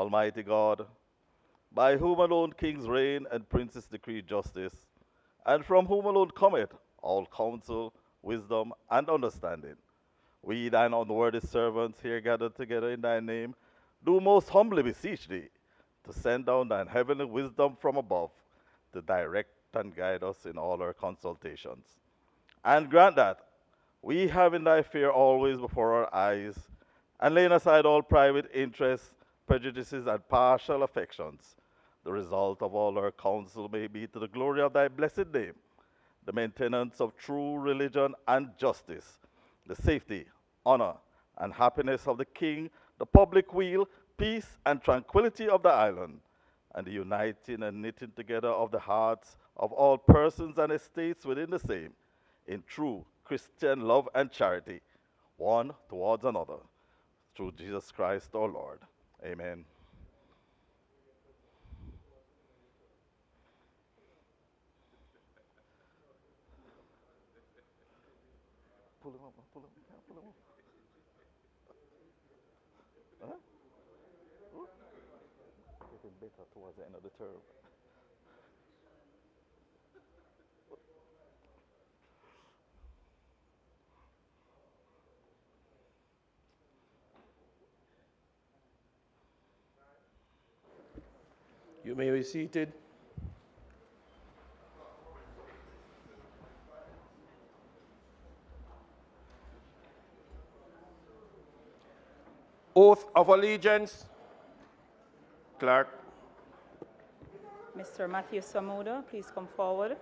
Almighty God, by whom alone kings reign and princes decree justice, and from whom alone cometh all counsel, wisdom, and understanding. We, thine unworthy servants, here gathered together in thy name, do most humbly beseech thee to send down thine heavenly wisdom from above to direct and guide us in all our consultations. And grant that we, having thy fear always before our eyes, and laying aside all private interests, prejudices, and partial affections, the result of all our counsel may be to the glory of thy blessed name, the maintenance of true religion and justice, the safety, honor, and happiness of the king, the public weal, peace, and tranquility of the island, and the uniting and knitting together of the hearts of all persons and estates within the same, in true Christian love and charity, one towards another, through Jesus Christ our Lord. Amen. Pull him up, pull him up, pull him up. Huh? Getting better towards the end of the term. You may be seated. Oath of allegiance. Clerk. Mr. Matthew Samuda, please come forward.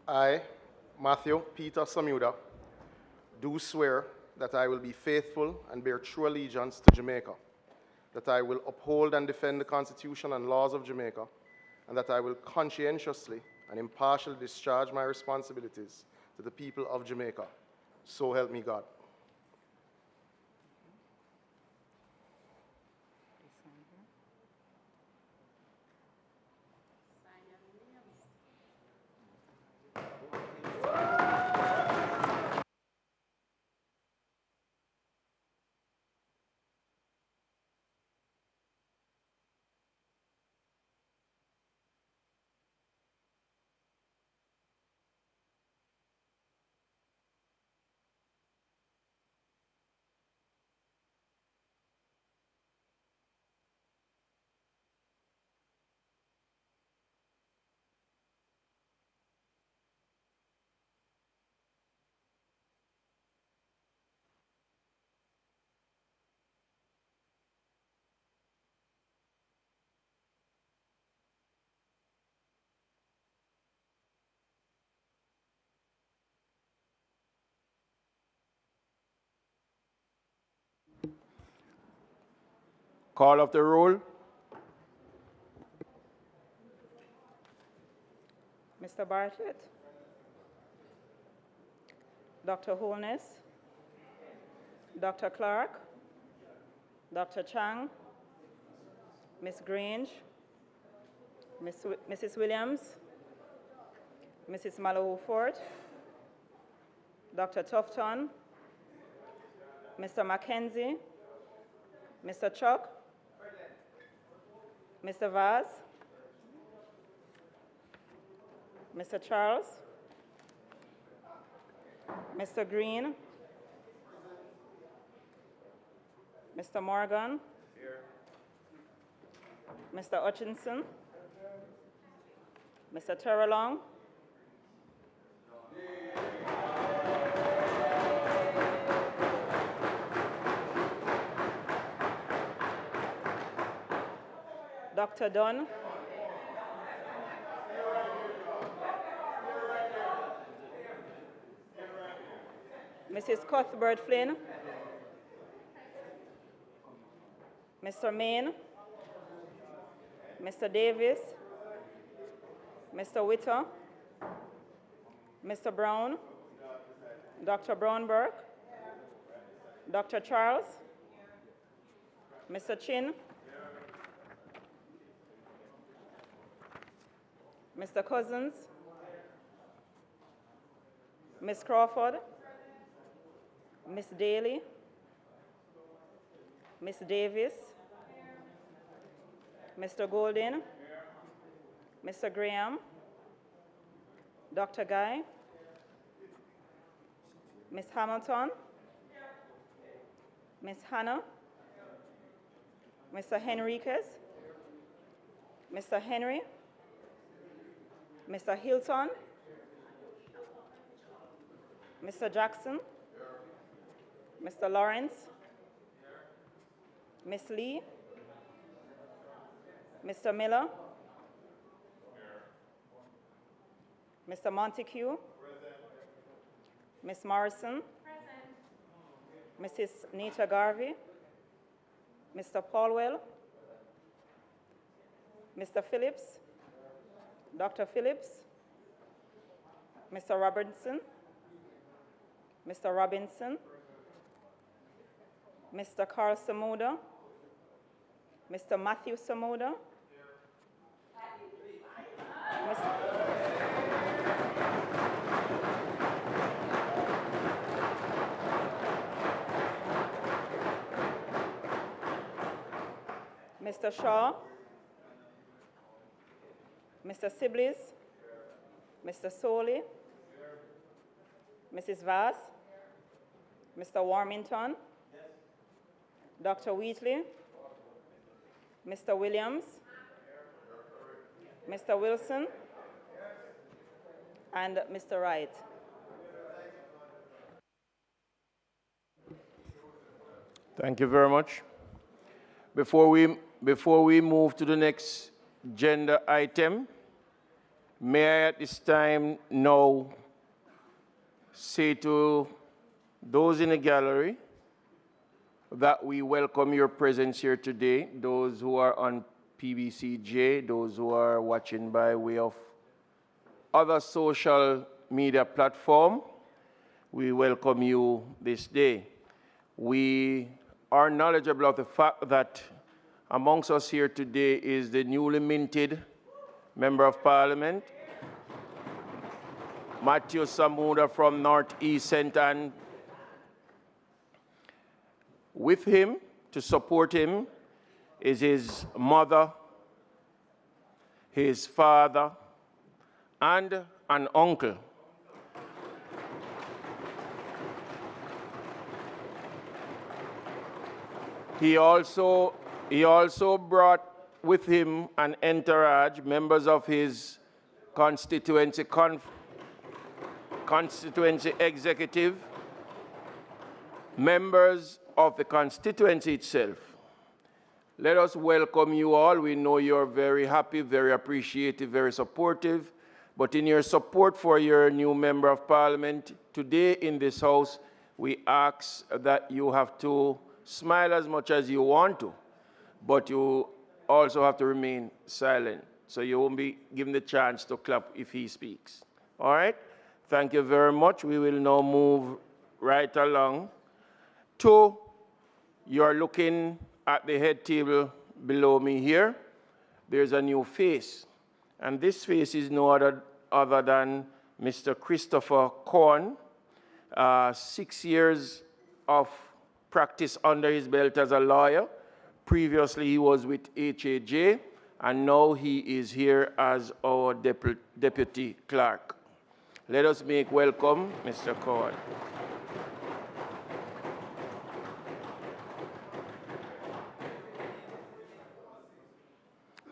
I, Matthew Peter Samuda, do swear that I will be faithful and bear true allegiance to Jamaica, that I will uphold and defend the Constitution and laws of Jamaica, and that I will conscientiously and impartially discharge my responsibilities to the people of Jamaica. So help me God. Call of the roll. Mr. Bartlett. Dr. Holness. Dr. Clark. Dr. Chang. Ms. Grange. Mrs. Williams. Mrs. Mallow-Fort. Dr. Tufton. Mr. Mackenzie. Mr. Chuck. Mr. Vaz. Mr. Charles. Mr. Green. Mr. Morgan. Here. Mr. Hutchinson. Mr. Terrelong. Dr. Dunn. Mrs. Cuthbert Flynn. Mr. Main. Mr. Davis. Mr. Witter, Mr. Brown, Dr. Brownberg, Dr. Charles, Mr. Chin, Mr. Cousins, Ms. Crawford, Ms. Daly, Ms. Davis, Mr. Golden, Mr. Graham, Dr. Guy, Ms. Hamilton, Ms. Hannah, Mr. Henriquez, Mr. Henry, Mr. Hilton, Mr. Jackson, Mr. Lawrence, Ms. Lee, Mr. Miller, Mr. Montague, Ms. Morrison, Mrs. Nita Garvey, Mr. Paulwell, Mr. Phillips, Dr. Phillips, Mr. Robertson, Mr. Robinson, Mr. Carl Samuda, Mr. Matthew Samuda, Mr. Shaw, Mr. Sibley's, Mr. Soley, Mrs. Vass, Mr. Warmington, Dr. Wheatley, Mr. Williams, Mr. Wilson, and Mr. Wright. Thank you very much. Before we move to the next agenda item, may I at this time now say to those in the gallery that we welcome your presence here today, those who are on PBCJ, those who are watching by way of other social media platform, we welcome you this day. We are knowledgeable of the fact that amongst us here today is the newly minted Member of Parliament, Matthew Samuda from Northeast St. Anne. With him, to support him, is his mother, his father, and an uncle. He also brought with him an entourage, members of his constituency executive, members of the constituency itself. Let us welcome you all. We know you're very happy, very appreciative, very supportive. But in your support for your new Member of Parliament, today in this House, we ask that you have to smile as much as you want to, but you also have to remain silent, so you won't be given the chance to clap if he speaks. All right? Thank you very much. We will now move right along to, you're looking at the head table below me here. There's a new face, and this face is no other than Mr. Christopher Corn. 6 years of practice under his belt as a lawyer. Previously, he was with HAJ, and now he is here as our deputy clerk. Let us make welcome Mr. Corn.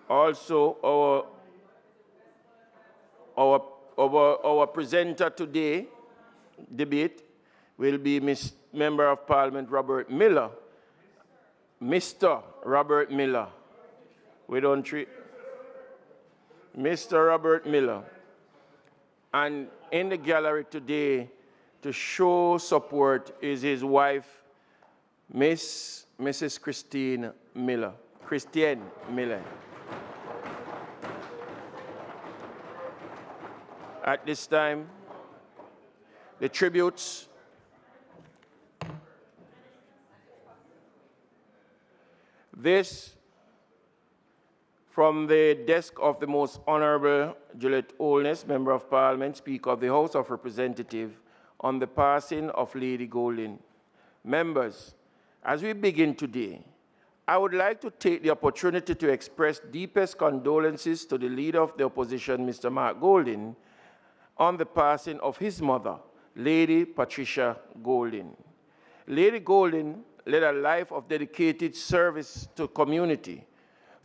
Also, our presenter today, debate, will be Member of Parliament Robert Miller. Mr. Robert Miller. We don't treat Mr. Robert Miller. And in the gallery today, to show support, is his wife, Mrs. Christiane Miller. At this time, the tributes. This from the desk of the Most Honorable Juliet Holness, Member of Parliament, Speaker of the House of Representatives, on the passing of Lady Golding. Members, as we begin today, I would like to take the opportunity to express deepest condolences to the Leader of the Opposition, Mr. Mark Golding, on the passing of his mother, Lady Patricia Golding. Lady Golding led a life of dedicated service to community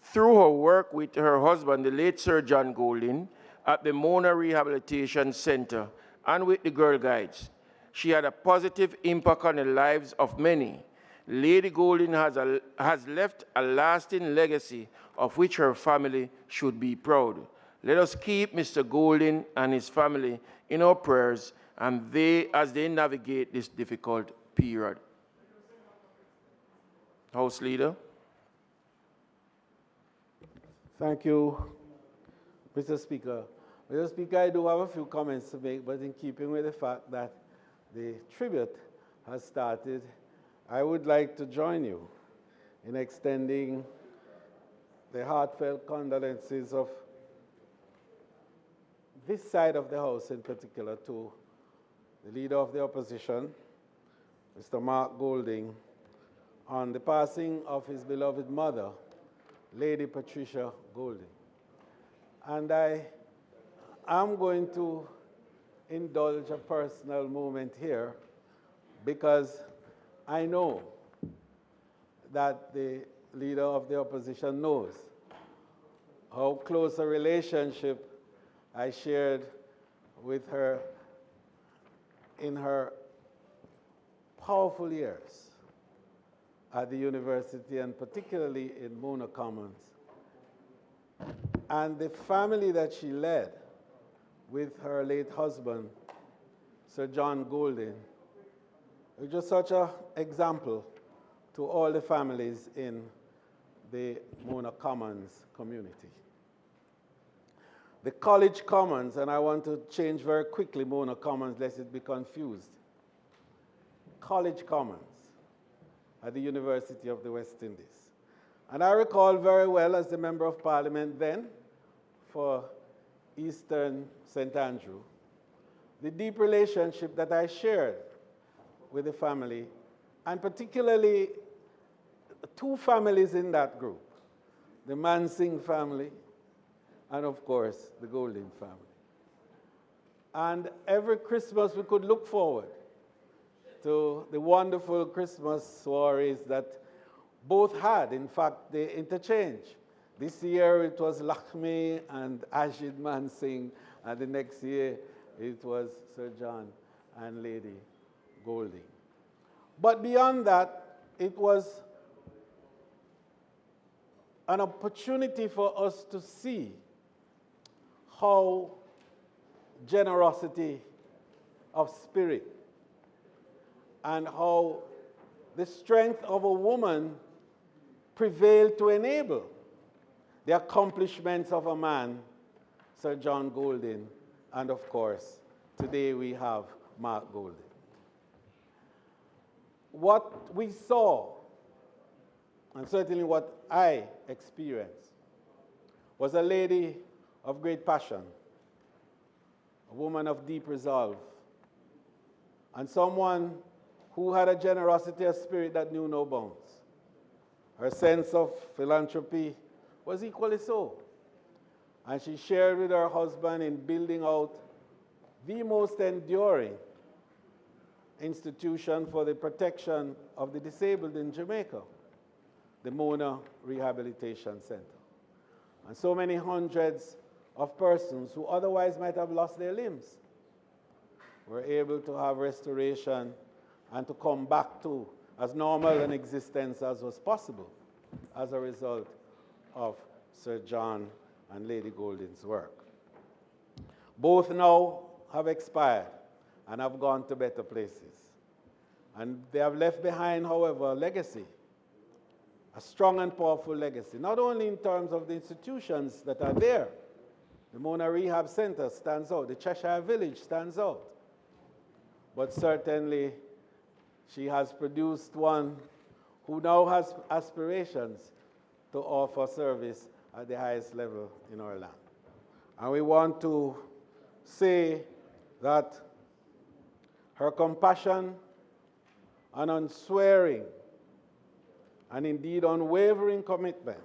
through her work with her husband, the late Sir John Golding, at the Mona Rehabilitation Center and with the Girl Guides. She had a positive impact on the lives of many. Lady Golding has left a lasting legacy of which her family should be proud. Let us keep Mr. Golding and his family in our prayers as they navigate this difficult period. House Leader. Thank you, Mr. Speaker. Mr. Speaker, I do have a few comments to make, but in keeping with the fact that the tribute has started, I would like to join you in extending the heartfelt condolences of this side of the House in particular to the Leader of the Opposition, Mr. Mark Golding, on the passing of his beloved mother, Lady Patricia Golding. And I am going to indulge a personal moment here because I know that the Leader of the Opposition knows how close a relationship I shared with her in her powerful years at the university, and particularly in Mona Commons. And the family that she led with her late husband, Sir John Golding, was just such an example to all the families in the Mona Commons community. The College Commons, and I want to change very quickly Mona Commons lest it be confused. College Commons at the University of the West Indies. And I recall very well as the Member of Parliament then for Eastern St. Andrew, the deep relationship that I shared with the family, and particularly two families in that group, the Mansing family and of course the Golding family. And every Christmas we could look forward to the wonderful Christmas soirees that both had. In fact, they interchange. This year it was Lakshmi and Ajit Mansing, and the next year it was Sir John and Lady Golding. But beyond that, it was an opportunity for us to see how generosity of spirit and how the strength of a woman prevailed to enable the accomplishments of a man, Sir John Golding, and of course, today we have Mark Golding. What we saw, and certainly what I experienced, was a lady of great passion, a woman of deep resolve, and someone who had a generosity of spirit that knew no bounds. Her sense of philanthropy was equally so. And she shared with her husband in building out the most enduring institution for the protection of the disabled in Jamaica, the Mona Rehabilitation Center. And so many hundreds of persons who otherwise might have lost their limbs were able to have restoration and to come back to as normal an existence as was possible as a result of Sir John and Lady Golding's work. Both now have expired and have gone to better places. And they have left behind, however, a legacy, a strong and powerful legacy, not only in terms of the institutions that are there, The Mona Rehab Center stands out. The Cheshire Village stands out. But certainly, she has produced one who now has aspirations to offer service at the highest level in our land. And we want to say that her compassion and unswearing and indeed unwavering commitment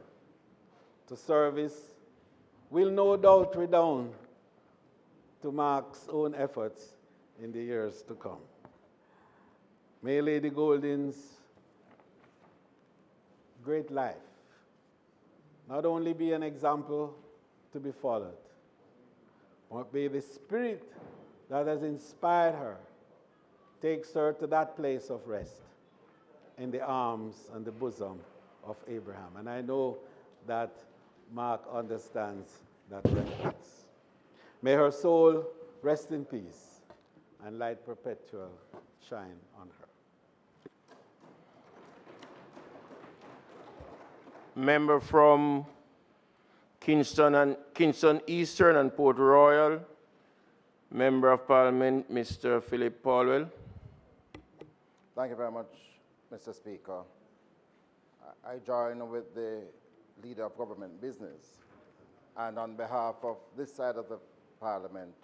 to service will no doubt redound to Mark's own efforts in the years to come. May Lady Golding's great life not only be an example to be followed, but may the spirit that has inspired her takes her to that place of rest in the arms and the bosom of Abraham. And I know that Mark understands that reference. May her soul rest in peace and light perpetual shine on her. Member from Kingston Eastern and Port Royal, Member of Parliament, Mr. Philip Paulwell. Thank you very much, Mr. Speaker. I join with the Leader of Government Business and on behalf of this side of the Parliament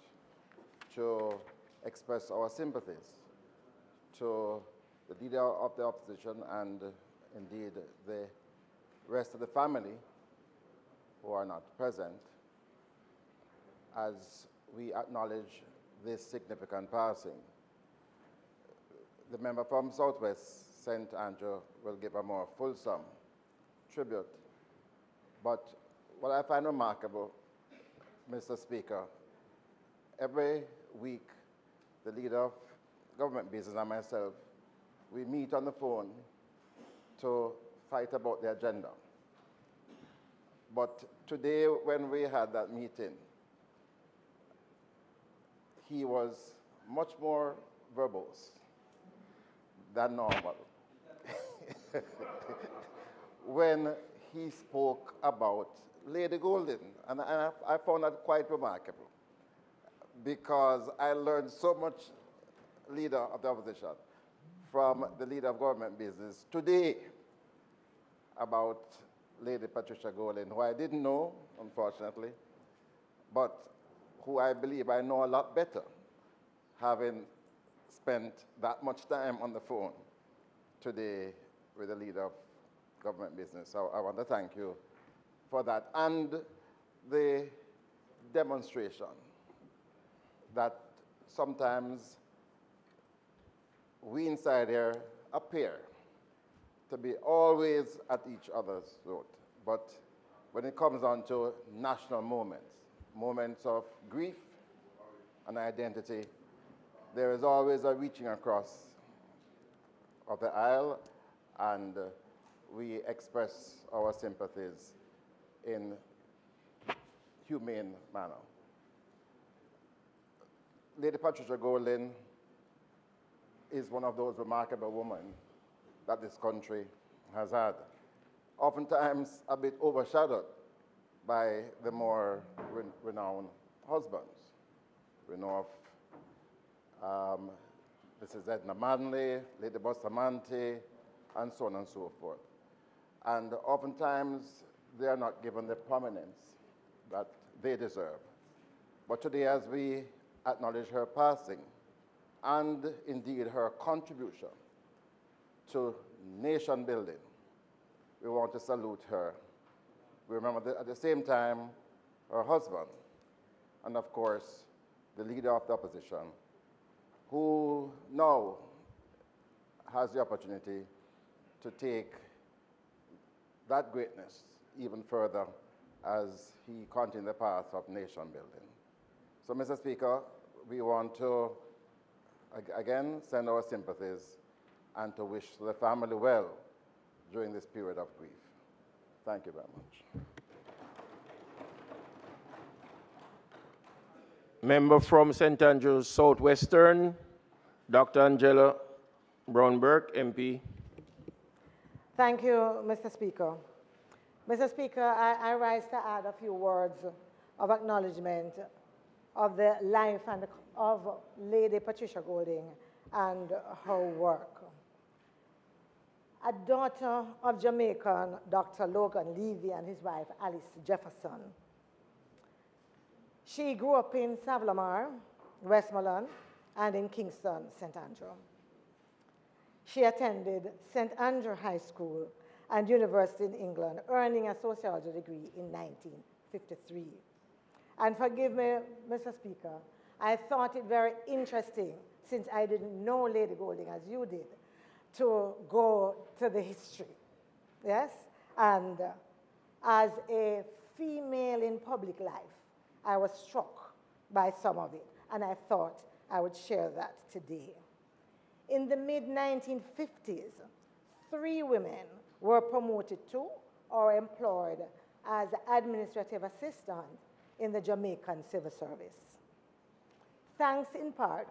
to express our sympathies to the Leader of the Opposition and indeed the rest of the family who are not present as we acknowledge this significant passing. The member from Southwest, St. Andrew, will give a more fulsome tribute. But what I find remarkable, Mr. Speaker, every week the Leader of Government Business and myself, we meet on the phone to fight about the agenda. But today, when we had that meeting, he was much more verbose than normal when he spoke about Lady Golding. And I found that quite remarkable because I learned so much, Leader of the Opposition, from the Leader of Government Business today about Lady Patricia Golding, who I didn't know, unfortunately, but who I believe I know a lot better, having spent that much time on the phone today with the Leader of Government Business. So I want to thank you for that. And the demonstration that sometimes we inside here appear to be always at each other's throat. But when it comes down to national moments, moments of grief and identity, there is always a reaching across of the aisle, and we express our sympathies in humane manner. Lady Patricia Golding is one of those remarkable women that this country has had, oftentimes a bit overshadowed by the more renowned husbands. We know of Mrs. Edna Manley, Lady Bustamante, and so on and so forth. And oftentimes, they are not given the prominence that they deserve. But today, as we acknowledge her passing, and indeed her contribution to nation building, we want to salute her. We remember that at the same time, her husband, and of course, the Leader of the Opposition, who now has the opportunity to take that greatness even further as he continues the path of nation building. So, Mr. Speaker, we want to again send our sympathies and to wish the family well during this period of grief. Thank you very much. Member from St. Andrews Southwestern, Dr. Angela Brownberg, MP. Thank you, Mr. Speaker. Mr. Speaker, I rise to add a few words of acknowledgement of the life of Lady Patricia Golding and her work. A daughter of Jamaican Dr. Logan Levy and his wife Alice Jefferson. She grew up in Savlamar, Westmoreland, and in Kingston, St. Andrew. She attended St. Andrew High School and University in England, earning a sociology degree in 1953. And forgive me, Mr. Speaker, I thought it very interesting, since I didn't know Lady Golding as you did, to go to the history, yes? And as a female in public life, I was struck by some of it, and I thought I would share that today. In the mid-1950s, 3 women were promoted to or employed as administrative assistants in the Jamaican civil service. Thanks in part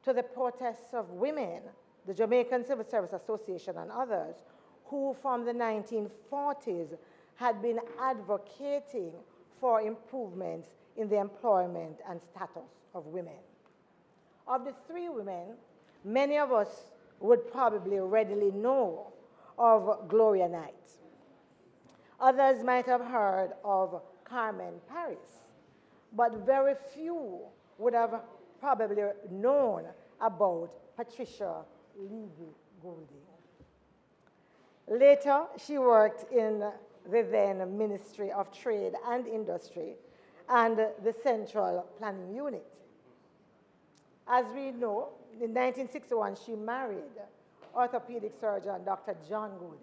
to the protests of women, the Jamaican Civil Service Association and others, who from the 1940s had been advocating for improvements in the employment and status of women. Of the 3 women, many of us would probably readily know of Gloria Knight. Others might have heard of Carmen Paris, but very few would have probably known about Patricia Levy Golding. Later, she worked in the then Ministry of Trade and Industry and the Central Planning Unit. As we know, in 1961, she married orthopedic surgeon Dr. John Golding.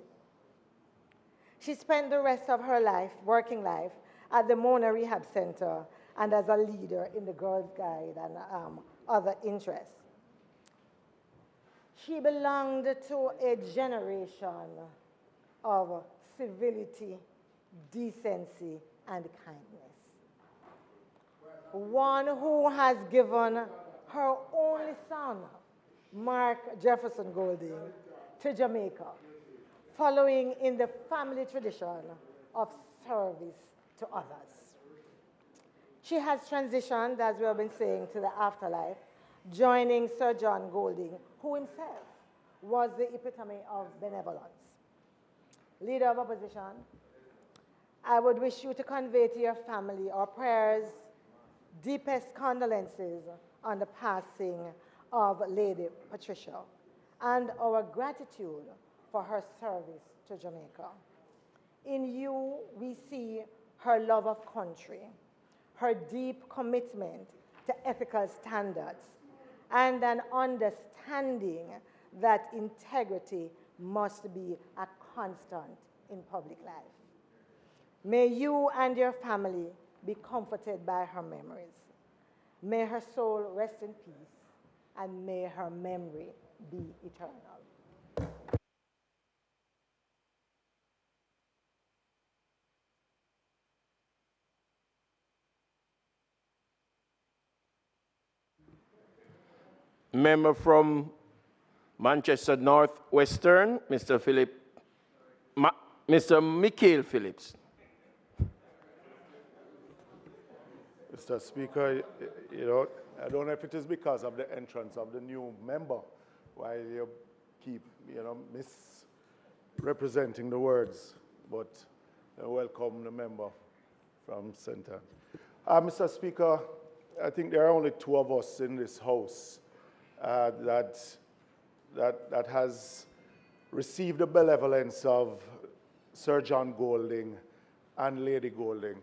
She spent the rest of her life, working life, at the Mona Rehab Center and as a leader in the Girls Guide and other interests. She belonged to a generation of civility, decency, and kindness. One who has given her only son, Mark Jefferson Golding, to Jamaica, following in the family tradition of service to others. She has transitioned, as we have been saying, to the afterlife, joining Sir John Golding, who himself was the epitome of benevolence. Leader of Opposition, I would wish you to convey to your family our prayers, deepest condolences on the passing of Lady Patricia, and our gratitude for her service to Jamaica. In you, we see her love of country, her deep commitment to ethical standards, and an understanding that integrity must be a constant in public life. May you and your family be comforted by her memories. May her soul rest in peace, and may her memory be eternal. Member from Manchester Northwestern, Mr. Michael Phillips. Mr. Speaker, you know, I don't know if it is because of the entrance of the new member why you keep, misrepresenting the words, but I welcome the member from Center. Mr. Speaker, I think there are only 2 of us in this House that has received the benevolence of Sir John Golding and Lady Golding.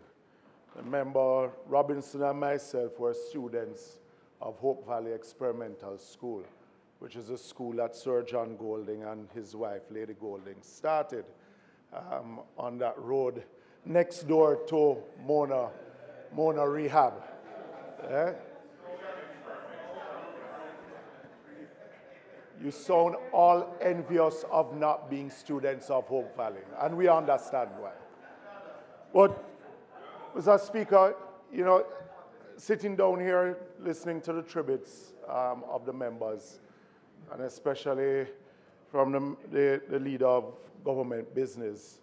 Member Robinson and myself were students of Hope Valley Experimental School, which is a school that Sir John Golding and his wife, Lady Golding, started on that road next door to Mona Rehab. Yeah? You sound all envious of not being students of Hope Valley, and we understand why. But, Mr. Speaker, sitting down here listening to the tributes of the members, and especially from the leader of government business,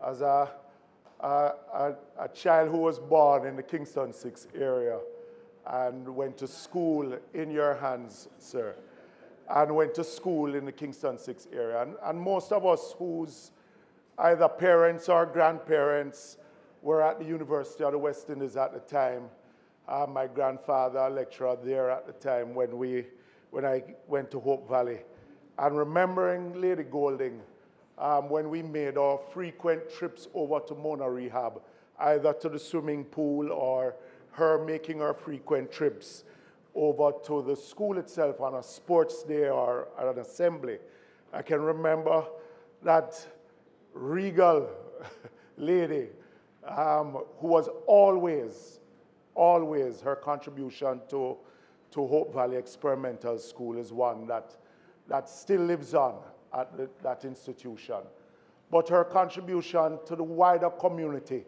as a a child who was born in the Kingston 6 area and went to school in your hands, sir, and went to school in the Kingston 6 area. And most of us whose either parents or grandparents were at the University of the West Indies at the time. My grandfather, a lecturer there at the time when I went to Hope Valley. And remembering Lady Golding, when we made our frequent trips over to Mona Rehab, either to the swimming pool or her making her frequent trips over to the school itself on a sports day or an assembly. I can remember that regal lady who was always her contribution to Hope Valley Experimental School is one that still lives on at that institution. But her contribution to the wider community,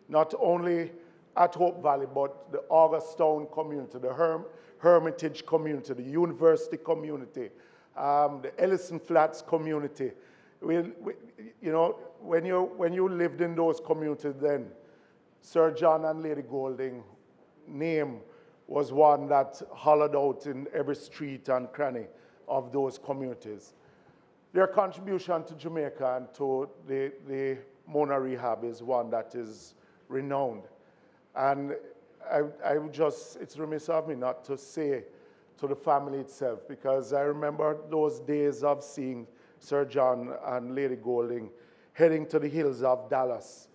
not only at Hope Valley, but the Augustown community, the Hermitage community, the university community, the Ellison Flats community. You know, when you lived in those communities then, Sir John and Lady Golding name was one that hollowed out in every street and cranny of those communities. Their contribution to Jamaica and to the Mona Rehab is one that is renowned. And I would just, it's remiss of me not to say to the family itself, because I remember those days of seeing Sir John and Lady Golding heading to the hills of Dallas,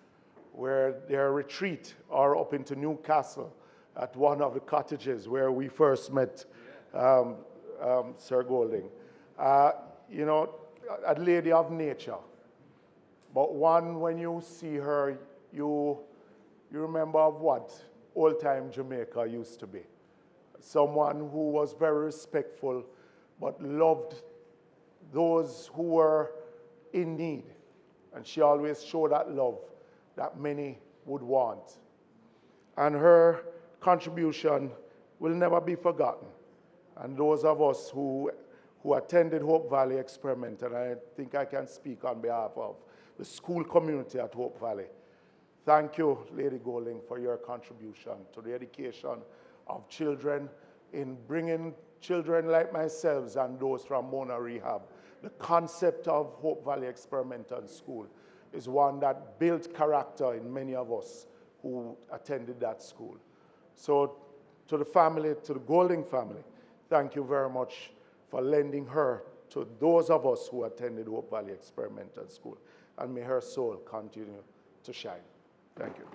where their retreat, or up into Newcastle at one of the cottages where we first met Sir Golding. You know, a lady of nature, but one, when you see her, you remember of what old-time Jamaica used to be. Someone who was very respectful, but loved those who were in need. And she always showed that love that many would want. And her contribution will never be forgotten. And those of us who attended Hope Valley Experiment, and I think I can speak on behalf of the school community at Hope Valley, thank you, Lady Golding, for your contribution to the education of children, in bringing children like myself and those from Mona Rehab. The concept of Hope Valley Experimental School is one that built character in many of us who attended that school. So to the family, to the Golding family, thank you very much for lending her to those of us who attended Hope Valley Experimental School. And may her soul continue to shine. Thank you.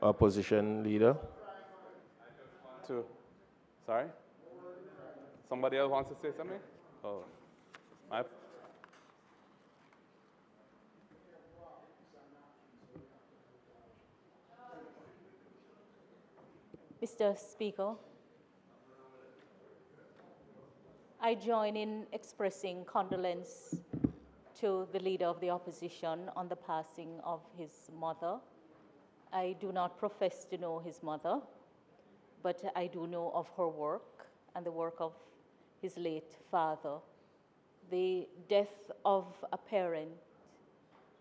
Opposition leader. Sorry? Somebody else wants to say something? Oh, Mr. Speaker, I join in expressing condolence to the Leader of the Opposition on the passing of his mother. I do not profess to know his mother, but I do know of her work and the work of his late father. The death of a parent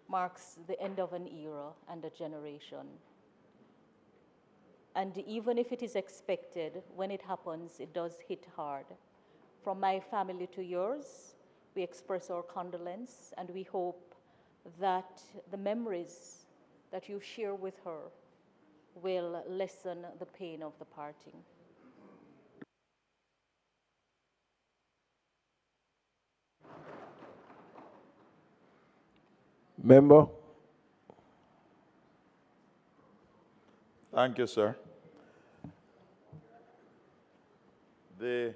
marks the end of an era and a generation. And even if it is expected, when it happens, it does hit hard. From my family to yours, we express our condolence, and we hope that the memories that you share with her will lessen the pain of the parting. Member. Thank you, sir. The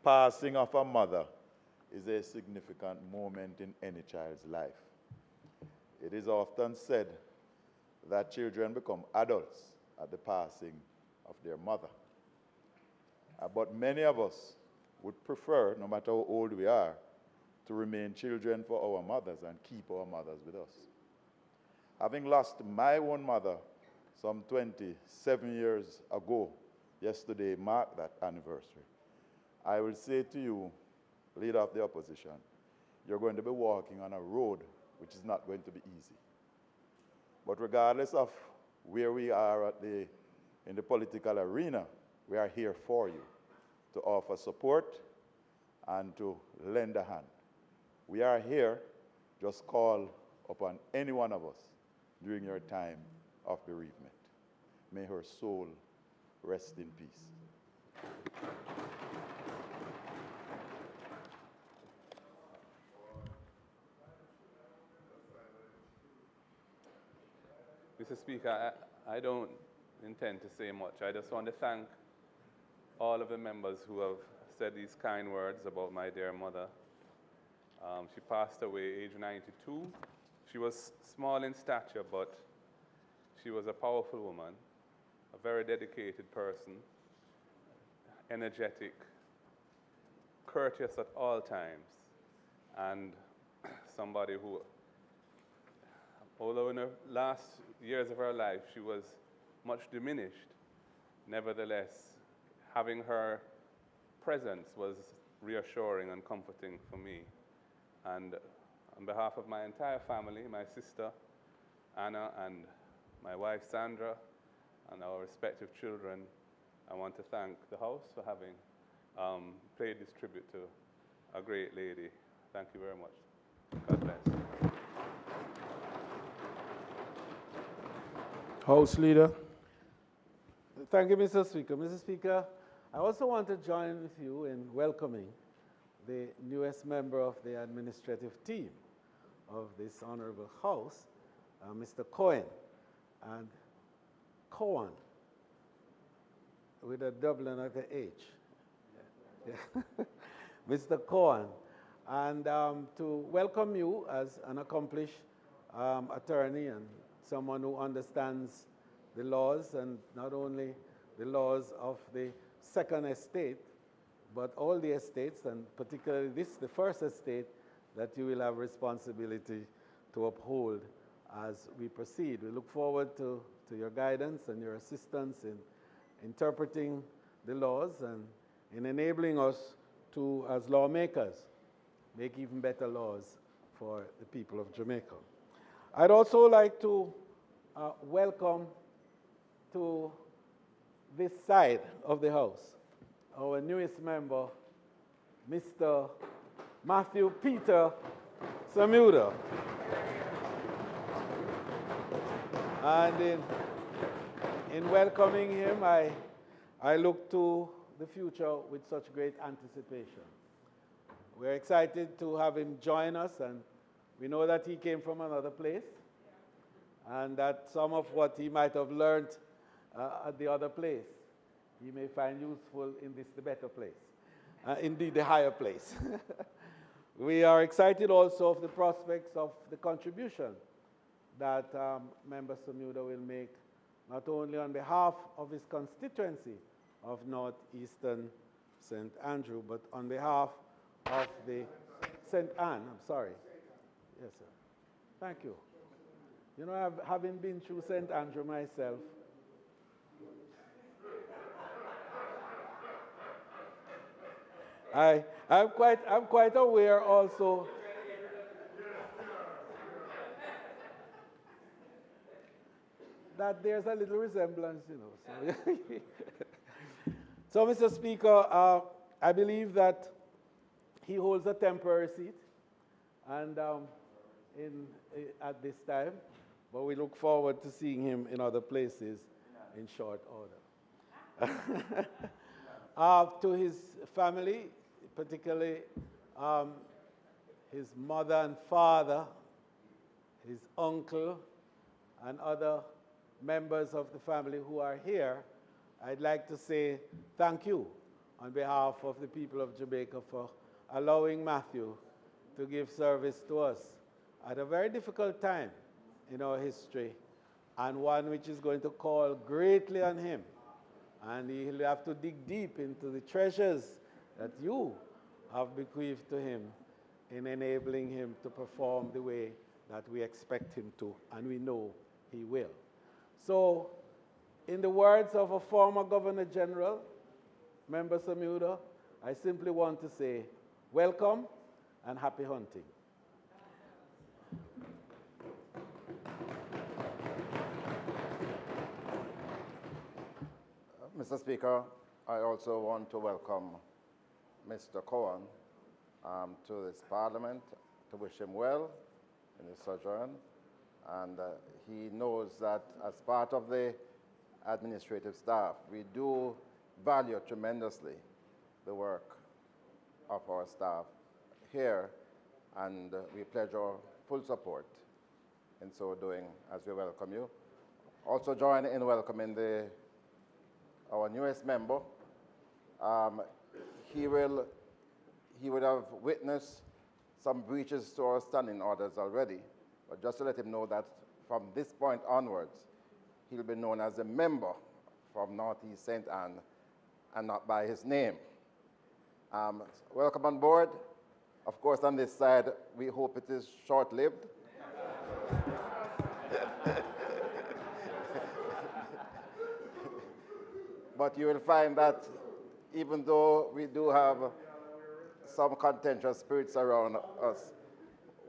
passing of a mother is a significant moment in any child's life. It is often said that children become adults at the passing of their mother. But many of us would prefer, no matter how old we are, to remain children for our mothers and keep our mothers with us. Having lost my own mother some 27 years ago, yesterday marked that anniversary. I will say to you, Leader of the Opposition, you're going to be walking on a road which is not going to be easy. But regardless of where we are in the political arena, we are here for you to offer support and to lend a hand. We are here, just call upon any one of us during your time of bereavement. May her soul rest in peace. Mr. Speaker, I don't intend to say much. I just want to thank all of the members who have said these kind words about my dear mother. She passed away age 92. She was small in stature, but she was a powerful woman, a very dedicated person, energetic, courteous at all times, and somebody who, although in the last years of her life she was much diminished, nevertheless, having her presence was reassuring and comforting for me. And on behalf of my entire family, my sister Anna and my wife Sandra and our respective children, I want to thank the House for having paid this tribute to a great lady. Thank you very much. God bless. House Leader. Thank you, Mr. Speaker. Mr. Speaker, I also want to join with you in welcoming the newest member of the administrative team of this honorable House, Mr. Cohen, and Cohen, with a double and not an H. Yeah. Mr. Cohen, and to welcome you as an accomplished attorney and someone who understands the laws, and not only the laws of the second estate, but all the estates, and particularly this, the first estate, that you will have responsibility to uphold as we proceed. We look forward to your guidance and your assistance in interpreting the laws and in enabling us to, as lawmakers, make even better laws for the people of Jamaica. I'd also like to welcome to this side of the House our newest member, Mr. Matthew Peter Samuda. And in welcoming him, I look to the future with such great anticipation. We're excited to have him join us, and we know that he came from another place, and that some of what he might have learned at the other place, he may find useful in this, the better place, indeed the higher place. We are excited also of the prospects of the contribution that Member Samuda will make, not only on behalf of his constituency of Northeastern St. Andrew, but on behalf of the St. Anne, I'm sorry. Yes, sir. Thank you. You know, having been through St. Andrew myself, I'm quite aware also that there's a little resemblance, you know. So, Mr. Speaker, I believe that he holds a temporary seat, and at this time, but we look forward to seeing him in other places in short order. To his family, particularly his mother and father, his uncle, and other members of the family who are here, I'd like to say thank you on behalf of the people of Jamaica for allowing Matthew to give service to us at a very difficult time in our history, and one which is going to call greatly on him. And he'll have to dig deep into the treasures that you have bequeathed to him in enabling him to perform the way that we expect him to, and we know he will. So, in the words of a former Governor General, Member Samuda, I simply want to say welcome and happy hunting. Mr. Speaker, I also want to welcome Mr. Cohen to this Parliament, to wish him well in his sojourn. And he knows that as part of the administrative staff, we do value tremendously the work of our staff here, and we pledge our full support in so doing as we welcome you. Also join in welcoming our newest member. He would have witnessed some breaches to our standing orders already, but just to let him know that from this point onwards, he'll be known as a member from Northeast St. Anne and not by his name. Welcome on board. Of course, on this side, we hope it is short-lived. But you will find that even though we do have some contentious spirits around us,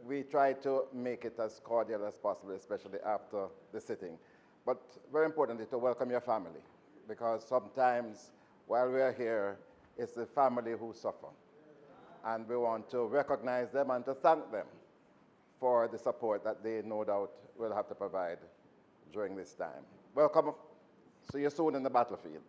we try to make it as cordial as possible, especially after the sitting. But very importantly, to welcome your family, because sometimes while we are here, it's the family who suffer. And we want to recognize them and to thank them for the support that they no doubt will have to provide during this time. Welcome. See you soon in the battlefield.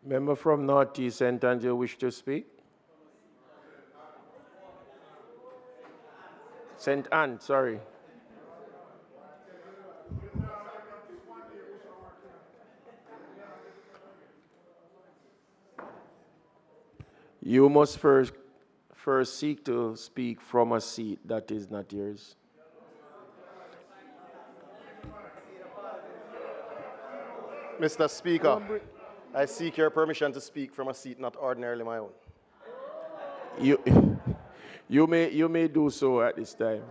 Member from Northeast St. Andrew wish to speak? St. Anne, sorry. You must first seek to speak from a seat that is not yours. Mr. Speaker, I seek your permission to speak from a seat not ordinarily my own. You may do so at this time.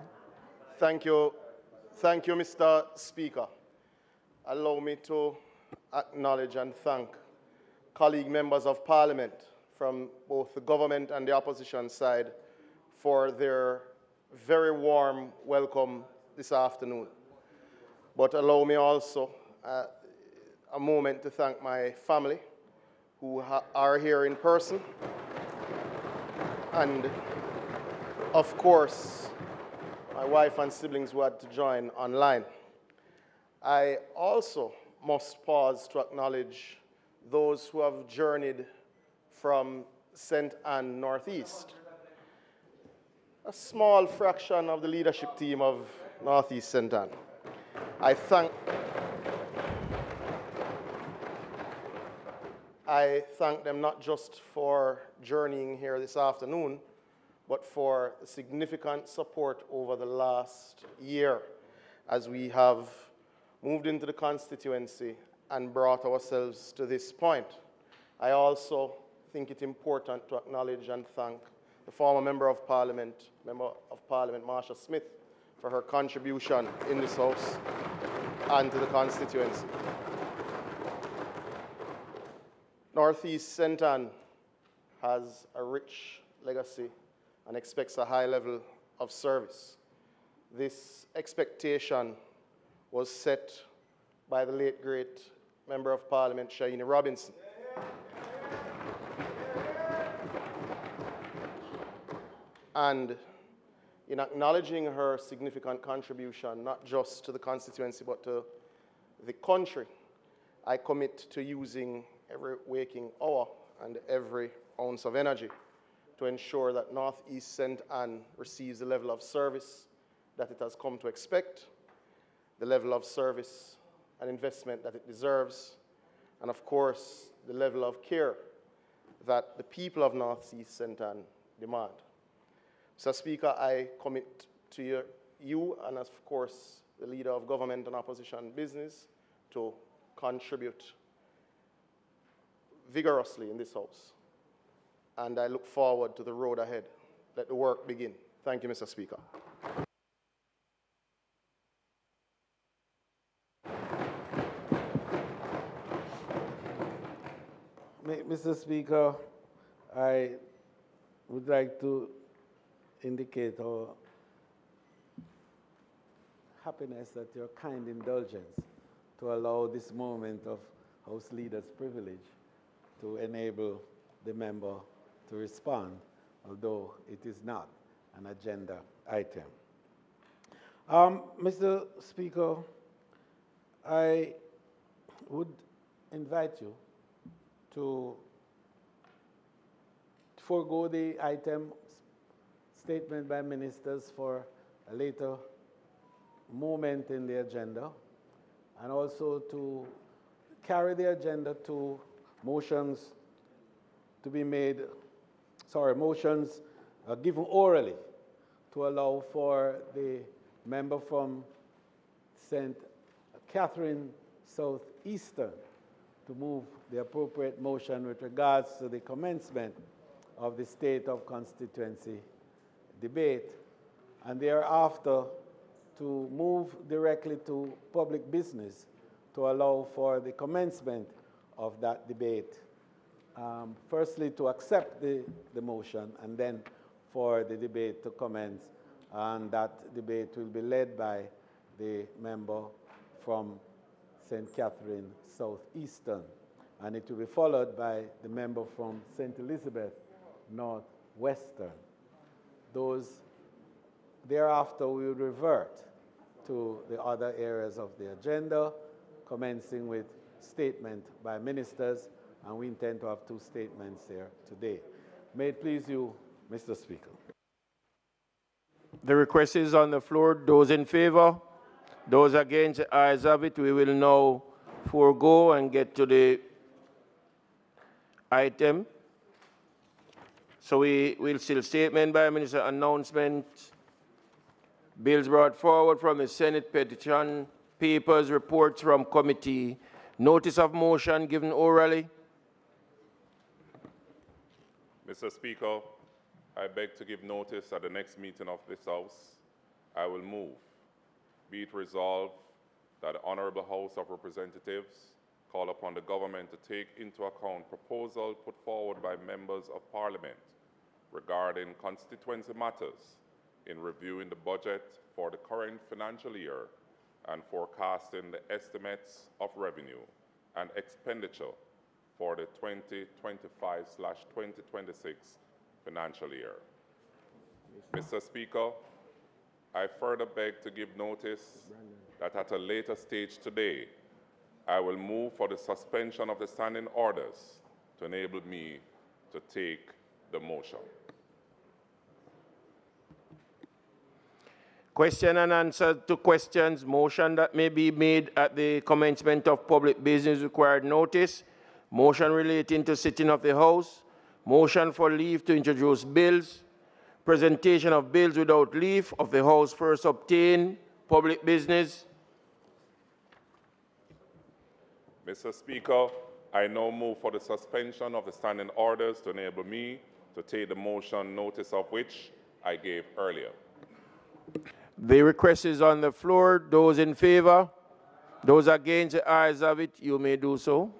Thank you, Mr. Speaker. Allow me to acknowledge and thank colleague members of Parliament from both the government and the opposition side for their very warm welcome this afternoon. But allow me also a moment to thank my family who are here in person, and of course my wife and siblings who had to join online. I also must pause to acknowledge those who have journeyed from St. Anne Northeast, a small fraction of the leadership team of Northeast St. Anne. I thank them not just for journeying here this afternoon, but for significant support over the last year as we have moved into the constituency and brought ourselves to this point. I also think it important to acknowledge and thank the former Member of Parliament, Marsha Smith, for her contribution in this House and to the constituency. Northeast St. Anne has a rich legacy and expects a high level of service. This expectation was set by the late great Member of Parliament, Shaini Robinson. And in acknowledging her significant contribution, not just to the constituency, but to the country, I commit to using every waking hour and every ounce of energy to ensure that Northeast St. Anne receives the level of service that it has come to expect, the level of service and investment that it deserves, and of course, the level of care that the people of Northeast St. Anne demand. Mr. Speaker, I commit to you and of course the Leader of Government and Opposition Business to contribute vigorously in this House and I look forward to the road ahead. Let the work begin. Thank you, Mr. Speaker. Mr. Speaker, I would like to indicate our happiness at your kind indulgence to allow this moment of House Leader's privilege to enable the member to respond, although it is not an agenda item. Mr. Speaker, I would invite you to forego the item statement by ministers for a later moment in the agenda, and also to carry the agenda to motions to be made, motions given orally to allow for the member from St. Catherine Southeastern to move the appropriate motion with regards to the commencement of the State of Constituency debate, and thereafter to move directly to public business to allow for the commencement of that debate. Firstly, to accept the motion, and then for the debate to commence, and that debate will be led by the member from St. Catherine Southeastern, and it will be followed by the member from St. Elizabeth Northwestern. Thereafter, we will revert to the other areas of the agenda, commencing with statement by ministers, and we intend to have 2 statements here today. May it please you, Mr. Speaker. The request is on the floor. Those in favor? Those against? The ayes have it. We will now forego and get to the item. So we will still statement by minister, announcement, bills brought forward from the Senate, petition, papers, reports from committee, notice of motion given orally. Mr. Speaker, I beg to give notice at the next meeting of this House. I will move. Be it resolved that the Honorable House of Representatives call upon the government to take into account proposal put forward by members of Parliament regarding constituency matters in reviewing the budget for the current financial year and forecasting the estimates of revenue and expenditure for the 2025/2026 financial year. Mr. Speaker, I further beg to give notice that at a later stage today, I will move for the suspension of the standing orders to enable me to take the motion. Question and answer to questions. Motion that may be made at the commencement of public business required notice. Motion relating to sitting of the House. Motion for leave to introduce bills. Presentation of bills without leave of the House first obtained. Public business. Mr. Speaker, I now move for the suspension of the standing orders to enable me to take the motion, notice of which I gave earlier. The request is on the floor. Those in favor? Those against? The ayes have it. You may do so.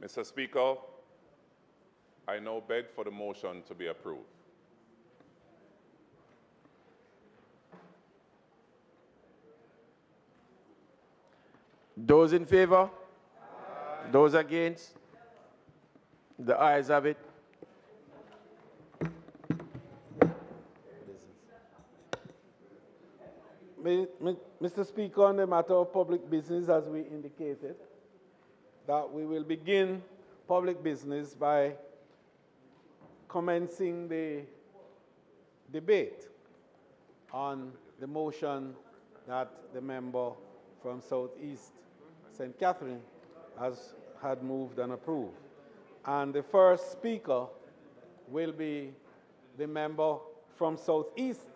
Mr. Speaker, I now beg for the motion to be approved. Those in favor? Aye. Those against? The ayes have it. Mr. Speaker, on the matter of public business, as we indicated, that we will begin public business by commencing the debate on the motion that the member from Southeast St. Catherine had moved and approved. And the first speaker will be the member from Southeast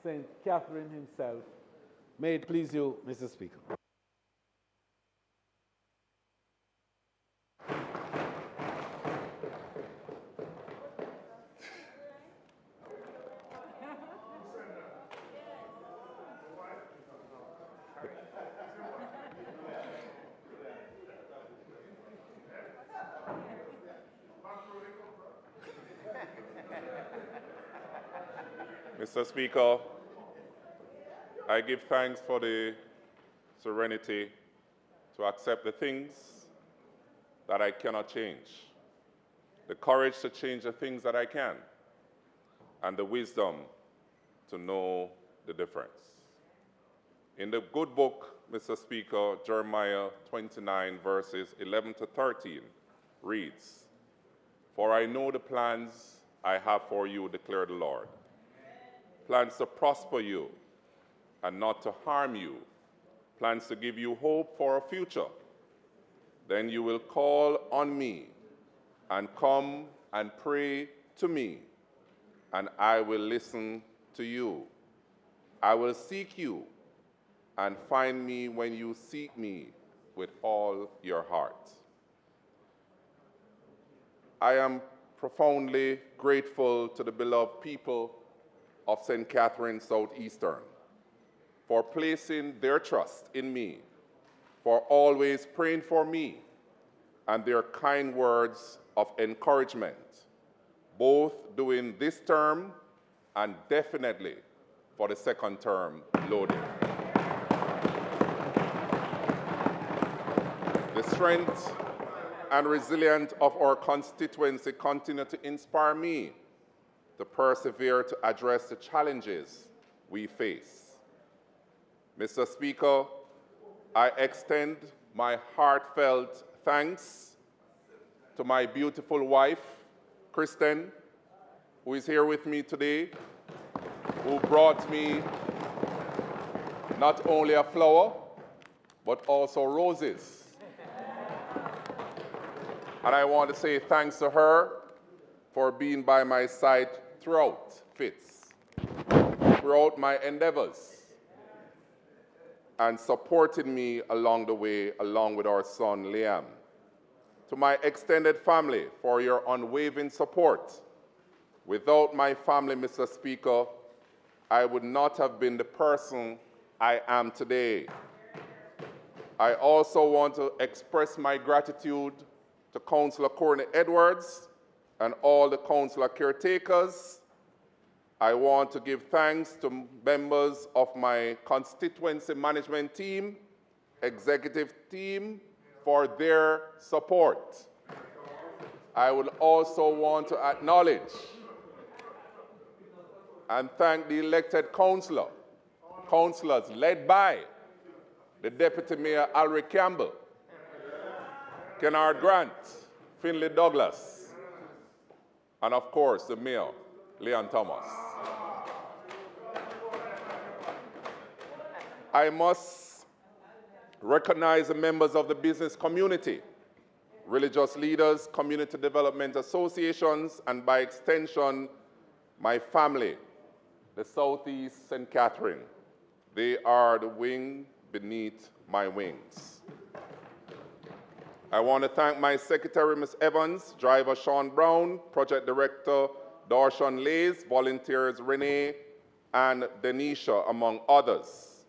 St. Catherine himself. May it please you, Mr. Speaker. Mr. Speaker, I give thanks for the serenity to accept the things that I cannot change, the courage to change the things that I can, and the wisdom to know the difference. In the good book, Mr. Speaker, Jeremiah 29, verses 11 to 13 reads, "For I know the plans I have for you, declare the Lord, plans to prosper you and not to harm you, plans to give you hope for a future. Then you will call on me and come and pray to me, and I will listen to you. I will seek you and find me when you seek me with all your heart." I am profoundly grateful to the beloved people of St. Catherine Southeastern for placing their trust in me, for always praying for me, and their kind words of encouragement, both during this term and definitely for the second term loading. The strength and resilience of our constituency continue to inspire me to persevere to address the challenges we face. Mr. Speaker, I extend my heartfelt thanks to my beautiful wife, Kristen, who is here with me today, who brought me not only a flower, but also roses. And I want to say thanks to her for being by my side throughout FITS, throughout my endeavors, and supporting me along the way, along with our son, Liam. To my extended family, for your unwavering support. Without my family, Mr. Speaker, I would not have been the person I am today. I also want to express my gratitude to Councillor Courtney Edwards and all the councillor caretakers. I want to give thanks to members of my constituency management team, executive team, for their support. I would also want to acknowledge and thank the elected councillors led by the Deputy Mayor Alric Campbell, Kennard Grant, Finley Douglas, and of course the Mayor, Leon Thomas. I must recognize the members of the business community, religious leaders, community development associations, and by extension, my family, the Southeast St. Catherine. They are the wing beneath my wings. I want to thank my secretary, Ms. Evans, driver Sean Brown, project director Darshan Lays, volunteers Renee and Denisha, among others.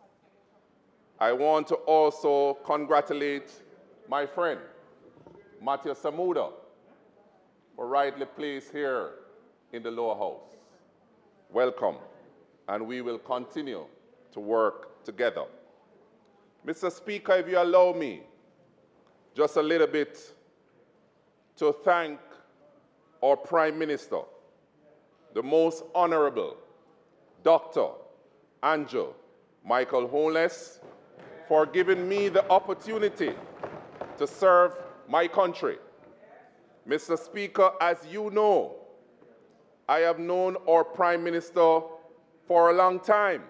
I want to also congratulate my friend, Matthew Samuda, for rightly placed here in the lower house. Welcome, and we will continue to work together. Mr. Speaker, if you allow me, just a little bit to thank our Prime Minister, the Most Honorable Dr. Andrew Michael Holness, for giving me the opportunity to serve my country. Mr. Speaker, as you know, I have known our Prime Minister for a long time,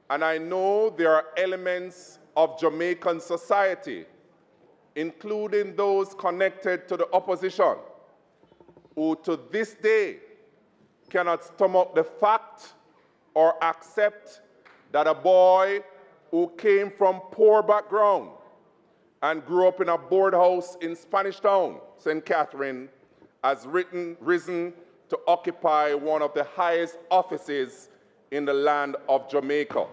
and I know there are elements of Jamaican society, including those connected to the opposition, who to this day cannot stomach the fact or accept that a boy who came from poor background and grew up in a board house in Spanish Town, St. Catherine, has risen to occupy one of the highest offices in the land of Jamaica,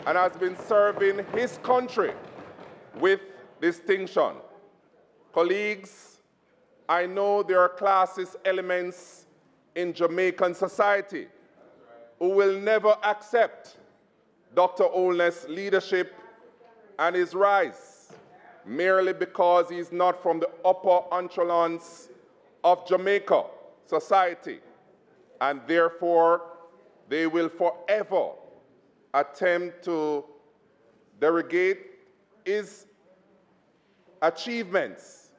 and has been serving his country with distinction. Colleagues, I know there are classist elements in Jamaican society who will never accept Dr. Holness' leadership and his rise merely because he's not from the upper echelons of Jamaica society, and therefore they will forever attempt to derogate his achievements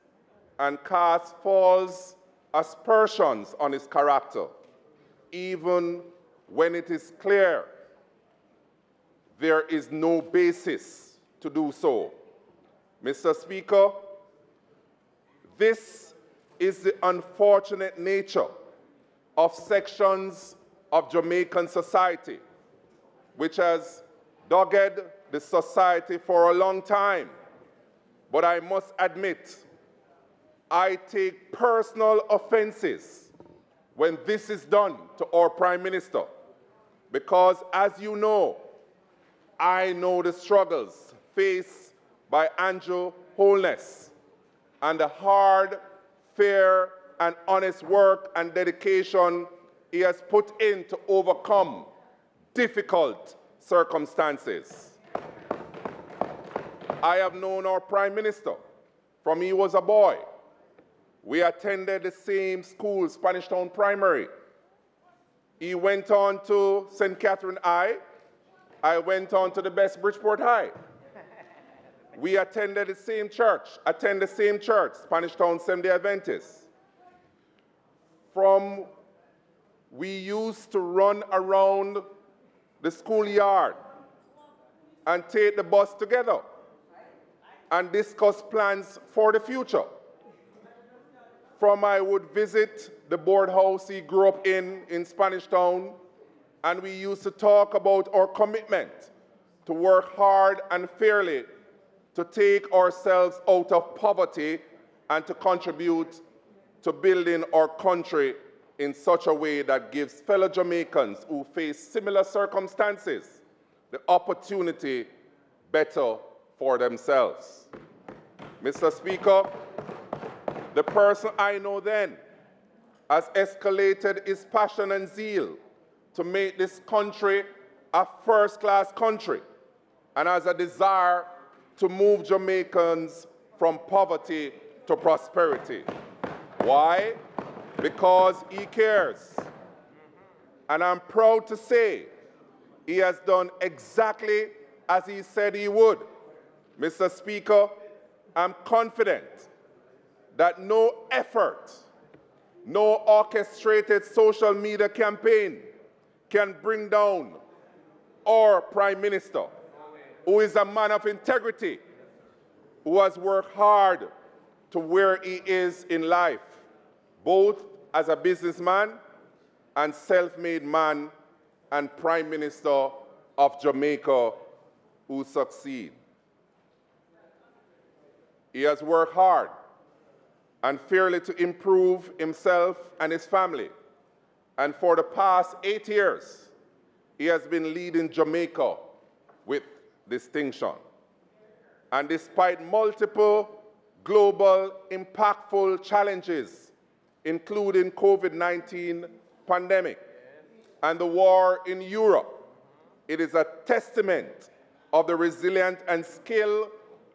and cast false aspersions on his character, even when it is clear there is no basis to do so. Mr. Speaker, this is the unfortunate nature of sections of Jamaican society, which has dogged the society for a long time. But I must admit, I take personal offenses when this is done to our Prime Minister, because as you know, I know the struggles faced by Andrew Holness and the hard, fair, and honest work and dedication he has put in to overcome difficult circumstances. I have known our Prime Minister from he was a boy. We attended the same school, Spanish Town Primary. He went on to St. Catherine High. I went on to the best Bridgeport High. We attended the same church, Spanish Town Seventh-day Adventist. We used to run around the schoolyard and take the bus together and discuss plans for the future. I would visit the board house he grew up in Spanish Town, and we used to talk about our commitment to work hard and fairly to take ourselves out of poverty and to contribute to building our country in such a way that gives fellow Jamaicans who face similar circumstances the opportunity better for themselves. Mr. Speaker, the person I know then has escalated his passion and zeal to make this country a first-class country and has a desire to move Jamaicans from poverty to prosperity. Why? Because he cares. And I'm proud to say he has done exactly as he said he would. Mr. Speaker, I'm confident that no effort, no orchestrated social media campaign can bring down our Prime Minister, who is a man of integrity, who has worked hard to where he is in life, both as a businessman and self-made man and Prime Minister of Jamaica who succeed. He has worked hard and fairly to improve himself and his family. And for the past 8 years, he has been leading Jamaica with distinction. And despite multiple global impactful challenges, including COVID-19 pandemic and the war in Europe, it is a testament of the resilience and skill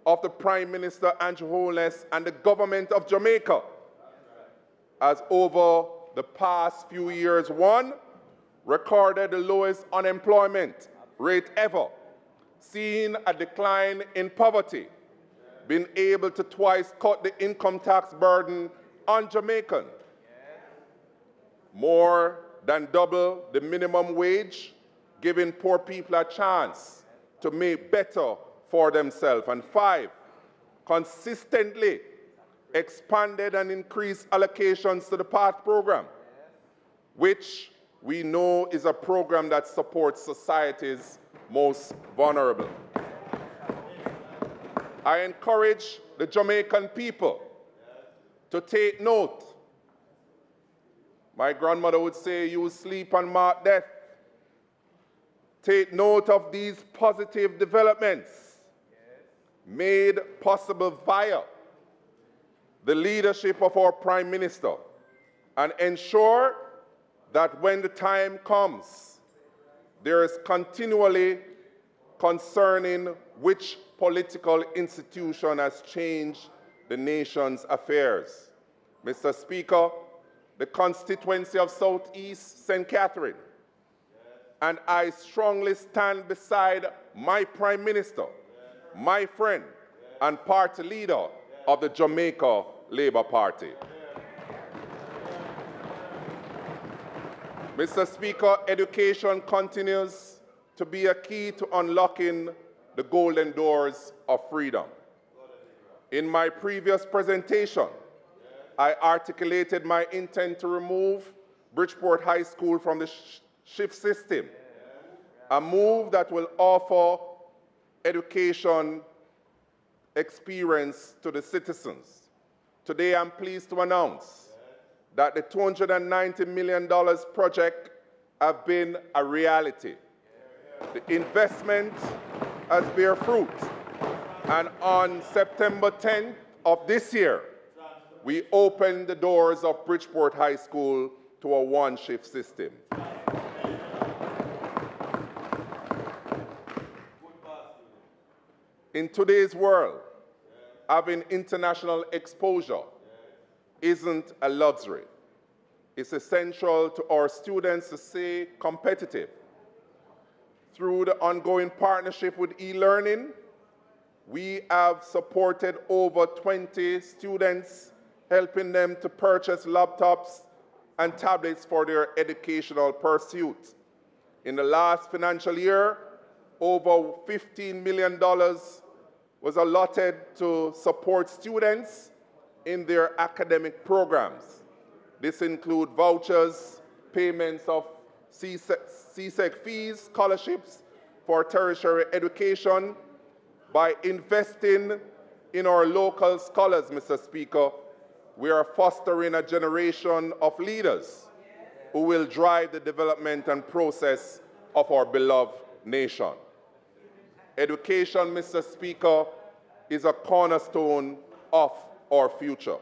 of the Prime Minister Andrew Holness and the government of Jamaica, as over the past few years, one, recorded the lowest unemployment rate ever, seen a decline in poverty, been able to twice cut the income tax burden on Jamaicans, more than double the minimum wage, giving poor people a chance to make better for themselves. And 5, consistently expanded and increased allocations to the PAAC program, which we know is a program that supports society's most vulnerable. I encourage the Jamaican people to take note. My grandmother would say, "You sleep and mark death." Take note of these positive developments made possible via the leadership of our Prime Minister, and ensure that when the time comes, there is continually concerning which political institution has changed the nation's affairs. Mr. Speaker, the constituency of Southeast St. Catherine, and I strongly stand beside my Prime Minister, my friend, and party leader of the Jamaica Labour Party. Mr. Speaker, education continues to be a key to unlocking the golden doors of freedom. In my previous presentation, I articulated my intent to remove Bridgeport High School from the shift system, a move that will offer education experience to the citizens. Today, I'm pleased to announce that the $290 million project has been a reality. The investment has bear fruit, and on September 10th of this year, we opened the doors of Bridgeport High School to a one-shift system. In today's world, having international exposure isn't a luxury. It's essential to our students to stay competitive. Through the ongoing partnership with e-learning, we have supported over 20 students, helping them to purchase laptops and tablets for their educational pursuits. In the last financial year, over $15 million was allotted to support students in their academic programs. This includes vouchers, payments of CSEC fees, scholarships for tertiary education. By investing in our local scholars, Mr. Speaker, we are fostering a generation of leaders who will drive the development and process of our beloved nation. Education, Mr. Speaker, is a cornerstone of our future.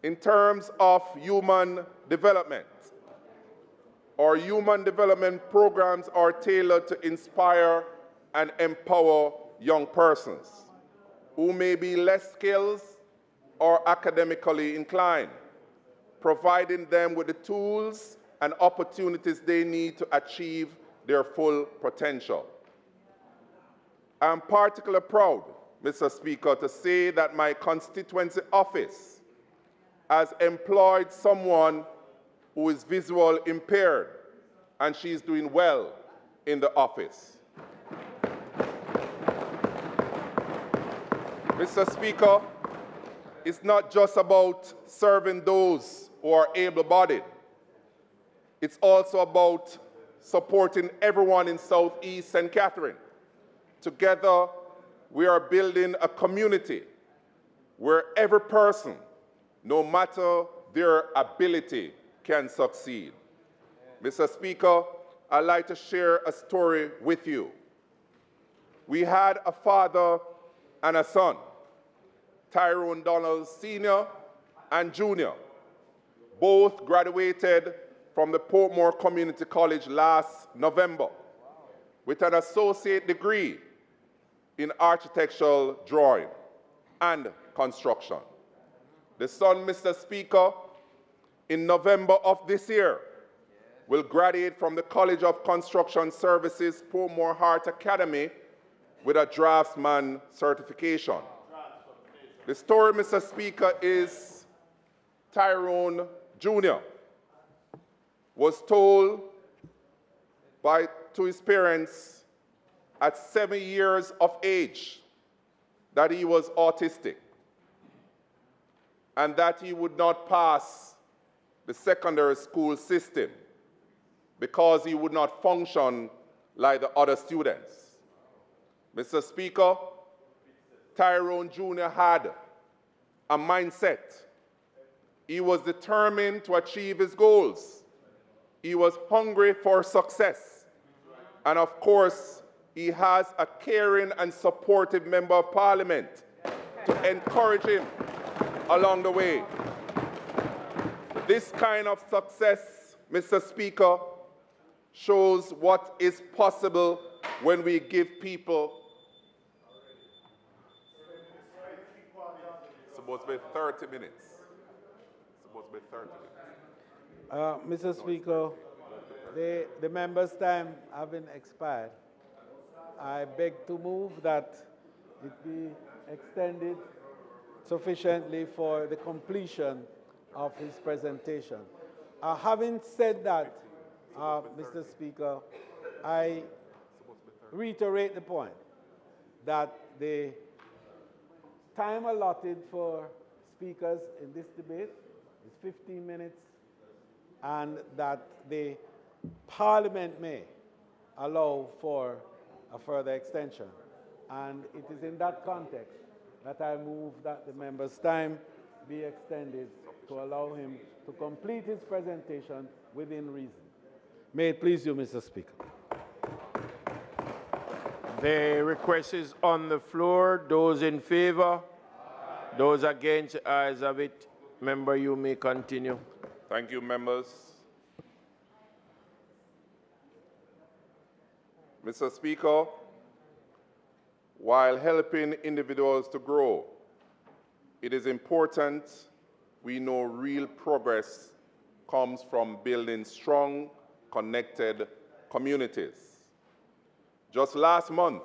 In terms of human development, our human development programs are tailored to inspire and empower young persons who may be less skilled or academically inclined, providing them with the tools and opportunities they need to achieve their full potential. I'm particularly proud, Mr. Speaker, to say that my constituency office has employed someone who is visually impaired, and she's doing well in the office. Mr. Speaker, it's not just about serving those who are able-bodied. It's also about supporting everyone in Southeast St. Catherine. Together, we are building a community where every person, no matter their ability, can succeed. Mr. Speaker, I'd like to share a story with you. We had a father and a son, Tyrone Donald Sr. and Jr. Both graduated from the Portmore Community College last November with an associate degree in architectural drawing and construction. The son, Mr. Speaker, in November of this year, will graduate from the College of Construction Services Portmore Hart Academy with a draftsman certification. The story, Mr. Speaker, is Tyrone Jr. was told to his parents at 7 years of age that he was autistic and that he would not pass the secondary school system because he would not function like the other students. Mr. Speaker, Tyrone Jr. had a mindset. He was determined to achieve his goals. He was hungry for success. And of course, he has a caring and supportive member of parliament to encourage him along the way. This kind of success, Mr. Speaker, shows what is possible when we give people. It's supposed to be 30 minutes. It's supposed to be 30 minutes. Mr. Speaker, the member's time having expired, I beg to move that it be extended sufficiently for the completion of his presentation. Having said that, Mr. Speaker, I reiterate the point that the time allotted for speakers in this debate is 15 minutes, and that the Parliament may allow for a further extension. And it is in that context that I move that the member's time be extended to allow him to complete his presentation within reason. May it please you, Mr. Speaker. The request is on the floor. Those in favor? Those against? Ayes have it. Member, you may continue. Thank you, members. Mr. Speaker, while helping individuals to grow, it is important we know real progress comes from building strong, connected communities. Just last month,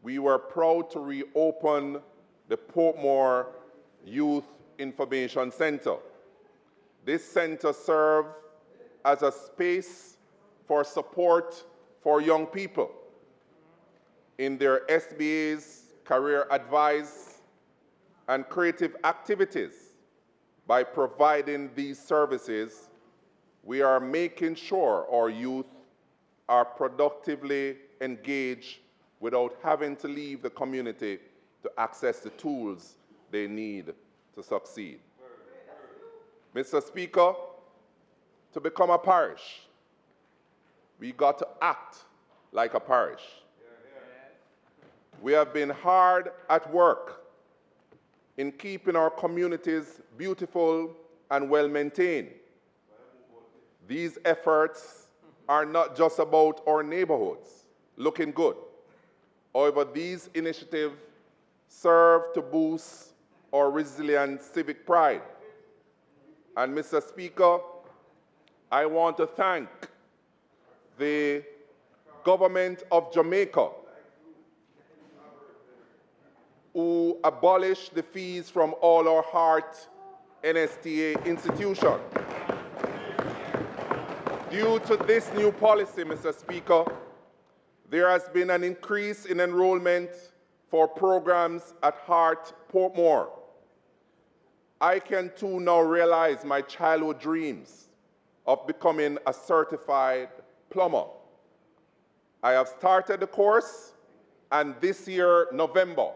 we were proud to reopen the Portmore Youth Information Center. This center serves as a space for support for young people in their SBA's career advice and creative activities. By providing these services, we are making sure our youth are productively engaged without having to leave the community to access the tools they need to succeed. Mr. Speaker, to become a parish, we got to act like a parish. We have been hard at work in keeping our communities beautiful and well-maintained. These efforts are not just about our neighborhoods looking good. However, these initiatives serve to boost our resilient civic pride. And Mr. Speaker, I want to thank the government of Jamaica, who abolished the fees from all our heart NSTA institutions. Due to this new policy, Mr. Speaker, there has been an increase in enrollment for programs at Heart Portmore. I can too now realize my childhood dreams of becoming a certified plumber. I have started the course, and this year, November,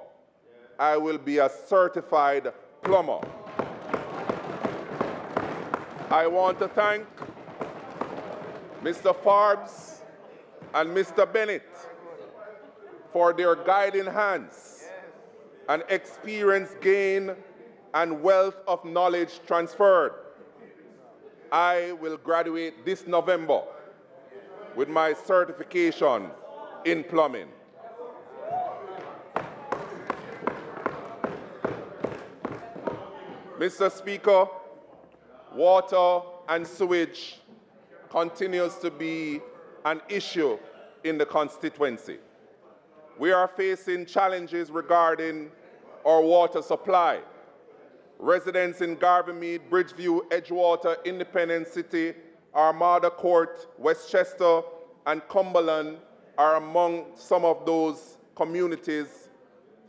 I will be a certified plumber. I want to thank Mr. Forbes and Mr. Bennett for their guiding hands and experience gained and wealth of knowledge transferred. I will graduate this November with my certification in plumbing. Mr. Speaker, water and sewage continues to be an issue in the constituency. We are facing challenges regarding our water supply. Residents in Garvinmead, Bridgeview, Edgewater, Independence City, Armada Court, Westchester, and Cumberland are among some of those communities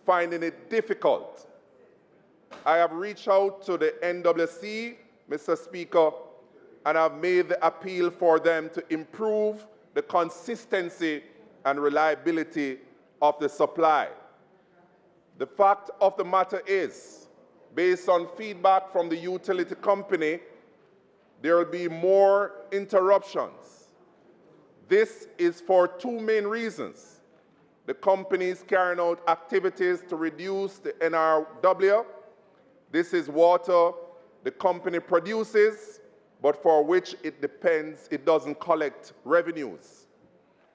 finding it difficult. I have reached out to the NWC, Mr. Speaker, and I've made the appeal for them to improve the consistency and reliability of the supply. The fact of the matter is, based on feedback from the utility company, there will be more interruptions. This is for two main reasons. The company is carrying out activities to reduce the NRW. This is water the company produces, but for which it doesn't collect revenues.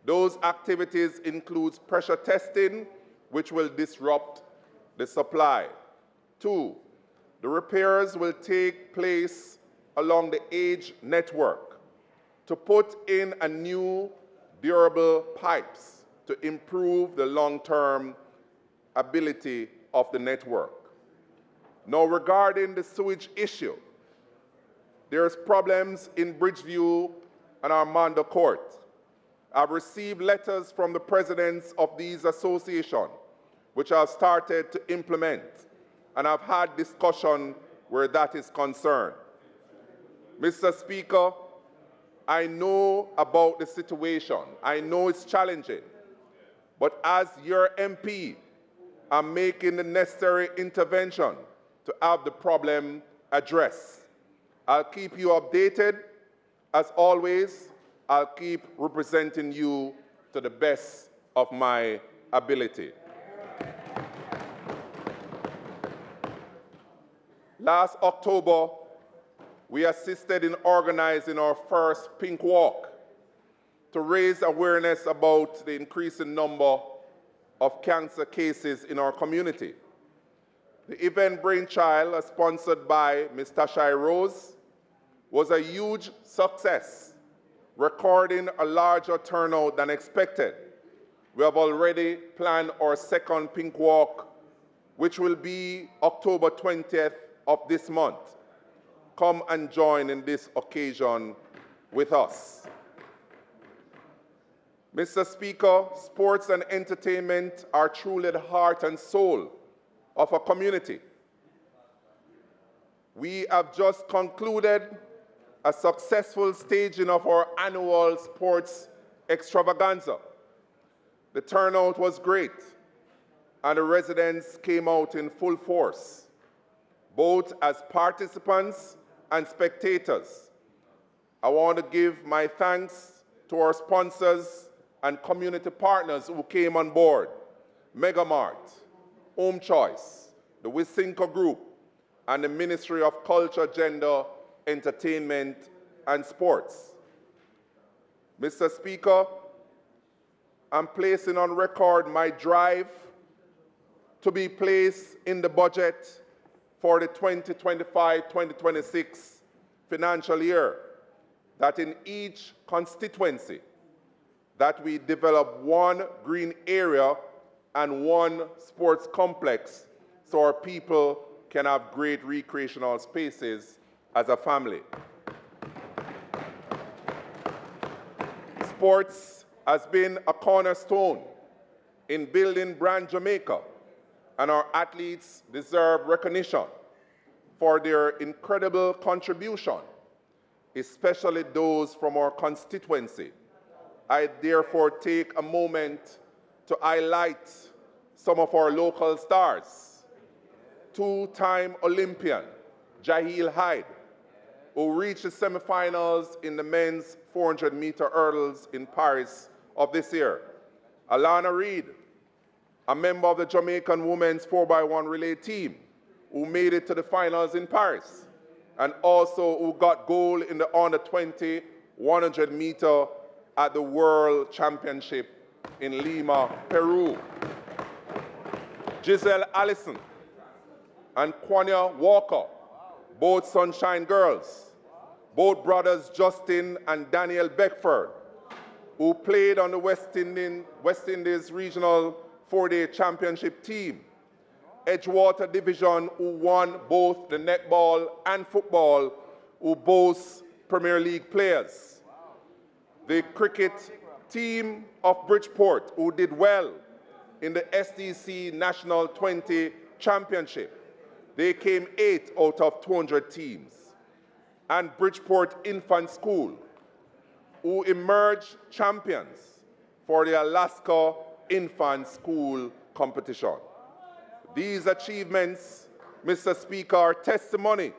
Those activities include pressure testing, which will disrupt the supply. 2, the repairs will take place along the age network to put in a new durable pipes to improve the long-term ability of the network. Now, regarding the sewage issue, there's problems in Bridgeview and Armando Court. I've received letters from the presidents of these associations, which I've started to implement, and I've had discussion where that is concerned. Mr. Speaker, I know about the situation. I know it's challenging, but as your MP, I'm making the necessary intervention to have the problem addressed. I'll keep you updated. As always, I'll keep representing you to the best of my ability. Last October, we assisted in organizing our first Pink Walk to raise awareness about the increasing number of cancer cases in our community. The event brainchild, sponsored by Ms. Tashai Rose, was a huge success, recording a larger turnout than expected. We have already planned our second Pink Walk, which will be October 20th of this month. Come and join in this occasion with us. Mr. Speaker, sports and entertainment are truly the heart and soul of a community. We have just concluded a successful staging of our annual sports extravaganza. The turnout was great, and the residents came out in full force, both as participants and spectators. I want to give my thanks to our sponsors and community partners who came on board: Megamart, Home Choice, the Wisinko Group, and the Ministry of Culture, Gender, Entertainment, and Sports. Mr. Speaker, I'm placing on record my drive to be placed in the budget for the 2025-2026 financial year, that in each constituency, that we develop one green area and one sports complex so our people can have great recreational spaces as a family. Sports has been a cornerstone in building brand Jamaica, and our athletes deserve recognition for their incredible contribution, especially those from our constituency. I therefore take a moment to highlight some of our local stars. Two-time Olympian Jaheel Hyde, who reached the semifinals in the men's 400-meter hurdles in Paris of this year. Alana Reid, a member of the Jamaican women's 4x1 relay team, who made it to the finals in Paris, and also who got gold in the under-20 100-meter at the World Championship in Lima, Peru. Giselle Allison and Kwanya Walker, both Sunshine Girls, both brothers Justin and Daniel Beckford, who played on the West Indies Regional 4-day championship team. Edgewater Division, who won both the netball and football, who boast Premier League players. The cricket team of Bridgeport, who did well in the STC National 20 Championship. They came 8 out of 200 teams. And Bridgeport Infant School, who emerged champions for the Alaska Infant School competition. These achievements, Mr. Speaker, are testimony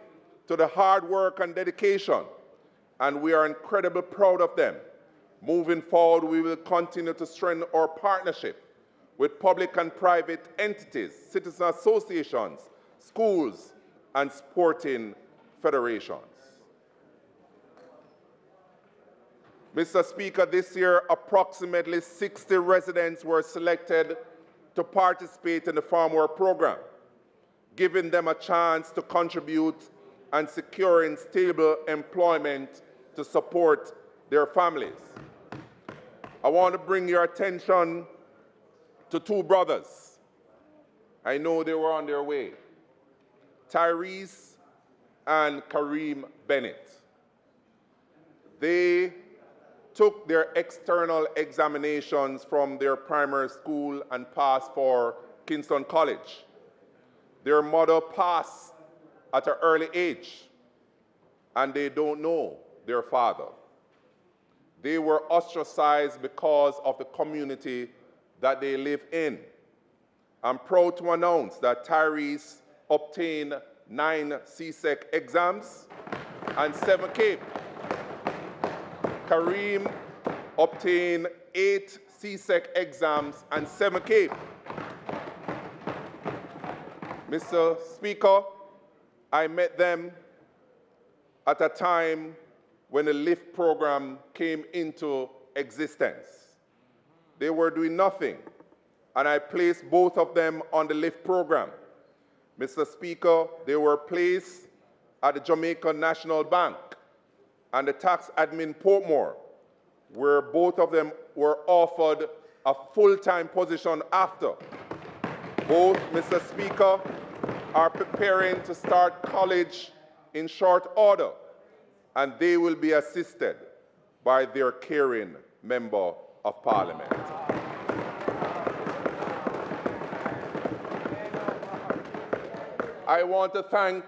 to the hard work and dedication, and we are incredibly proud of them. Moving forward, we will continue to strengthen our partnership with public and private entities, citizen associations, schools, and sporting federations. Mr. Speaker, this year, approximately 60 residents were selected to participate in the Farm Work Program, giving them a chance to contribute and securing stable employment to support their families. I want to bring your attention to 2 brothers. I know they were on their way. Tyrese and Kareem Bennett. They took their external examinations from their primary school and passed for Kingston College. Their mother passed at an early age, and they don't know their father. They were ostracized because of the community that they live in. I'm proud to announce that Tyrese obtained 9 CSEC exams and 7 CAPE. Kareem obtained 8 CSEC exams and 7 CAPE. Mr. Speaker, I met them at a time when the LIFT program came into existence. They were doing nothing, and I placed both of them on the LIFT program. Mr. Speaker, they were placed at the Jamaica National Bank and the tax admin Portmore, where both of them were offered a full-time position after. Both, Mr. Speaker, are preparing to start college in short order, and they will be assisted by their caring member of Parliament. I want to thank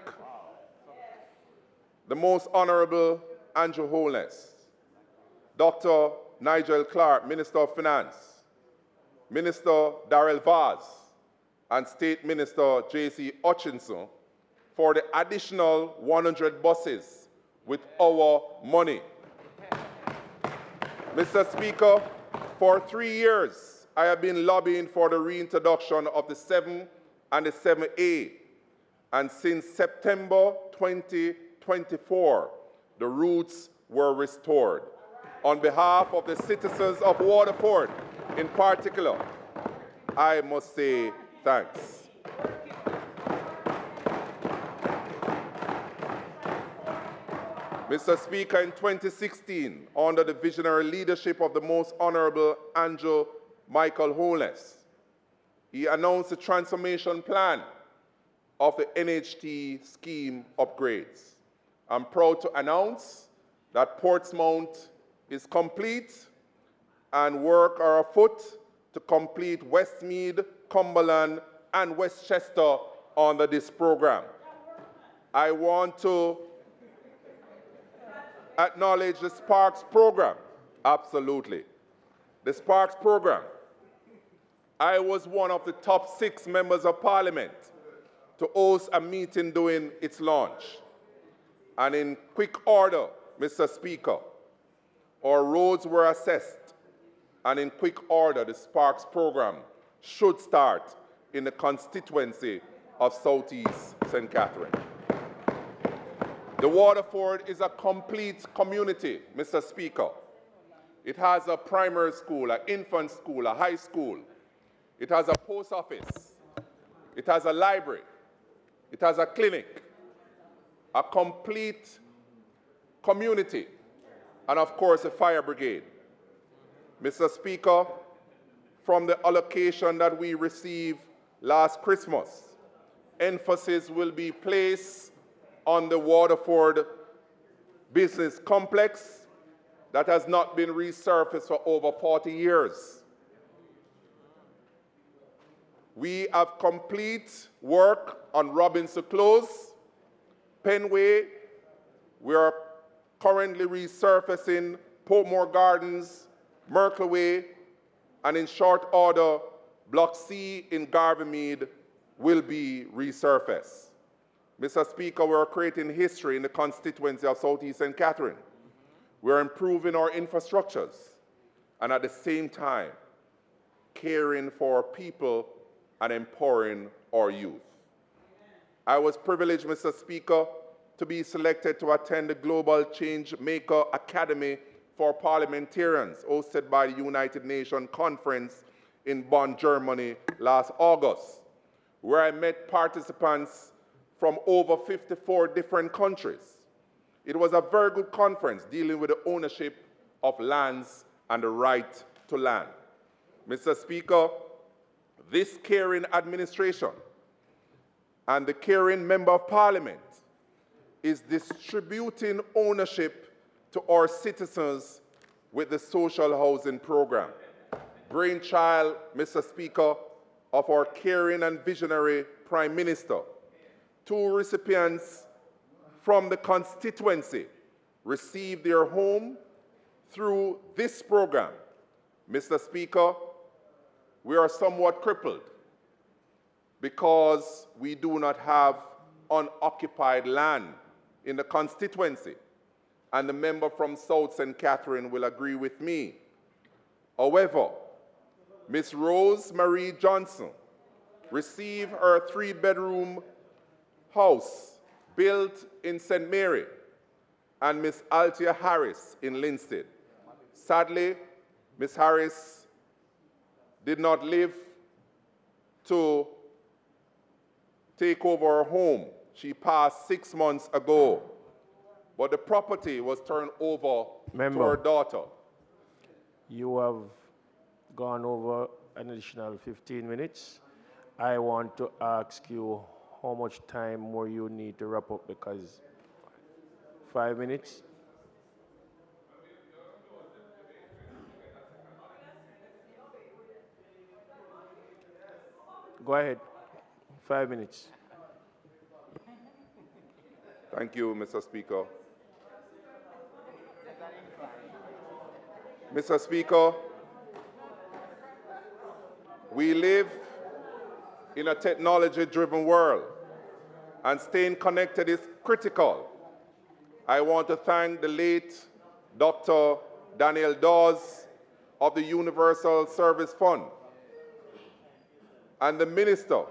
the Most Honorable Andrew Holness, Dr. Nigel Clark, Minister of Finance, Minister Darrell Vaz, and State Minister J.C. Hutchinson for the additional 100 buses with our money. Mr. Speaker, for 3 years, I have been lobbying for the reintroduction of the 7 and the 7A, and since September 2024, the routes were restored. On behalf of the citizens of Waterford in particular, I must say thanks. Mr. Speaker, in 2016, under the visionary leadership of the Most Honorable Andrew Michael Holness, he announced the transformation plan of the NHT scheme upgrades. I'm proud to announce that Portsmouth is complete and work are afoot to complete Westmead, Cumberland, and Westchester under this program. I want to acknowledge the Sparks program. Absolutely. The Sparks program. I was one of the top 6 members of Parliament to host a meeting during its launch. And in quick order, Mr. Speaker, our roads were assessed, and in quick order, the Sparks program should start in the constituency of Southeast St. Catherine. The Waterford is a complete community, Mr. Speaker. It has a primary school, an infant school, a high school. It has a post office. It has a library. It has a clinic, a complete community, and of course, a fire brigade. Mr. Speaker, from the allocation that we received last Christmas, emphasis will be placed on the Waterford Business Complex, that has not been resurfaced for over 40 years. We have complete work on Robinson Close, Penway. We are currently resurfacing Portmore Gardens, Merkle Way, and in short order, Block C in Garveymead will be resurfaced. Mr. Speaker, we're creating history in the constituency of Southeast St. Catherine. We're improving our infrastructures and at the same time caring for people and empowering our youth. I was privileged, Mr. Speaker, to be selected to attend the Global Change Maker Academy for Parliamentarians hosted by the United Nations Conference in Bonn, Germany last August, where I met participants from over 54 different countries. It was a very good conference dealing with the ownership of lands and the right to land. Mr. Speaker, this caring administration and the caring Member of Parliament is distributing ownership to our citizens with the social housing program. Brainchild, Mr. Speaker, of our caring and visionary Prime Minister. 2 recipients from the constituency received their home through this program. Mr. Speaker, we are somewhat crippled because we do not have unoccupied land in the constituency, and the member from South St. Catherine will agree with me. However, Ms. Rose Marie Johnson received her 3-bedroom house built in St. Mary, and Ms. Althea Harris in Linstead. Sadly, Ms. Harris did not live to take over her home. She passed 6 months ago, but the property was turned over to her daughter. You have gone over an additional 15 minutes. I want to ask you how much time more you need to wrap up, because 5 minutes? Go ahead, 5 minutes. Thank you, Mr. Speaker. Mr. Speaker, we live in a technology-driven world, and staying connected is critical. I want to thank the late Dr. Daniel Dawes of the Universal Service Fund and the Minister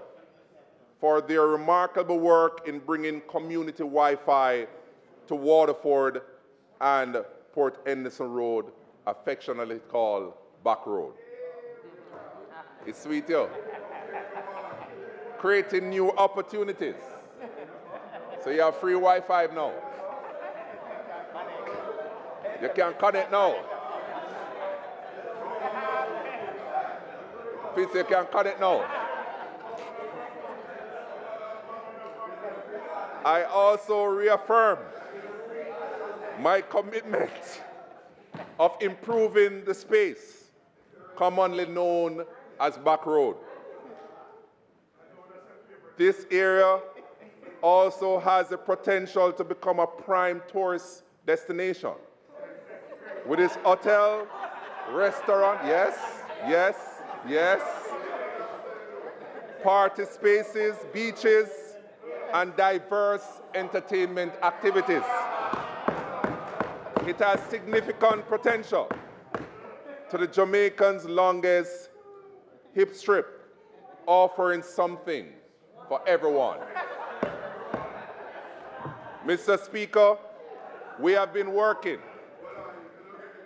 for their remarkable work in bringing community Wi-Fi to Waterford and Port Henderson Road, affectionately called Back Road. It's sweet, yo. Creating new opportunities. So you have free Wi-Fi now. You can connect now. Please, you can connect now. I also reaffirm my commitment of improving the space commonly known as Back Road. This area also has the potential to become a prime tourist destination with its hotel, restaurant, yes, yes, yes, party spaces, beaches, and diverse entertainment activities. It has significant potential to the Jamaican's longest hip strip, offering something for everyone. Mr. Speaker, we have been working,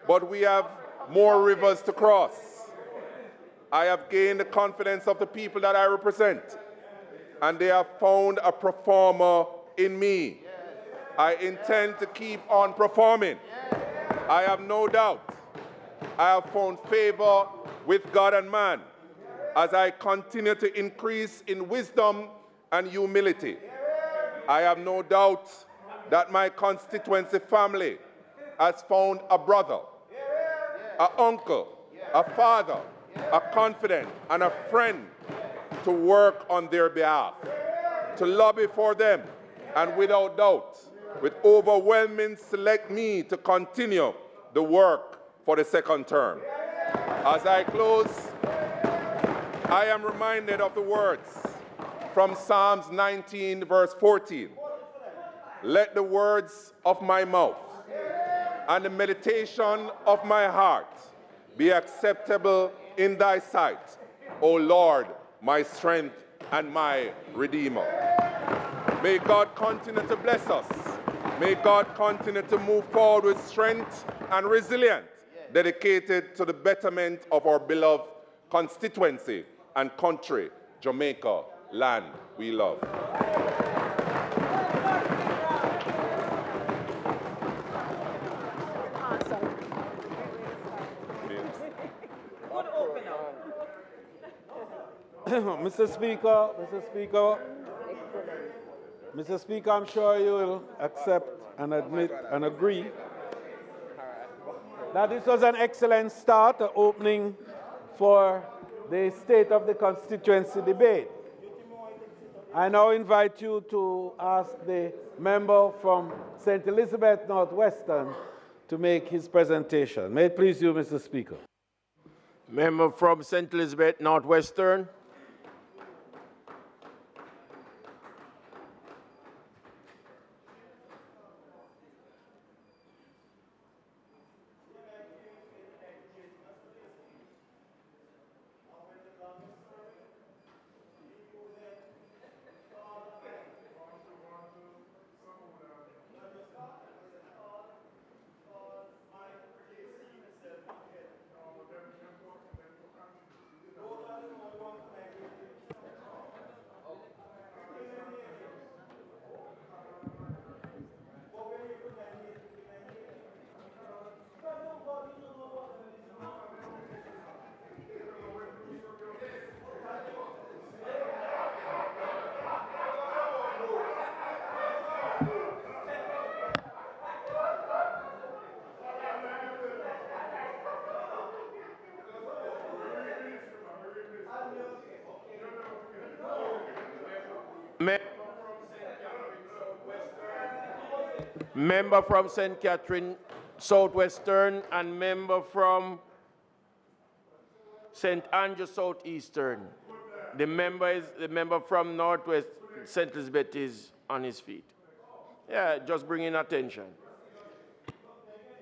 but we have more rivers to cross. I have gained the confidence of the people that I represent, and they have found a performer in me. I intend to keep on performing. I have no doubt I have found favor with God and man as I continue to increase in wisdom and humility. I have no doubt that my constituency family has found a brother, an uncle, a father, a confidant, and a friend to work on their behalf, to lobby for them, and without doubt, with overwhelming select me to continue the work for the second term. As I close, I am reminded of the words from Psalms 19, verse 14. Let the words of my mouth and the meditation of my heart be acceptable in thy sight, O Lord, my strength and my Redeemer. May God continue to bless us. May God continue to move forward with strength and resilience, dedicated to the betterment of our beloved constituency and country, Jamaica, land we love. Mr. Speaker, I'm sure you will accept and admit and agree that this was an excellent start, an opening for the State of the Constituency debate. I now invite you to ask the member from St. Elizabeth, Northwestern, to make his presentation. May it please you, Mr. Speaker. Member from St. Elizabeth, Northwestern. Member from St. Catherine, Southwestern, and member from St. Andrew, Southeastern. The member from Northwest, St. Elizabeth is on his feet. Yeah, just bringing attention.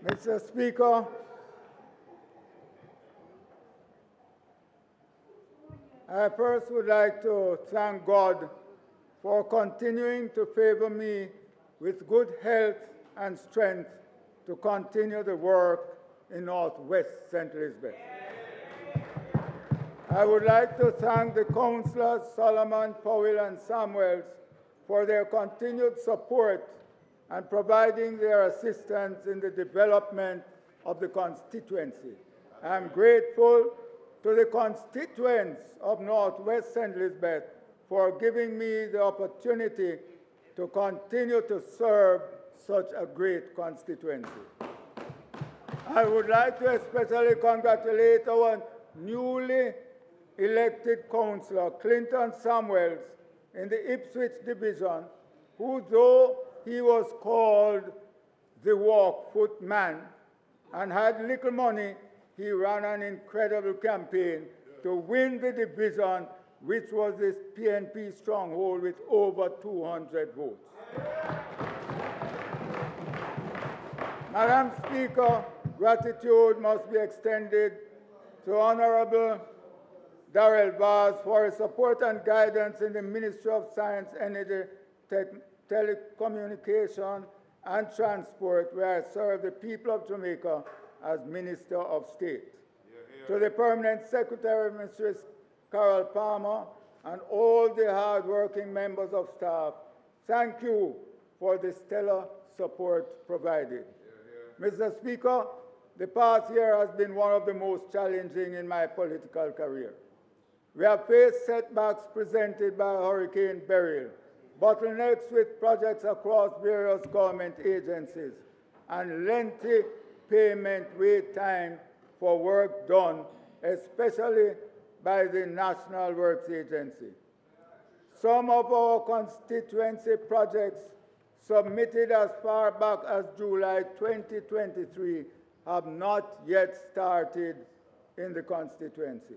Mr. Speaker, I first would like to thank God for continuing to favor me with good health and strength to continue the work in Northwest St. Elizabeth. I would like to thank the councillors Solomon, Powell, and Samuels for their continued support and providing their assistance in the development of the constituency. I am grateful to the constituents of Northwest St. Elizabeth for giving me the opportunity to continue to serve such a great constituency. I would like to especially congratulate our newly elected councillor, Clinton Samuels, in the Ipswich division, who, though he was called the walk-foot man and had little money, he ran an incredible campaign to win the division, which was this PNP stronghold with over 200 votes. Madam Speaker, gratitude must be extended to Honorable Darrell Vaz for his support and guidance in the Ministry of Science, Energy, Telecommunications, and Transport, where I serve the people of Jamaica as Minister of State. To the Permanent Secretary, Mrs. Carol Palmer, and all the hard-working members of staff, thank you for the stellar support provided. Mr. Speaker, the past year has been one of the most challenging in my political career. We have faced setbacks presented by Hurricane Beryl, bottlenecks with projects across various government agencies, and lengthy payment wait time for work done, especially by the National Works Agency. Some of our constituency projects submitted as far back as July 2023 have not yet started in the constituency.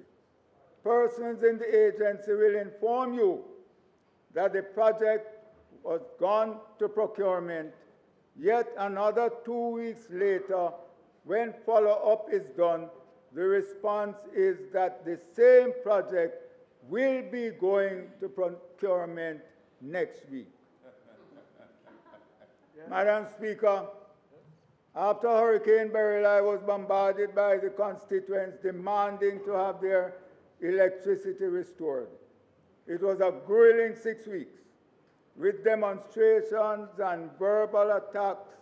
Persons in the agency will inform you that the project was gone to procurement. Yet another 2 weeks later, when follow-up is done, the response is that the same project will be going to procurement next week. Madam Speaker, after Hurricane Beryl, I was bombarded by the constituents demanding to have their electricity restored. It was a grueling 6 weeks, with demonstrations and verbal attacks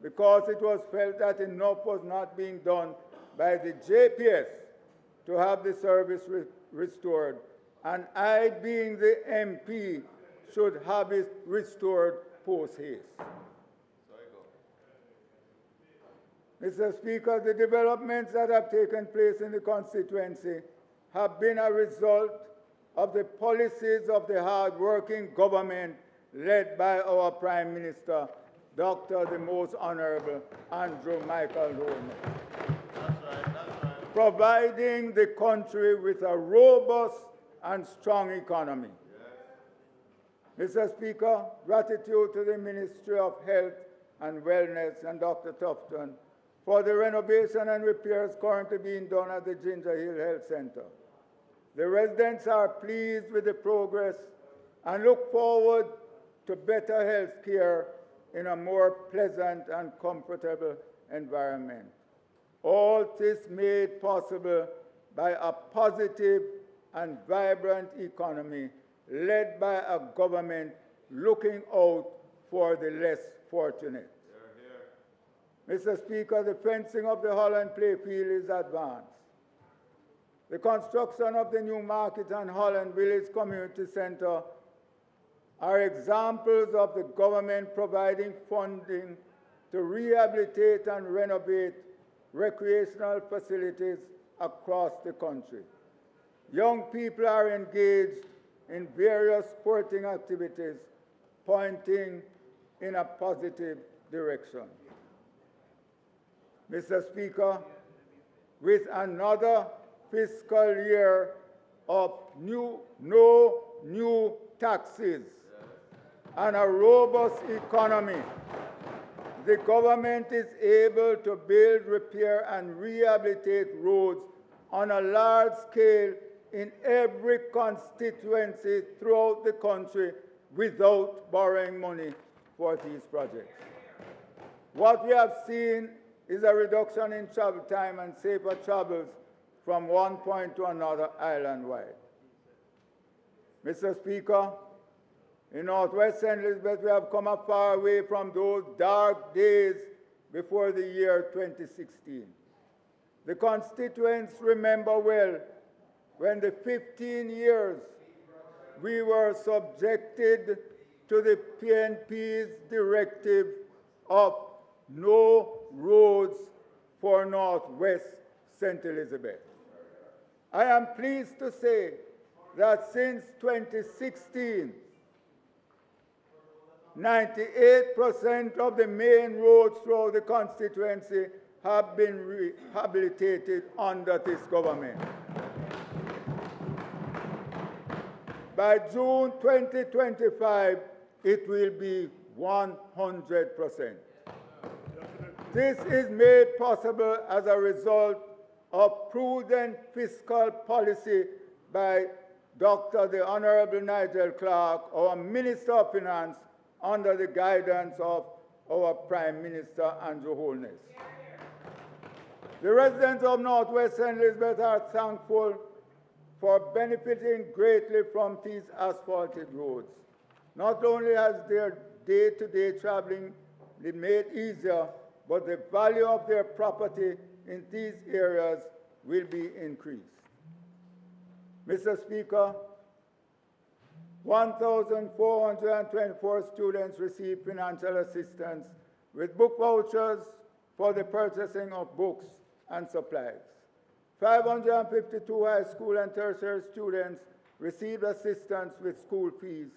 because it was felt that enough was not being done by the JPS to have the service restored, and I, being the MP, should have it restored post-haste. Mr. Speaker, the developments that have taken place in the constituency have been a result of the policies of the hard-working government led by our Prime Minister, Dr. the Most Honorable Andrew Michael Holness, providing the country with a robust and strong economy. Mr. Speaker, gratitude to the Ministry of Health and Wellness and Dr. Tufton for the renovation and repairs currently being done at the Ginger Hill Health Center. The residents are pleased with the progress and look forward to better health care in a more pleasant and comfortable environment. All this made possible by a positive and vibrant economy led by a government looking out for the less fortunate. Mr. Speaker, the fencing of the Holland Playfield is advanced. The construction of the new market and Holland Village Community Center are examples of the government providing funding to rehabilitate and renovate recreational facilities across the country. Young people are engaged in various sporting activities, pointing in a positive direction. Mr. Speaker, with another fiscal year of no new taxes and a robust economy, the government is able to build, repair, and rehabilitate roads on a large scale in every constituency throughout the country without borrowing money for these projects. What we have seen is a reduction in travel time and safer travels from one point to another island-wide. Mr. Speaker, in Northwestern Elizabeth, we have come a far way from those dark days before the year 2016. The constituents remember well when the 15 years we were subjected to the PNP's directive of no roads for Northwest St. Elizabeth. I am pleased to say that since 2016, 98% of the main roads throughout the constituency have been rehabilitated under this government. By June 2025, it will be 100%. This is made possible as a result of prudent fiscal policy by Dr. the Honorable Nigel Clark, our Minister of Finance, under the guidance of our Prime Minister Andrew Holness. The residents of Northwestern Elizabeth are thankful for benefiting greatly from these asphalted roads. Not only has their day-to-day traveling been made easier, but the value of their property in these areas will be increased. Mr. Speaker, 1,424 students received financial assistance with book vouchers for the purchasing of books and supplies. 552 high school and tertiary students received assistance with school fees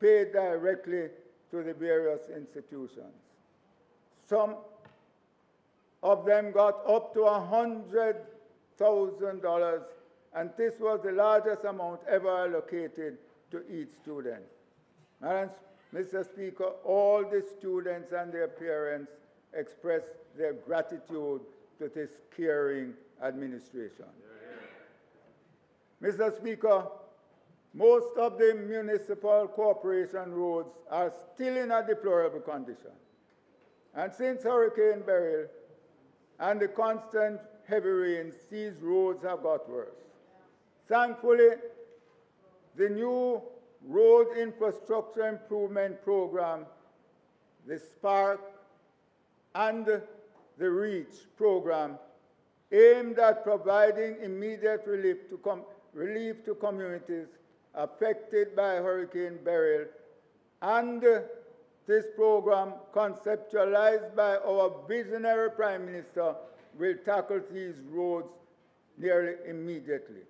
paid directly to the various institutions. Some of them got up to $100,000, and this was the largest amount ever allocated to each student. And Mr. Speaker, all the students and their parents expressed their gratitude to this caring administration. Mr. Speaker, most of the municipal corporation roads are still in a deplorable condition. And since Hurricane Beryl and the constant heavy rains, these roads have got worse. Thankfully, the new Road Infrastructure Improvement Program, the SPARK, and the REACH program, aimed at providing immediate relief to communities affected by Hurricane Beryl, and this program, conceptualized by our visionary Prime Minister, will tackle these roads nearly immediately.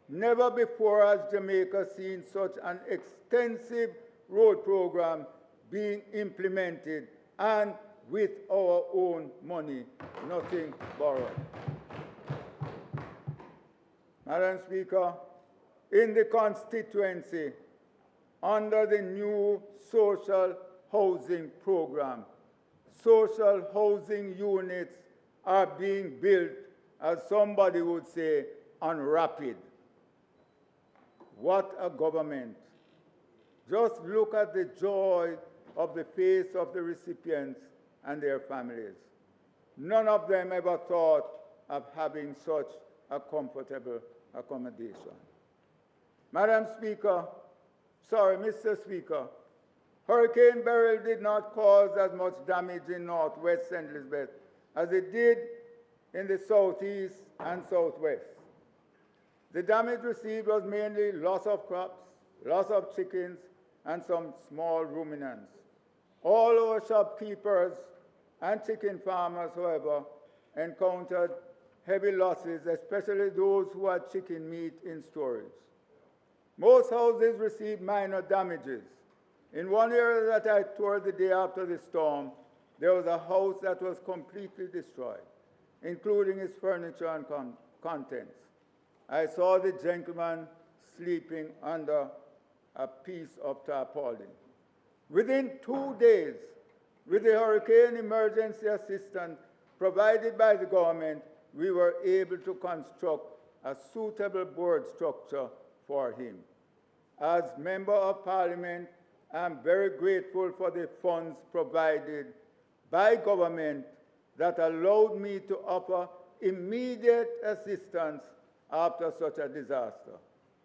Never before has Jamaica seen such an extensive road program being implemented, and with our own money, nothing borrowed. Madam Speaker, in the constituency, under the new social housing program, social housing units are being built, as somebody would say, on rapid. What a government. Just look at the joy of the face of the recipients and their families. None of them ever thought of having such a comfortable accommodation. Madam Speaker, Mr. Speaker, Hurricane Beryl did not cause as much damage in Northwest St. Elizabeth as it did in the Southeast and Southwest. The damage received was mainly loss of crops, loss of chickens, and some small ruminants. All our shopkeepers and chicken farmers, however, encountered heavy losses, especially those who had chicken meat in storage. Most houses received minor damages. In one area that I toured the day after the storm, there was a house that was completely destroyed, including its furniture and contents. I saw the gentleman sleeping under a piece of tarpaulin. Within 2 days, with the hurricane emergency assistance provided by the government, we were able to construct a suitable board structure for him. As Member of Parliament, I'm very grateful for the funds provided by government that allowed me to offer immediate assistance after such a disaster.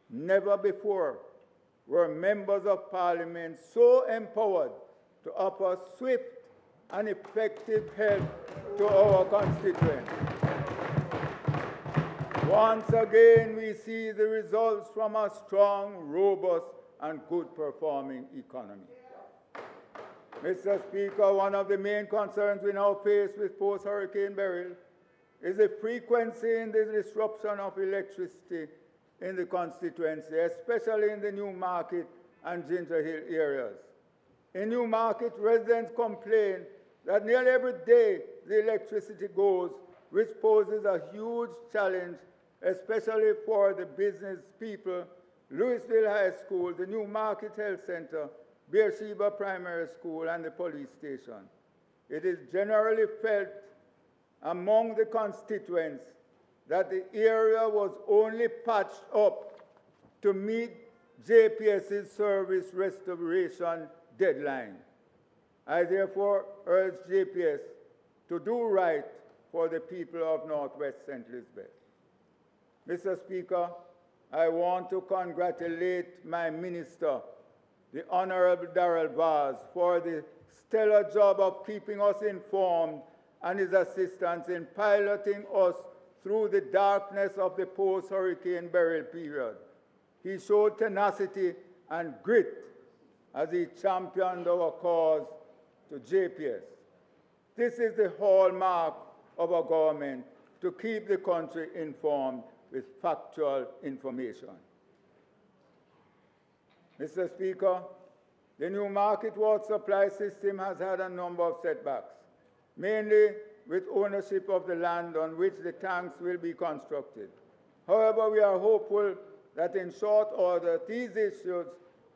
Never before were members of Parliament so empowered to offer swift and effective help to our constituents. Once again, we see the results from a strong, robust, and good-performing economy. Mr. Speaker, one of the main concerns we now face with post-Hurricane Beryl is the frequency in the disruption of electricity in the constituency, especially in the Newmarket and Ginger Hill areas. In Newmarket, residents complain that nearly every day the electricity goes, which poses a huge challenge, especially for the business people, Louisville High School, the Newmarket Health Center, Beersheba Primary School, and the police station. It is generally felt among the constituents that the area was only patched up to meet JPS's service restoration deadline. I therefore urge JPS to do right for the people of Northwest St. Elizabeth. Mr. Speaker, I want to congratulate my minister, the Honorable Darrell Vaz, for the stellar job of keeping us informed and his assistance in piloting us through the darkness of the post-Hurricane Beryl period. He showed tenacity and grit as he championed our cause to JPS. this is the hallmark of our government, to keep the country informed with factual information. Mr. Speaker, the new market water supply system has had a number of setbacks, mainly with ownership of the land on which the tanks will be constructed. However, we are hopeful that in short order, these issues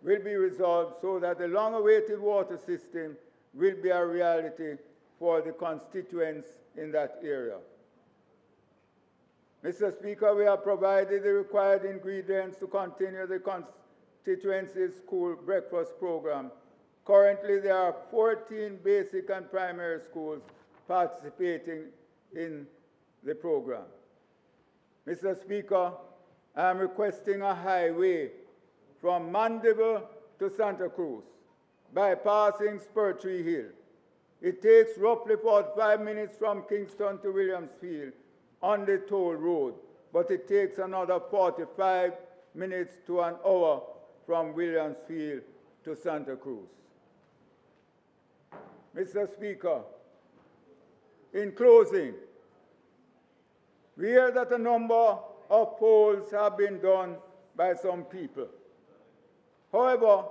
will be resolved so that the long-awaited water system will be a reality for the constituents in that area. Mr. Speaker, we have provided the required ingredients to continue the constituency school breakfast program. Currently, there are 14 basic and primary schools participating in the program. Mr. Speaker, I am requesting a highway from Mandeville to Santa Cruz, bypassing Spurtree Hill. It takes roughly 45 minutes from Kingston to Williamsfield on the toll road, but it takes another 45 minutes to an hour from Williamsfield to Santa Cruz. Mr. Speaker, in closing, we hear that a number of polls have been done by some people. However,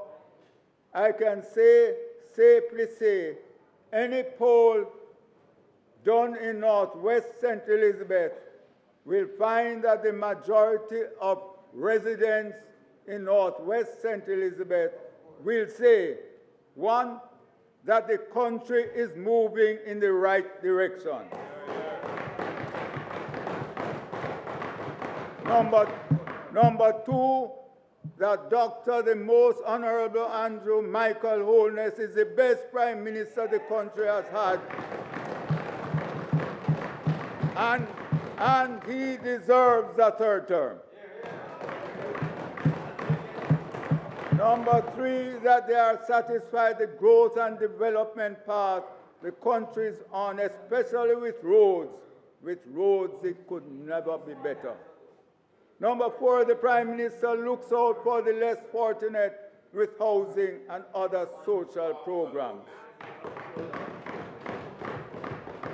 I can safely say any poll done in Northwest St. Elizabeth will find that the majority of residents in Northwest St. Elizabeth will say, one, that the country is moving in the right direction. Number two, that the Most Honorable Andrew Michael Holness is the best Prime Minister the country has had. And he deserves a third term. Number three, that they are satisfied the growth and development path the country is on, especially with roads. With roads, it could never be better. Number four, the Prime Minister looks out for the less fortunate with housing and other social programs.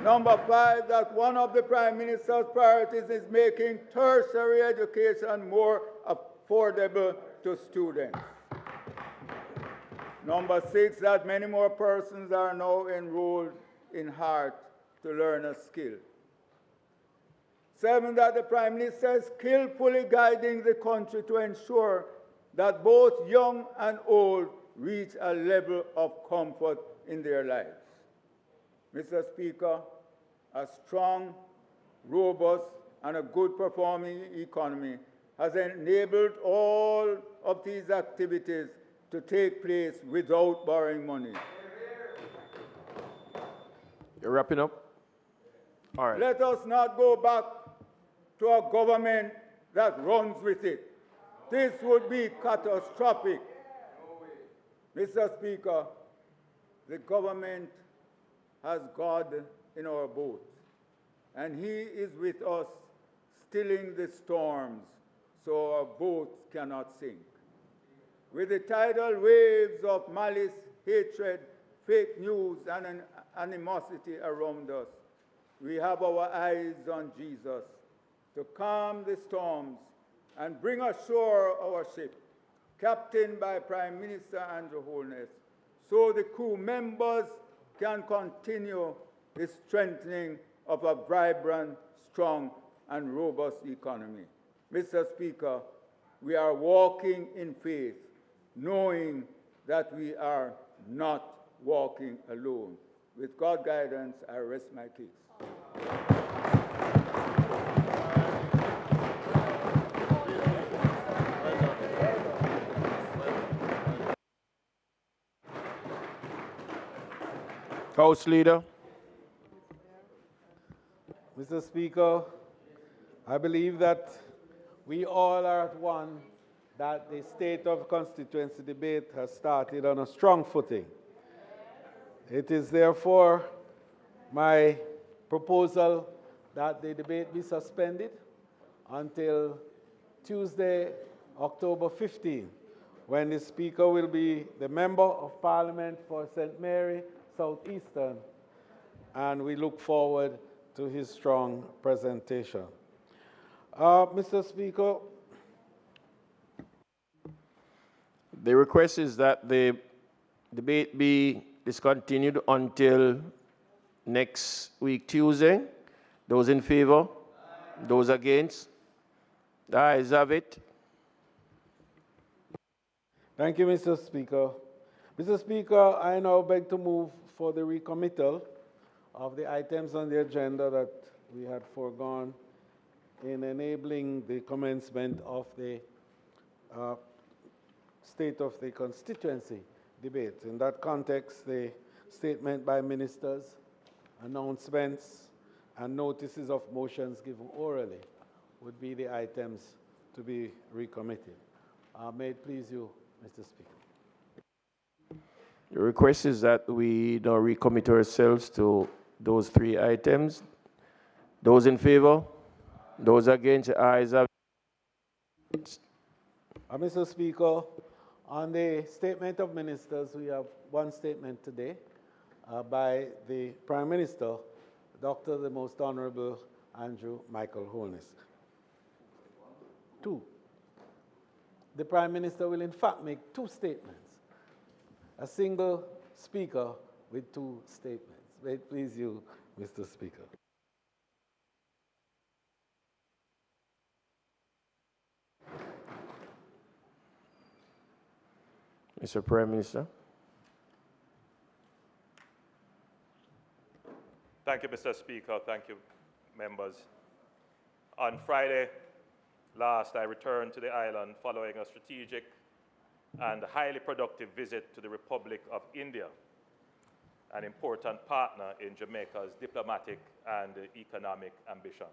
Number five, that one of the Prime Minister's priorities is making tertiary education more affordable to students. Number six, that many more persons are now enrolled in HEART to learn a skill. Seven, that the Prime Minister is skillfully guiding the country to ensure that both young and old reach a level of comfort in their lives. Mr. Speaker, a strong, robust, and a good performing economy has enabled all of these activities to take place without borrowing money. You're wrapping up? All right. Let us not go back to a government that runs with it. This would be catastrophic. Mr. Speaker, the government has God in our boat, and He is with us, stilling the storms so our boats cannot sink. With the tidal waves of malice, hatred, fake news, and animosity around us, we have our eyes on Jesus to calm the storms and bring ashore our ship, captained by Prime Minister Andrew Holness, so the crew members can continue the strengthening of a vibrant, strong, and robust economy. Mr. Speaker, we are walking in faith, knowing that we are not walking alone. With God's guidance, I rest my case. House Leader. Mr. Speaker, I believe that we all are at one that the state of constituency debate has started on a strong footing. It is therefore my proposal that the debate be suspended until Tuesday, October 15, when the Speaker will be the Member of Parliament for St. Mary, Southeastern, and we look forward to his strong presentation. Mr. Speaker. The request is that the debate be discontinued until next week, Tuesday. Those in favor? Those against? The ayes have it. Thank you, Mr. Speaker. Mr. Speaker, I now beg to move for the recommittal of the items on the agenda that we had foregone in enabling the commencement of the State of the Constituency debate. In that context, the statement by ministers, announcements, and notices of motions given orally would be the items to be recommitted. May it please you, Mr. Speaker. The request is that we now recommit ourselves to those three items. Those in favor? Those against? The ayes have it. Mr. Speaker, on the statement of ministers, we have one statement today by the Prime Minister, Dr. the Most Honorable Andrew Michael Holness. Two. The Prime Minister will in fact make two statements. A single speaker with two statements. May it please you, Mr. Speaker. Mr. Prime Minister. Thank you, Mr. Speaker. Thank you, members. On Friday last, I returned to the island following a strategic and highly productive visit to the Republic of India, an important partner in Jamaica's diplomatic and economic ambitions.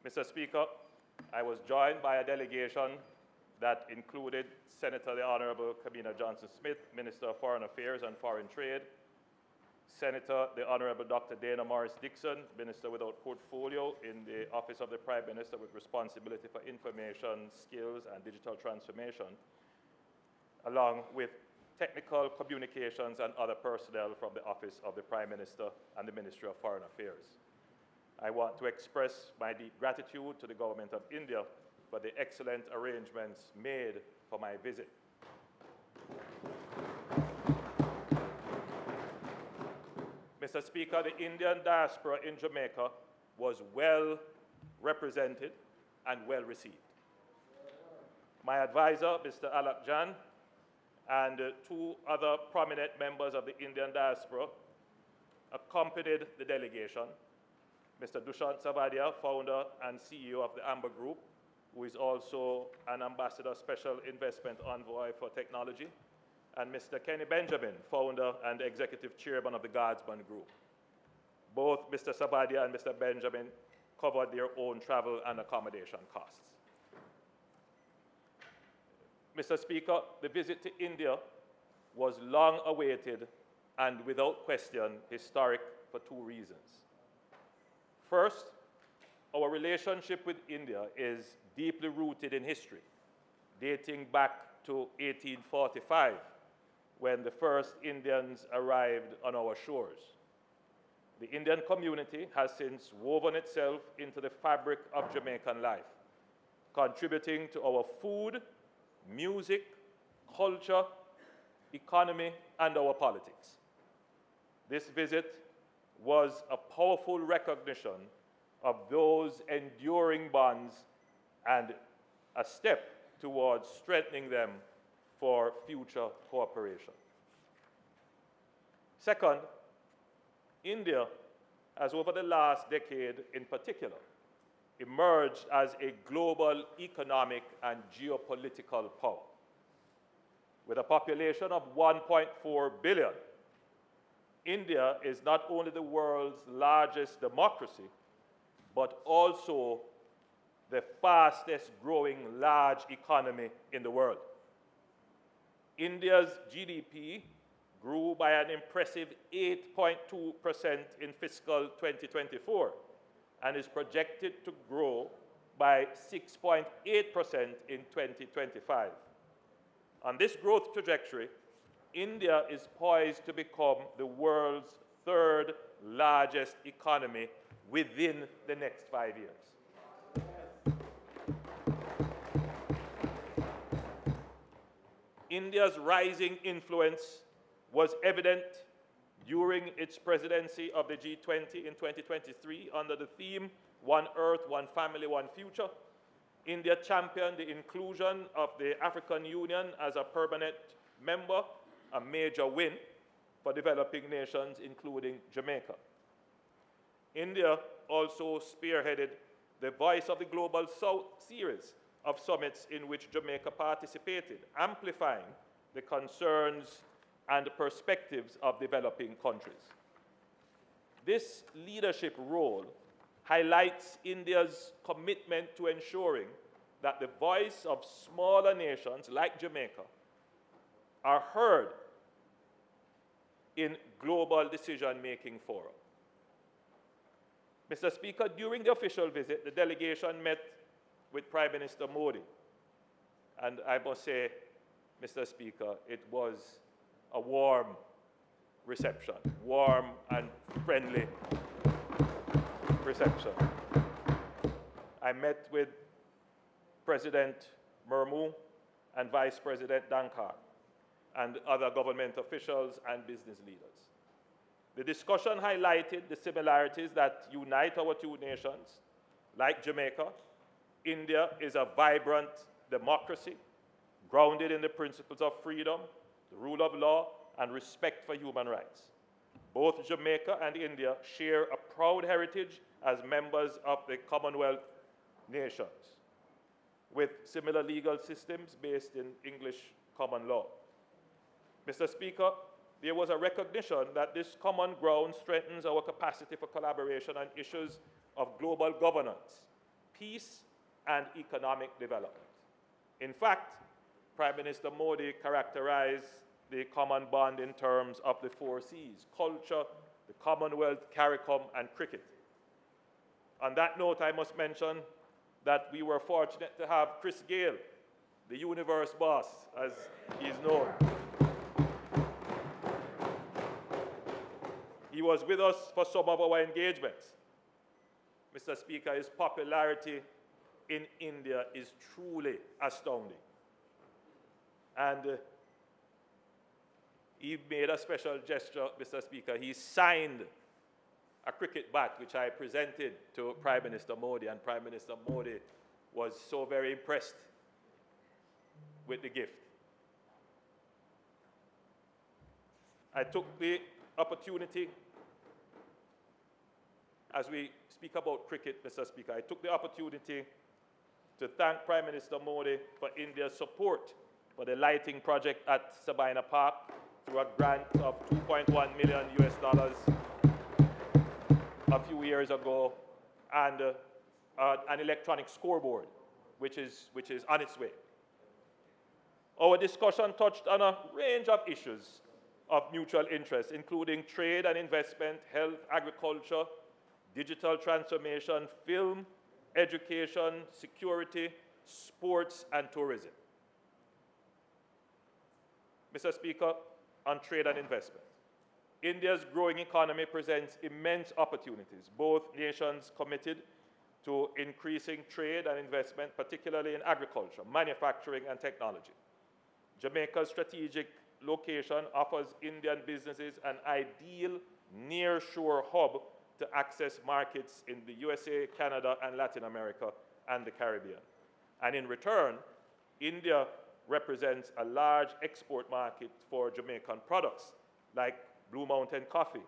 Mr. Speaker, I was joined by a delegation that included Senator the Honorable Kamina Johnson-Smith, Minister of Foreign Affairs and Foreign Trade, Senator the Honorable Dr. Dana Morris-Dixon, Minister without portfolio in the Office of the Prime Minister with responsibility for information, skills, and digital transformation, along with technical communications and other personnel from the Office of the Prime Minister and the Ministry of Foreign Affairs. I want to express my deep gratitude to the Government of India for the excellent arrangements made for my visit. Mr. Speaker, the Indian diaspora in Jamaica was well represented and well received. My advisor, Mr. Alak Jan, and two other prominent members of the Indian diaspora accompanied the delegation. Mr. Dushant Savadia, founder and CEO of the Amber Group, who is also an Ambassador Special Investment Envoy for Technology, and Mr. Kenny Benjamin, founder and executive chairman of the Guardsman Group. Both Mr. Savadia and Mr. Benjamin covered their own travel and accommodation costs. Mr. Speaker, the visit to India was long awaited and without question historic for two reasons. First, our relationship with India is deeply rooted in history, dating back to 1845, when the first Indians arrived on our shores. The Indian community has since woven itself into the fabric of Jamaican life, contributing to our food, music, culture, economy, and our politics. This visit was a powerful recognition of those enduring bonds and a step towards strengthening them for future cooperation. Second, India has over the last decade in particular emerged as a global economic and geopolitical power. With a population of 1.4 billion, India is not only the world's largest democracy, but also the fastest growing large economy in the world. India's GDP grew by an impressive 8.2% in fiscal 2024 and is projected to grow by 6.8% in 2025. On this growth trajectory, India is poised to become the world's third largest economy within the next 5 years. India's rising influence was evident during its presidency of the G20 in 2023 under the theme, One Earth, One Family, One Future. India championed the inclusion of the African Union as a permanent member, a major win for developing nations, including Jamaica. India also spearheaded the Voice of the Global South series of summits in which Jamaica participated, amplifying the concerns and perspectives of developing countries. This leadership role highlights India's commitment to ensuring that the voice of smaller nations like Jamaica are heard in global decision-making fora. Mr. Speaker, during the official visit, the delegation met with Prime Minister Modi. And I must say, Mr. Speaker, it was a warm reception, warm and friendly reception. I met with President Murmu and Vice President Dankar and other government officials and business leaders. The discussion highlighted the similarities that unite our two nations. Like Jamaica, India is a vibrant democracy grounded in the principles of freedom, the rule of law, and respect for human rights. Both Jamaica and India share a proud heritage as members of the Commonwealth nations, with similar legal systems based in English common law. Mr. Speaker, there was a recognition that this common ground strengthens our capacity for collaboration on issues of global governance, peace, and economic development. In fact, Prime Minister Modi characterized the common bond in terms of the 4 C's: culture, the Commonwealth, CARICOM, and cricket. On that note, I must mention that we were fortunate to have Chris Gale, the universe boss, as he's known. He was with us for some of our engagements. Mr. Speaker, his popularity in India is truly astounding. And he made a special gesture, Mr. Speaker. He signed a cricket bat, which I presented to Prime Minister Modi, and Prime Minister Modi was so very impressed with the gift. I took the opportunity, as we speak about cricket, Mr. Speaker, I took the opportunity to thank Prime Minister Modi for India's support for the lighting project at Sabina Park through a grant of $2.1 million a few years ago, and an electronic scoreboard, which is on its way. Our discussion touched on a range of issues of mutual interest, including trade and investment, health, agriculture, digital transformation, film, education, security, sports, and tourism. Mr. Speaker, on trade and investment, India's growing economy presents immense opportunities. Both nations committed to increasing trade and investment, particularly in agriculture, manufacturing, and technology. Jamaica's strategic location offers Indian businesses an ideal near-shore hub to access markets in the USA, Canada, and Latin America, and the Caribbean. And in return, India represents a large export market for Jamaican products, like Blue Mountain coffee,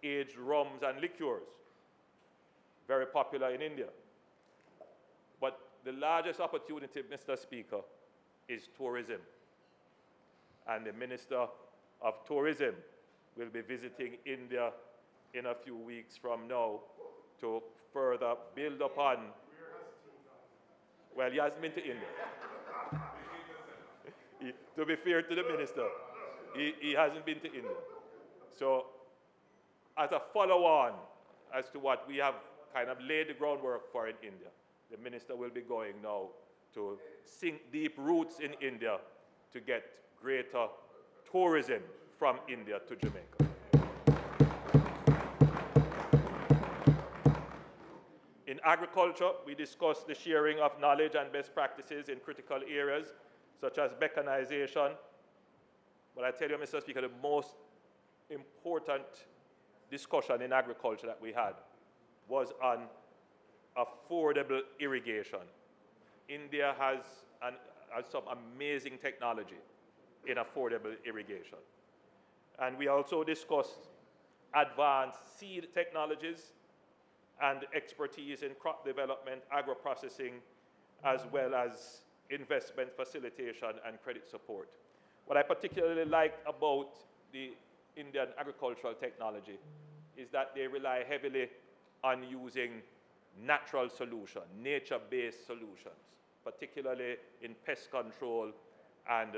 aged rums and liqueurs, very popular in India. But the largest opportunity, Mr. Speaker, is tourism. And the Minister of Tourism will be visiting India in a few weeks from now to further build upon. Well, he hasn't been to India. To be fair to the minister, he hasn't been to India. So, as a follow-on as to what we have kind of laid the groundwork for in India, the minister will be going now to sink deep roots in India to get greater tourism from India to Jamaica. agriculture, we discussed the sharing of knowledge and best practices in critical areas, such as mechanization. But I tell you, Mr. Speaker, the most important discussion in agriculture that we had was on affordable irrigation. India has some amazing technology in affordable irrigation. And we also discussed advanced seed technologies and expertise in crop development, agro-processing, as well as investment facilitation and credit support. What I particularly like about the Indian agricultural technology is that they rely heavily on using natural solutions, nature-based solutions, particularly in pest control and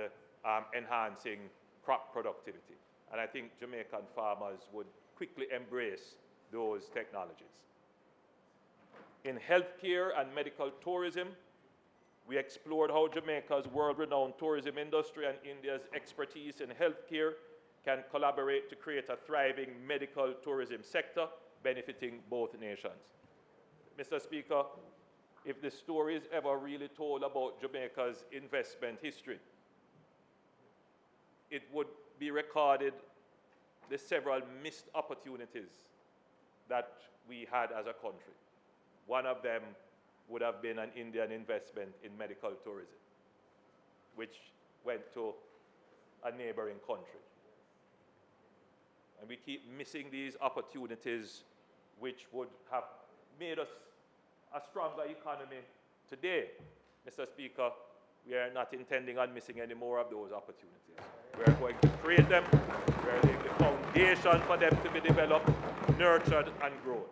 enhancing crop productivity. And I think Jamaican farmers would quickly embrace those technologies. In healthcare and medical tourism, we explored how Jamaica's world-renowned tourism industry and India's expertise in healthcare can collaborate to create a thriving medical tourism sector benefiting both nations. Mr. Speaker, if the story is ever really told about Jamaica's investment history, it would be recorded the several missed opportunities that we had as a country. One of them would have been an Indian investment in medical tourism, which went to a neighboring country. And we keep missing these opportunities which would have made us a stronger economy today. Mr. Speaker, we are not intending on missing any more of those opportunities. We are going to create them. We are laying the foundation for them to be developed, nurtured, and grown.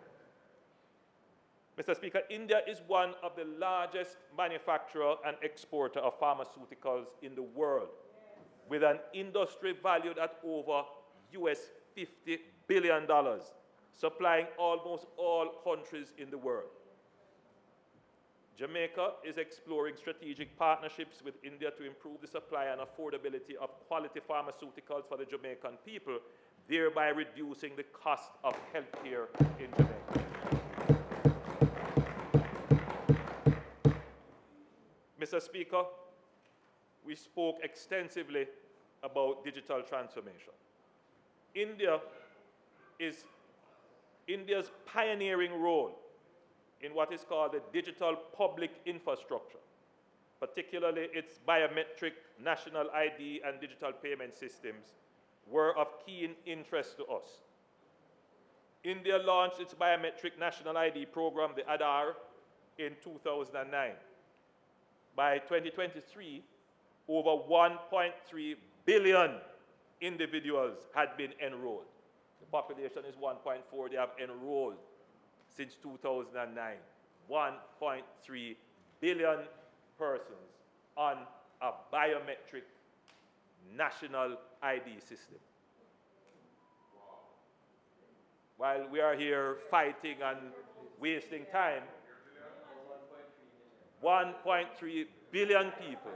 Mr. Speaker, India is one of the largest manufacturer and exporter of pharmaceuticals in the world, with an industry valued at over US $50 billion, supplying almost all countries in the world. Jamaica is exploring strategic partnerships with India to improve the supply and affordability of quality pharmaceuticals for the Jamaican people, thereby reducing the cost of healthcare in Jamaica. Mr. Speaker, we spoke extensively about digital transformation. India's pioneering role in what is called the digital public infrastructure, particularly its biometric national ID and digital payment systems, were of keen interest to us. India launched its biometric national ID program, the Aadhaar, in 2009. By 2023, over 1.3 billion individuals had been enrolled. The population is 1.4. They have enrolled since 2009. 1.3 billion persons on a biometric national ID system. While we are here fighting and wasting time, 1.3 billion people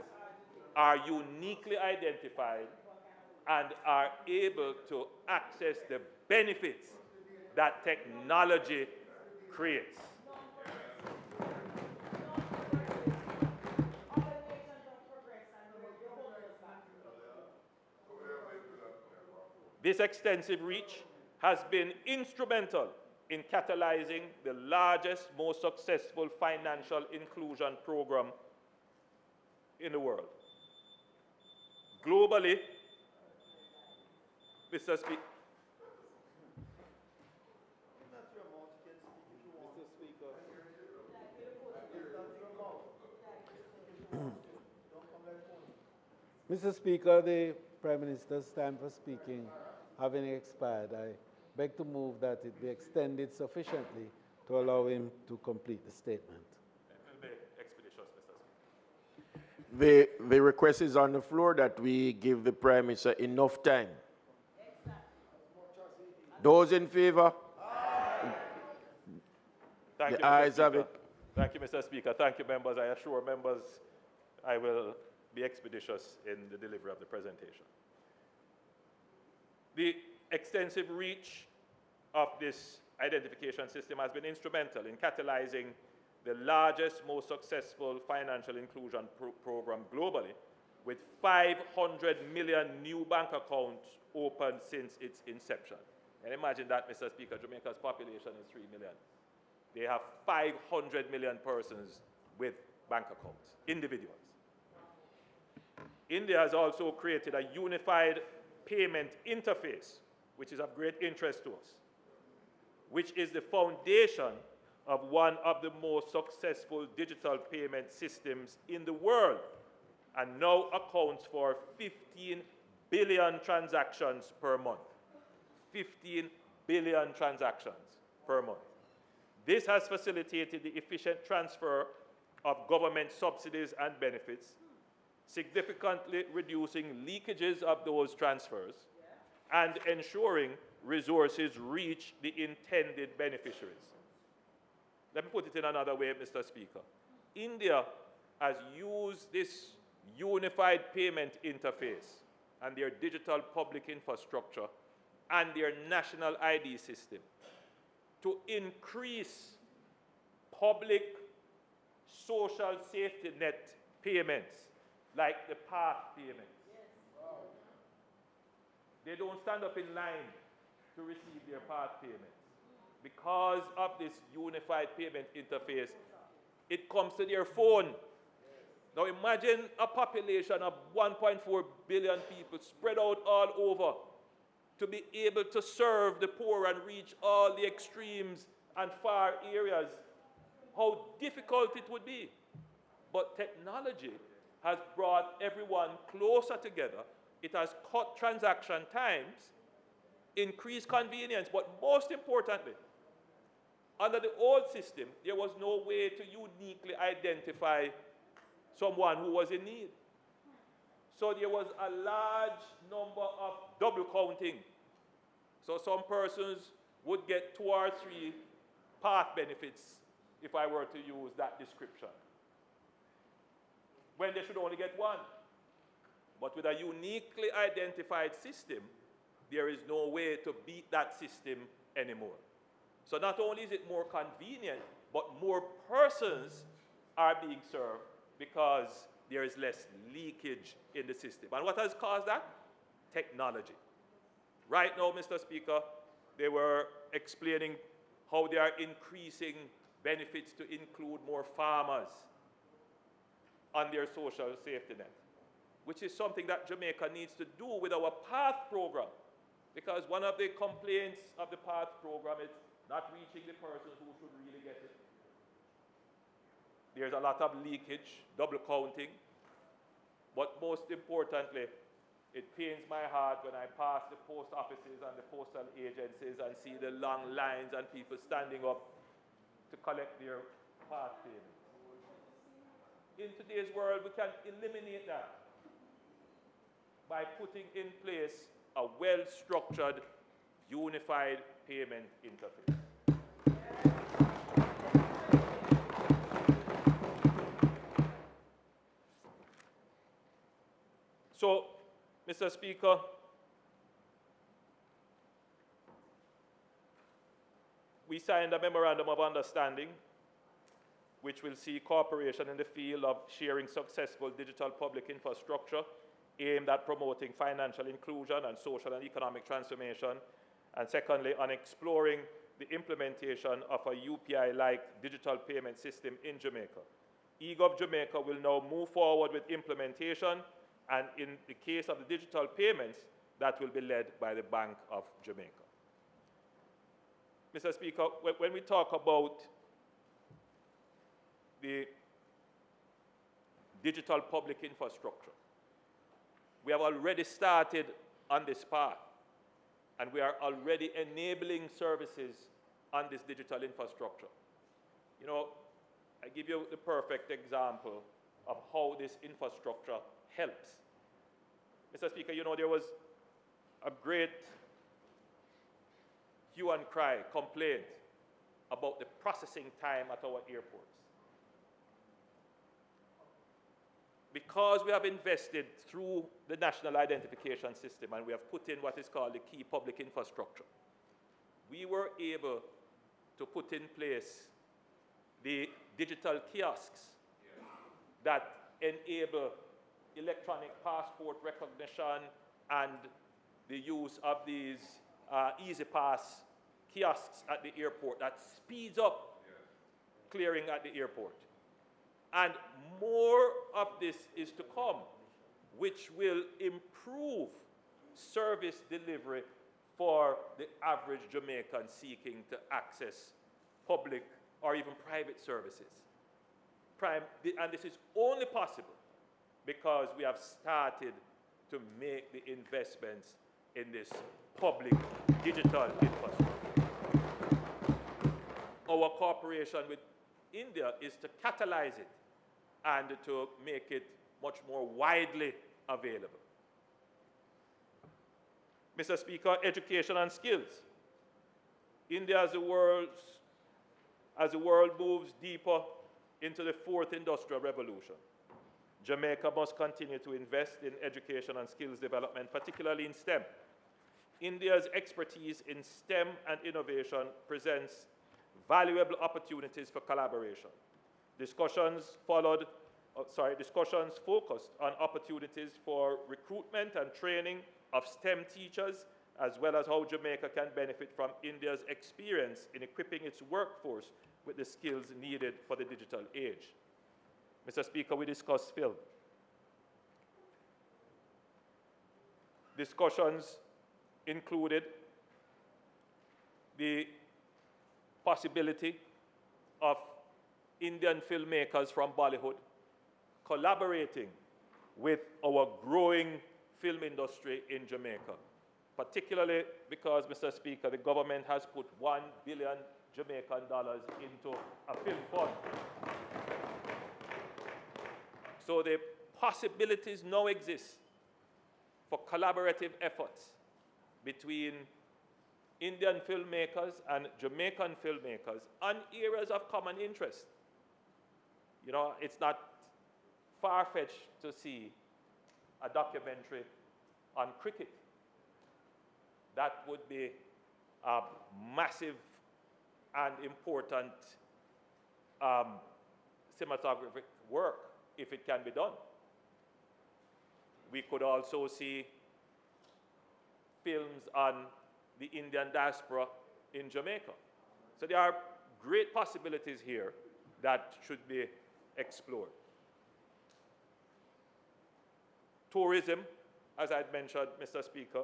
are uniquely identified and are able to access the benefits that technology creates. This extensive reach has been instrumental in catalyzing the largest, most successful financial inclusion program in the world. Globally, Mr. Speaker, Mr. Speaker, the Prime Minister's time for speaking having expired, I beg to move that it be extended sufficiently to allow him to complete the statement. It will be expeditious, Mr. Speaker. The request is on the floor that we give the Prime Minister enough time. Those in favor? Thank the you, Mr. ayes Speaker. have it. Thank you, Mr. Speaker. Thank you, members. I assure members I will be expeditious in the delivery of the presentation. The extensive reach of this identification system has been instrumental in catalyzing the largest, most successful financial inclusion program globally, with 500 million new bank accounts opened since its inception. And imagine that, Mr. Speaker, Jamaica's population is 3 million. They have 500 million persons with bank accounts, individuals. India has also created a unified payment interface, which is of great interest to us, which is the foundation of one of the most successful digital payment systems in the world, and now accounts for 15 billion transactions per month. 15 billion transactions per month. This has facilitated the efficient transfer of government subsidies and benefits, significantly reducing leakages of those transfers, and ensuring resources reach the intended beneficiaries. Let me put it in another way, Mr. Speaker. India has used this unified payment interface and their digital public infrastructure and their national ID system to increase public social safety net payments like the PAAC payments. They don't stand up in line to receive their PAAC payments. Because of this unified payment interface, it comes to their phone. Now imagine a population of 1.4 billion people spread out all over to be able to serve the poor and reach all the extremes and far areas, how difficult it would be. But technology has brought everyone closer together. It has cut transaction times, increased convenience, but most importantly, under the old system, there was no way to uniquely identify someone who was in need. So there was a large number of double counting. So some persons would get 2 or 3 PAAC benefits, if I were to use that description, when they should only get 1. But with a uniquely identified system, there is no way to beat that system anymore. So not only is it more convenient, but more persons are being served because there is less leakage in the system. And what has caused that? Technology. Right now, Mr. Speaker, they were explaining how they are increasing benefits to include more farmers on their social safety net, which is something that Jamaica needs to do with our PAAC program. Because one of the complaints of the PAAC program is not reaching the person who should really get it. There's a lot of leakage, double counting, but most importantly, it pains my heart when I pass the post offices and the postal agencies and see the long lines and people standing up to collect their PAAC payments. In today's world, we can eliminate that by putting in place a well-structured, unified payment interface. So, Mr. Speaker, we signed a memorandum of understanding which will see cooperation in the field of sharing successful digital public infrastructure aimed at promoting financial inclusion and social and economic transformation, and secondly, on exploring the implementation of a UPI-like digital payment system in Jamaica. eGov Jamaica will now move forward with implementation, and in the case of the digital payments, that will be led by the Bank of Jamaica. Mr. Speaker, when we talk about the digital public infrastructure, we have already started on this path, and we are already enabling services on this digital infrastructure. You know, I give you the perfect example of how this infrastructure helps. Mr. Speaker, you know, there was a great hue and cry complaint about the processing time at our airports. Because we have invested through the national identification system and we have put in what is called the key public infrastructure, we were able to put in place the digital kiosks that enable electronic passport recognition and the use of these Easy Pass kiosks at the airport that speeds up clearing at the airport. And more of this is to come, which will improve service delivery for the average Jamaican seeking to access public or even private services. And this is only possible because we have started to make the investments in this public digital infrastructure. Our cooperation with India is to catalyze it and to make it much more widely available. Mr. Speaker, education and skills. India, as the world moves deeper into the fourth industrial revolution, Jamaica must continue to invest in education and skills development, particularly in STEM. India's expertise in STEM and innovation presents valuable opportunities for collaboration. Discussions focused on opportunities for recruitment and training of STEM teachers, as well as how Jamaica can benefit from India's experience in equipping its workforce with the skills needed for the digital age. Mr. Speaker, we discussed film. Discussions included the possibility of Indian filmmakers from Bollywood collaborating with our growing film industry in Jamaica, particularly because, Mr. Speaker, the government has put $1 billion Jamaican dollars into a film fund. So the possibilities now exist for collaborative efforts between Indian filmmakers and Jamaican filmmakers on areas of common interest. You know, it's not far-fetched to see a documentary on cricket. That would be a massive and important cinematographic work if it can be done. We could also see films on the Indian diaspora in Jamaica. So there are great possibilities here that should be explored. Tourism, as I had mentioned, Mr. Speaker,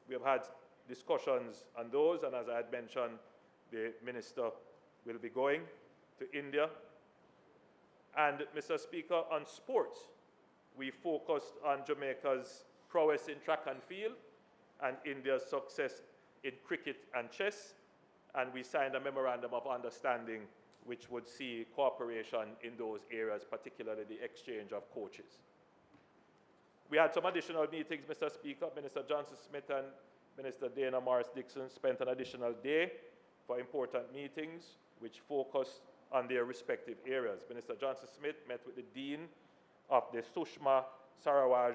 we have had discussions on those, and as I had mentioned, the minister will be going to India. And Mr. Speaker, on sports, we focused on Jamaica's prowess in track and field and India's success in cricket and chess, and we signed a memorandum of understanding which would see cooperation in those areas, particularly the exchange of coaches. We had some additional meetings, Mr. Speaker. Minister Johnson Smith and Minister Dana Morris-Dixon spent an additional day for important meetings which focused on their respective areas. Minister Johnson Smith met with the Dean of the Sushma Sarwaj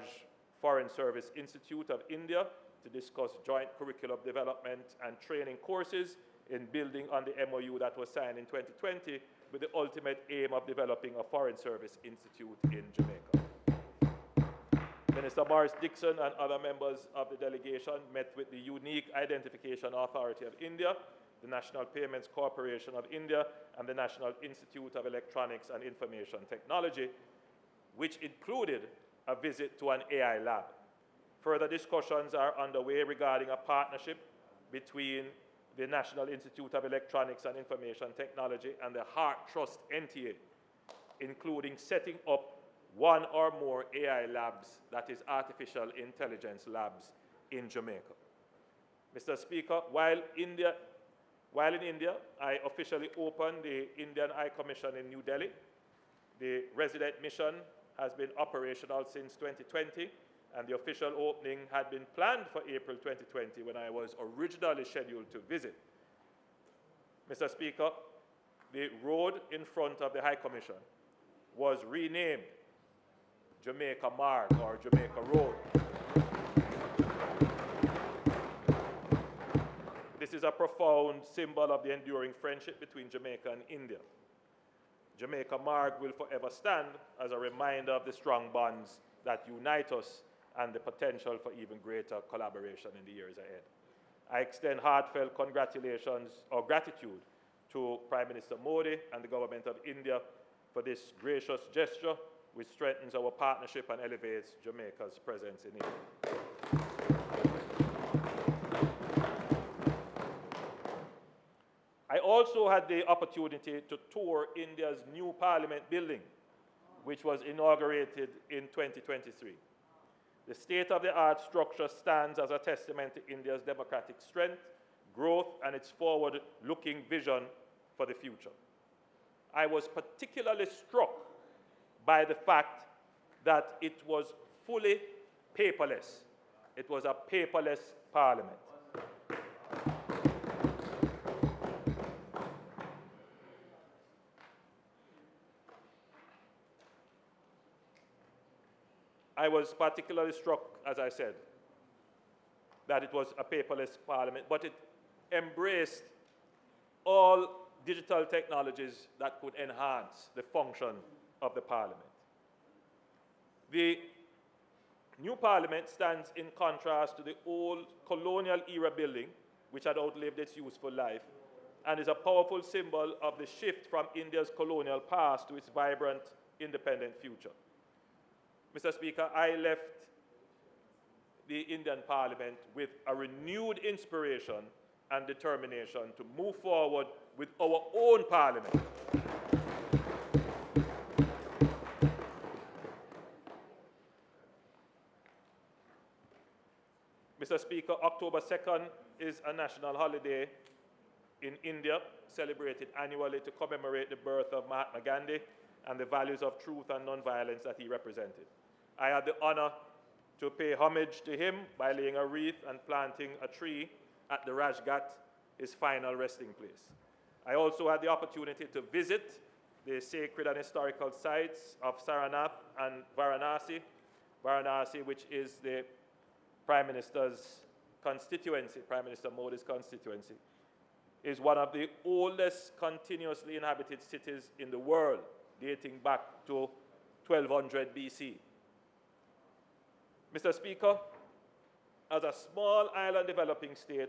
Foreign Service Institute of India to discuss joint curriculum development and training courses in building on the MOU that was signed in 2020 with the ultimate aim of developing a foreign service institute in Jamaica. Minister Morris-Dixon and other members of the delegation met with the Unique Identification Authority of India, the National Payments Corporation of India, and the National Institute of Electronics and Information Technology, which included a visit to an AI lab. Further discussions are underway regarding a partnership between the National Institute of Electronics and Information Technology and the Heart Trust NTA, including setting up one or more AI labs, that is artificial intelligence labs, in Jamaica. Mr. Speaker, while in India, I officially opened the Indian High Commission in New Delhi. The resident mission has been operational since 2020, and the official opening had been planned for April 2020 when I was originally scheduled to visit. Mr. Speaker, the road in front of the High Commission was renamed Jamaica Marg, or Jamaica Road. This is a profound symbol of the enduring friendship between Jamaica and India. Jamaica Marg will forever stand as a reminder of the strong bonds that unite us and the potential for even greater collaboration in the years ahead. I extend heartfelt congratulations or gratitude to Prime Minister Modi and the Government of India for this gracious gesture, which strengthens our partnership and elevates Jamaica's presence in India. I also had the opportunity to tour India's new Parliament building, which was inaugurated in 2023. The state-of-the-art structure stands as a testament to India's democratic strength, growth, and its forward-looking vision for the future. I was particularly struck by the fact that it was fully paperless. It was a paperless parliament. I was particularly struck, as I said, that it was a paperless parliament, but it embraced all digital technologies that could enhance the function of the parliament. The new parliament stands in contrast to the old colonial era building, which had outlived its useful life, and is a powerful symbol of the shift from India's colonial past to its vibrant, independent future. Mr. Speaker, I left the Indian Parliament with a renewed inspiration and determination to move forward with our own Parliament. Mr. Speaker, October 2nd is a national holiday in India, celebrated annually to commemorate the birth of Mahatma Gandhi and the values of truth and nonviolence that he represented. I had the honor to pay homage to him by laying a wreath and planting a tree at the Rajghat, his final resting place. I also had the opportunity to visit the sacred and historical sites of Saranath and Varanasi. Varanasi, which is the Prime Minister's constituency, Prime Minister Modi's constituency, is one of the oldest continuously inhabited cities in the world, dating back to 1200 BC. Mr. Speaker, as a small island developing state,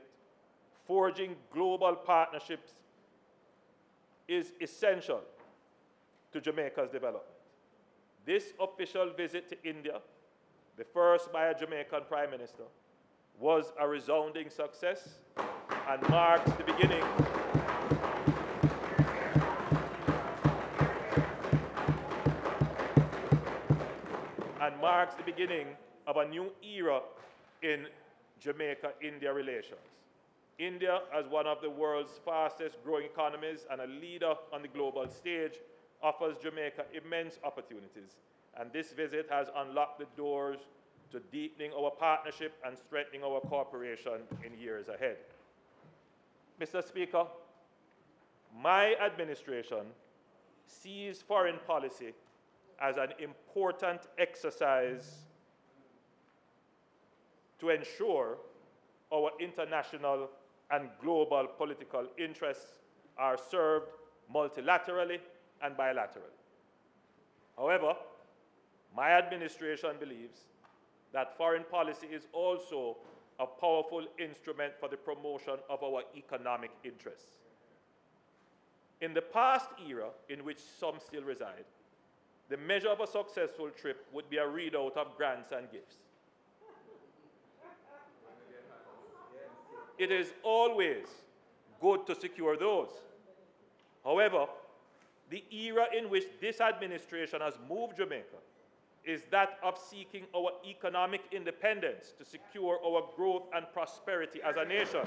forging global partnerships is essential to Jamaica's development. This official visit to India, the first by a Jamaican Prime Minister, was a resounding success and marks the beginning of a new era in Jamaica-India relations. India, as one of the world's fastest growing economies and a leader on the global stage, offers Jamaica immense opportunities, and this visit has unlocked the doors to deepening our partnership and strengthening our cooperation in years ahead. Mr. Speaker, my administration sees foreign policy as an important exercise to ensure our international and global political interests are served multilaterally and bilaterally. However, my administration believes that foreign policy is also a powerful instrument for the promotion of our economic interests. In the past era, in which some still reside, the measure of a successful trip would be a readout of grants and gifts. It is always good to secure those. However, the era in which this administration has moved Jamaica is that of seeking our economic independence to secure our growth and prosperity as a nation.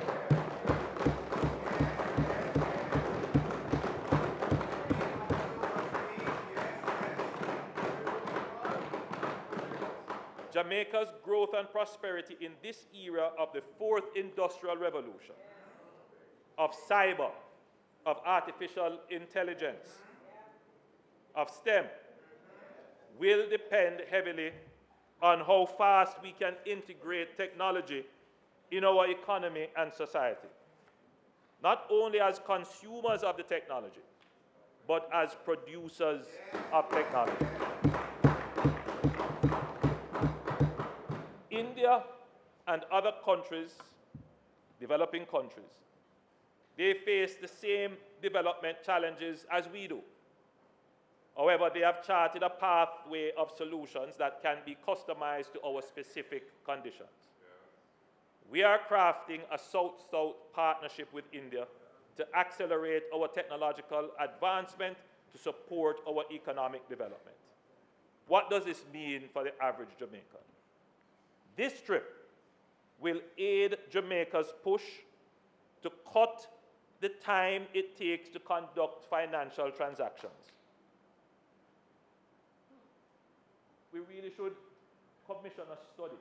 Jamaica's growth and prosperity in this era of the fourth industrial revolution, of cyber, of artificial intelligence, of STEM, will depend heavily on how fast we can integrate technology in our economy and society, not only as consumers of the technology, but as producers of technology. India and other countries, developing countries, they face the same development challenges as we do. However, they have charted a pathway of solutions that can be customized to our specific conditions. We are crafting a South-South partnership with India to accelerate our technological advancement to support our economic development. What does this mean for the average Jamaican? This trip will aid Jamaica's push to cut the time it takes to conduct financial transactions. We really should commission a study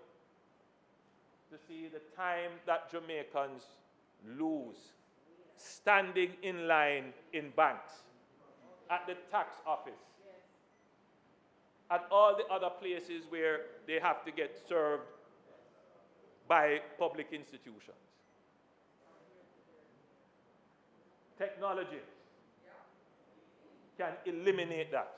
to see the time that Jamaicans lose standing in line in banks, at the tax office, at all the other places where they have to get served by public institutions. Technology can eliminate that.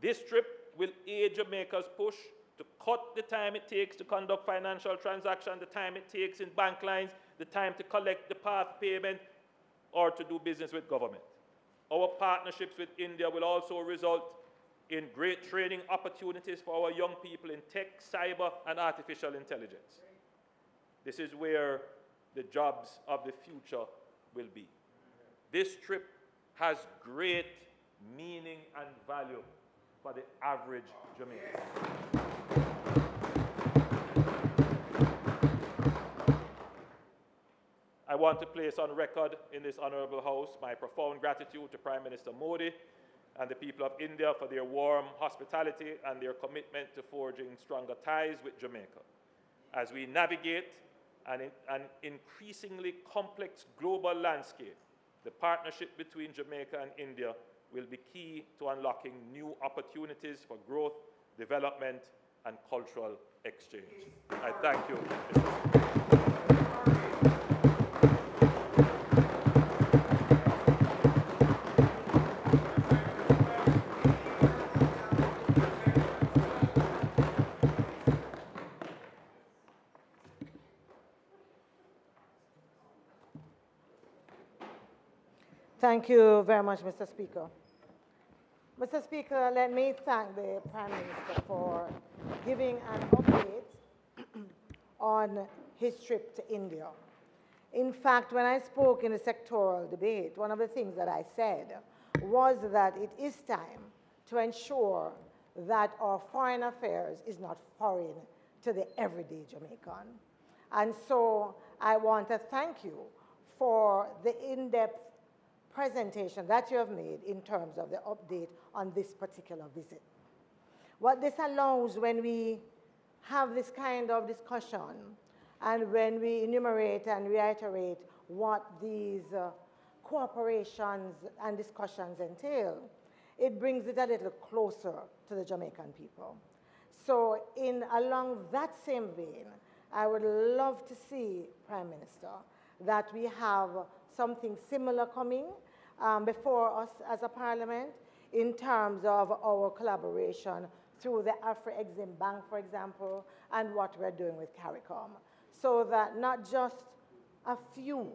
This trip will aid Jamaica's push to cut the time it takes to conduct financial transactions, the time it takes in bank lines, the time to collect the path payment, or to do business with government. Our partnerships with India will also result in great training opportunities for our young people in tech, cyber, and artificial intelligence. This is where the jobs of the future will be. This trip has great meaning and value for the average Jamaican. I want to place on record in this honorable house my profound gratitude to Prime Minister Modi and the people of India for their warm hospitality and their commitment to forging stronger ties with Jamaica. As we navigate an increasingly complex global landscape, the partnership between Jamaica and India will be key to unlocking new opportunities for growth, development, and cultural exchange. I thank you. Thank you very much, Mr. Speaker. Mr. Speaker, let me thank the Prime Minister for giving an update on his trip to India. In fact, when I spoke in the sectoral debate, one of the things that I said was that it is time to ensure that our foreign affairs is not foreign to the everyday Jamaican. And so I want to thank you for the in-depth presentation that you have made in terms of the update on this particular visit. What this allows when we have this kind of discussion and when we enumerate and reiterate what these cooperations and discussions entail, it brings it a little closer to the Jamaican people. So along that same vein, I would love to see, Prime Minister, that we have something similar coming before us as a parliament in terms of our collaboration through the Afro-Exim Bank, for example, and what we're doing with CARICOM, so that not just a few,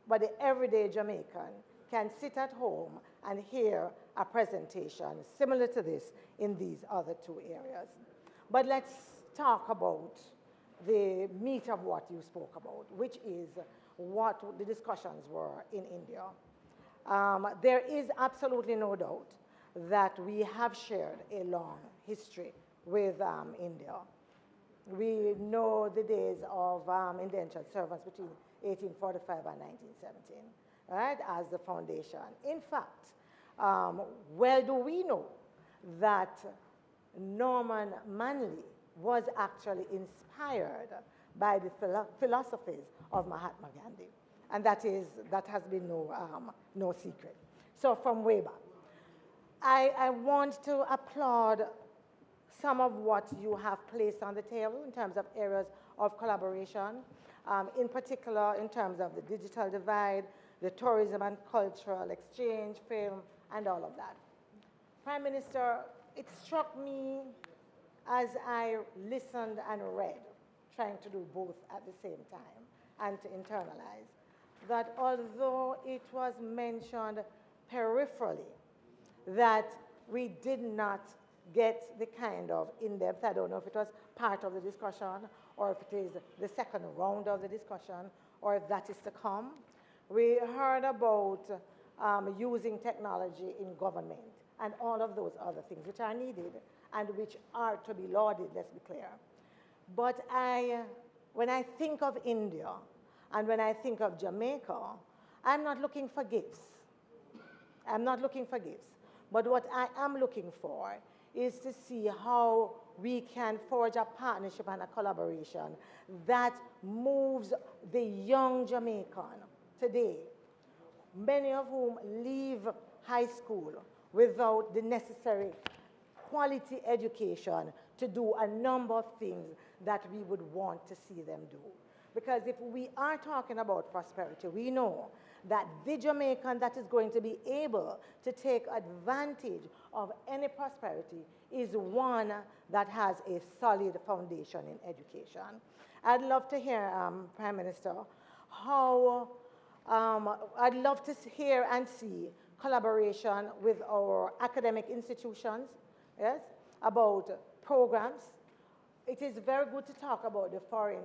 but the everyday Jamaican can sit at home and hear a presentation similar to this in these other two areas. But let's talk about the meat of what you spoke about, which is what the discussions were in India. There is absolutely no doubt that we have shared a long history with India. We know the days of indentured servants between 1845 and 1917, right, as the foundation. In fact, well do we know that Norman Manley was actually inspired by the philosophies of Mahatma Gandhi. And that has been no secret. So from way back, I want to applaud some of what you have placed on the table in terms of areas of collaboration, in particular in terms of the digital divide, the tourism and cultural exchange, film, and all of that. Prime Minister, it struck me as I listened and read, trying to do both at the same time and to internalize, that although it was mentioned peripherally that we did not get the kind of in-depth, I don't know if it was part of the discussion or if it is the second round of the discussion or if that is to come. We heard about using technology in government and all of those other things which are needed and which are to be lauded, let's be clear. But when I think of India and when I think of Jamaica, I'm not looking for gifts. I'm not looking for gifts. But what I am looking for is to see how we can forge a partnership and a collaboration that moves the young Jamaican today, many of whom leave high school without the necessary quality education to do a number of things that we would want to see them do. Because if we are talking about prosperity, we know that the Jamaican that is going to be able to take advantage of any prosperity is one that has a solid foundation in education. I'd love to hear, Prime Minister, how, I'd love to hear and see collaboration with our academic institutions, yes, about programs. It is very good to talk about the Foreign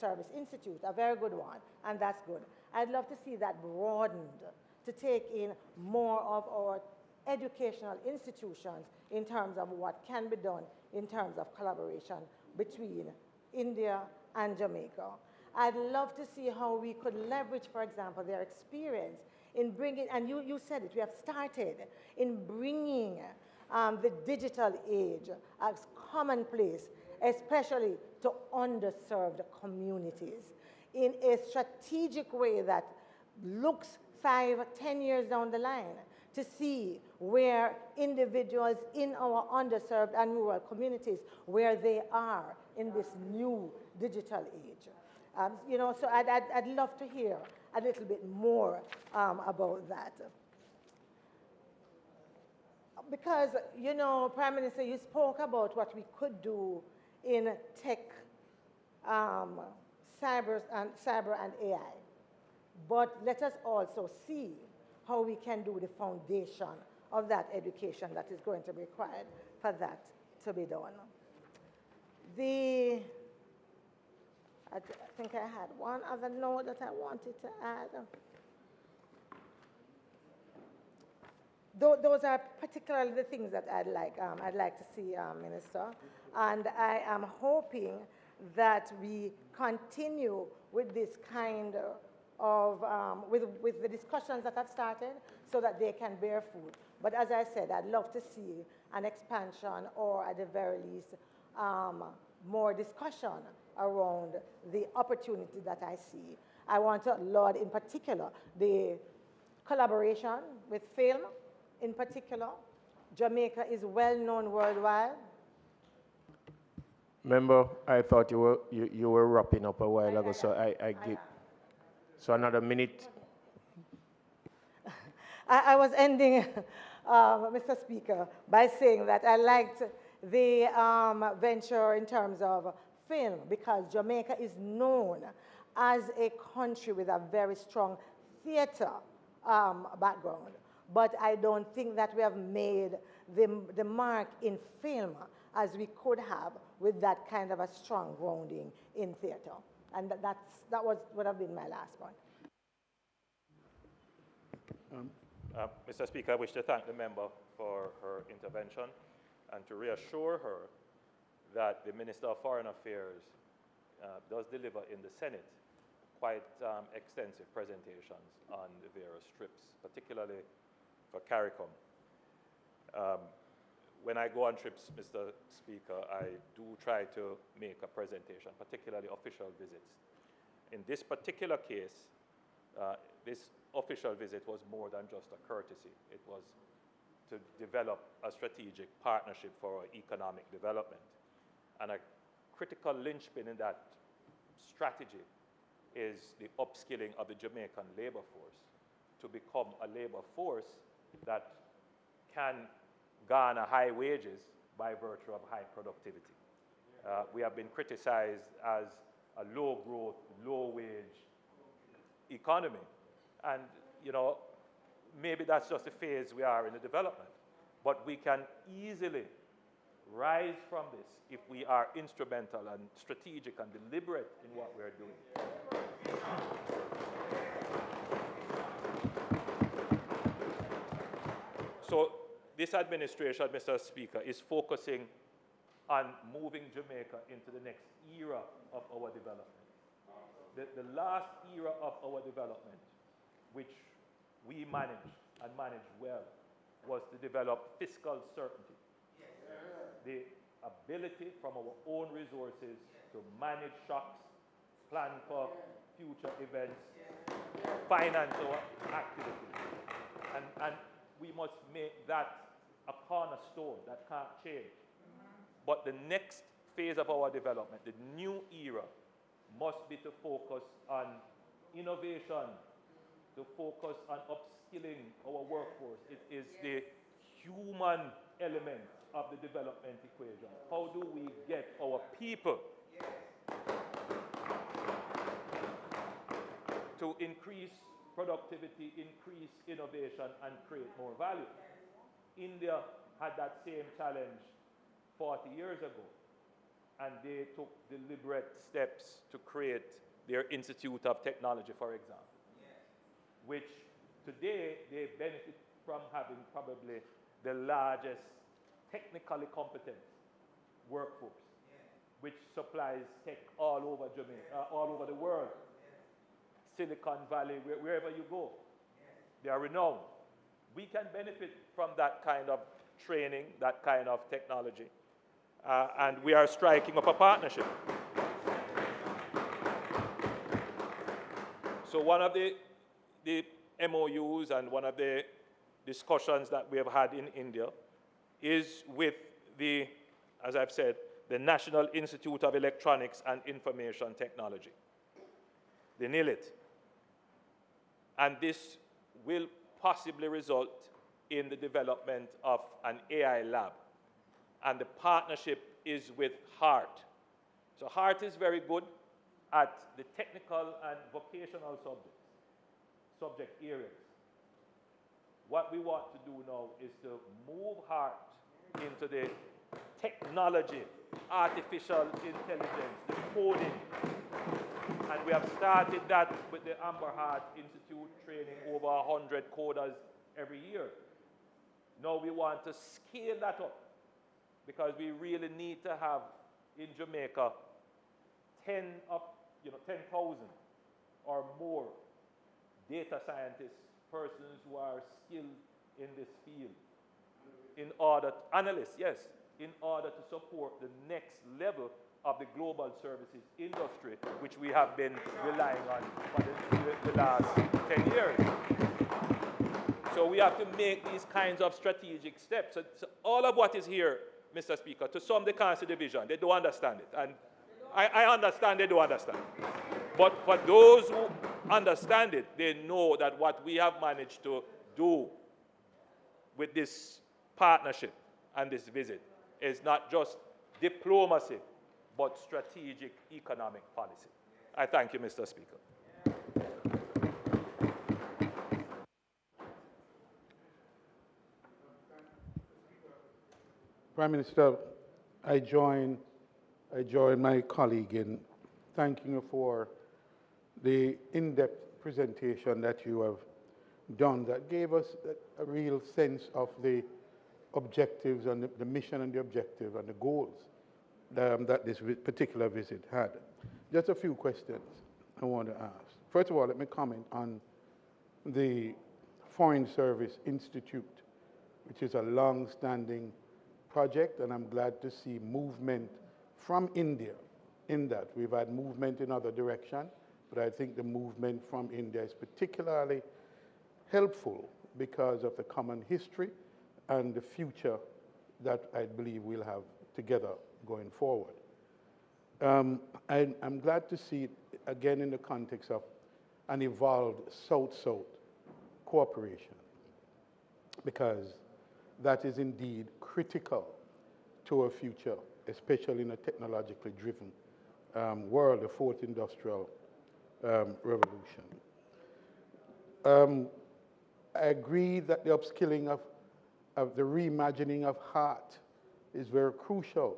Service Institute, a very good one, and that's good. I'd love to see that broadened to take in more of our educational institutions in terms of what can be done in terms of collaboration between India and Jamaica. I'd love to see how we could leverage, for example, their experience in bringing, and you said it, we have started in bringing the digital age as commonplace, especially to underserved communities, in a strategic way that looks 5, 10 years down the line to see where individuals in our underserved and rural communities, where they are in this new digital age. You know, so I'd love to hear a little bit more about that. Because, you know, Prime Minister, you spoke about what we could do in tech, cyber and AI. But let us also see how we can do the foundation of that education that is going to be required for that to be done. I think I had one other note that I wanted to add. Those are particularly the things that I'd like to see, Minister. And I am hoping that we continue with this kind of, with the discussions that have started so that they can bear fruit. But as I said, I'd love to see an expansion or at the very least more discussion around the opportunity that I see. I want to laud in particular the collaboration with film in particular. Jamaica is well known worldwide. Member, I thought you were wrapping up a while ago, so I give. So another minute. I was ending, Mr. Speaker, by saying that I liked the venture in terms of film because Jamaica is known as a country with a very strong theater background. But I don't think that we have made the mark in film as we could have with that kind of a strong grounding in theater. And that would have been my last point. Mr. Speaker, I wish to thank the member for her intervention and to reassure her that the Minister of Foreign Affairs does deliver in the Senate quite extensive presentations on the various trips, particularly for CARICOM. When I go on trips, Mr. Speaker, I do try to make a presentation, particularly official visits. In this particular case, this official visit was more than just a courtesy. It was to develop a strategic partnership for our economic development. And a critical linchpin in that strategy is the upskilling of the Jamaican labor force to become a labor force that can garner high wages by virtue of high productivity. We have been criticized as a low growth, low wage economy. And, you know, maybe that's just the phase we are in the development. But we can easily rise from this if we are instrumental and strategic and deliberate in what we are doing. So this administration, Mr. Speaker, is focusing on moving Jamaica into the next era of our development. The last era of our development, which we managed and managed well, was to develop fiscal certainty. The ability from our own resources to manage shocks, plan for future events, finance our activities. And we must make that a cornerstone that can't change. But the next phase of our development, the new era, must be to focus on innovation, to focus on upskilling our workforce. It is the human element of the development equation. How do we get our people to increase productivity, increase innovation, and create more value? India had that same challenge 40 years ago, and they took deliberate steps to create their Institute of Technology, for example, which today they benefit from having probably the largest technically competent workforce, which supplies tech all over Jamaica, all over the world. Silicon Valley, wherever you go, they are renowned. We can benefit from that kind of training, that kind of technology, and we are striking up a partnership. So one of the MOUs and one of the discussions that we have had in India is with the, as I've said, the National Institute of Electronics and Information Technology, the NILIT. And this will possibly result in the development of an AI lab. And the partnership is with HEART. So HEART is very good at the technical and vocational subject areas. What we want to do now is to move HEART into the technology, artificial intelligence, the coding. And we have started that with the Amber Heart Institute, training over 100 coders every year. Now we want to scale that up because we really need to have in Jamaica 10,000 or more data scientists, persons who are skilled in this field, in order, analysts, yes, in order to support the next level of the global services industry, which we have been relying on for the last 10 years. So we have to make these kinds of strategic steps. So all of what is here, Mr. Speaker, to some they can't see the vision. They don't understand it. And I understand they don't understand. But for those who understand it, they know that what we have managed to do with this partnership and this visit is not just diplomacy, but strategic economic policy. I thank you, Mr. Speaker. Prime Minister, I join my colleague in thanking you for the in-depth presentation that you have done that gave us a real sense of the objectives and the mission and the objective and the goals that this particular visit had. Just a few questions I want to ask. First of all, let me comment on the Foreign Service Institute, which is a long-standing project, and I'm glad to see movement from India in that. We've had movement in other directions, but I think the movement from India is particularly helpful because of the common history and the future that I believe we'll have together going forward. I'm glad to see it again in the context of an evolved South-South cooperation, because that is indeed critical to our future, especially in a technologically driven world, the fourth industrial revolution. I agree that the upskilling of the reimagining of heart is very crucial,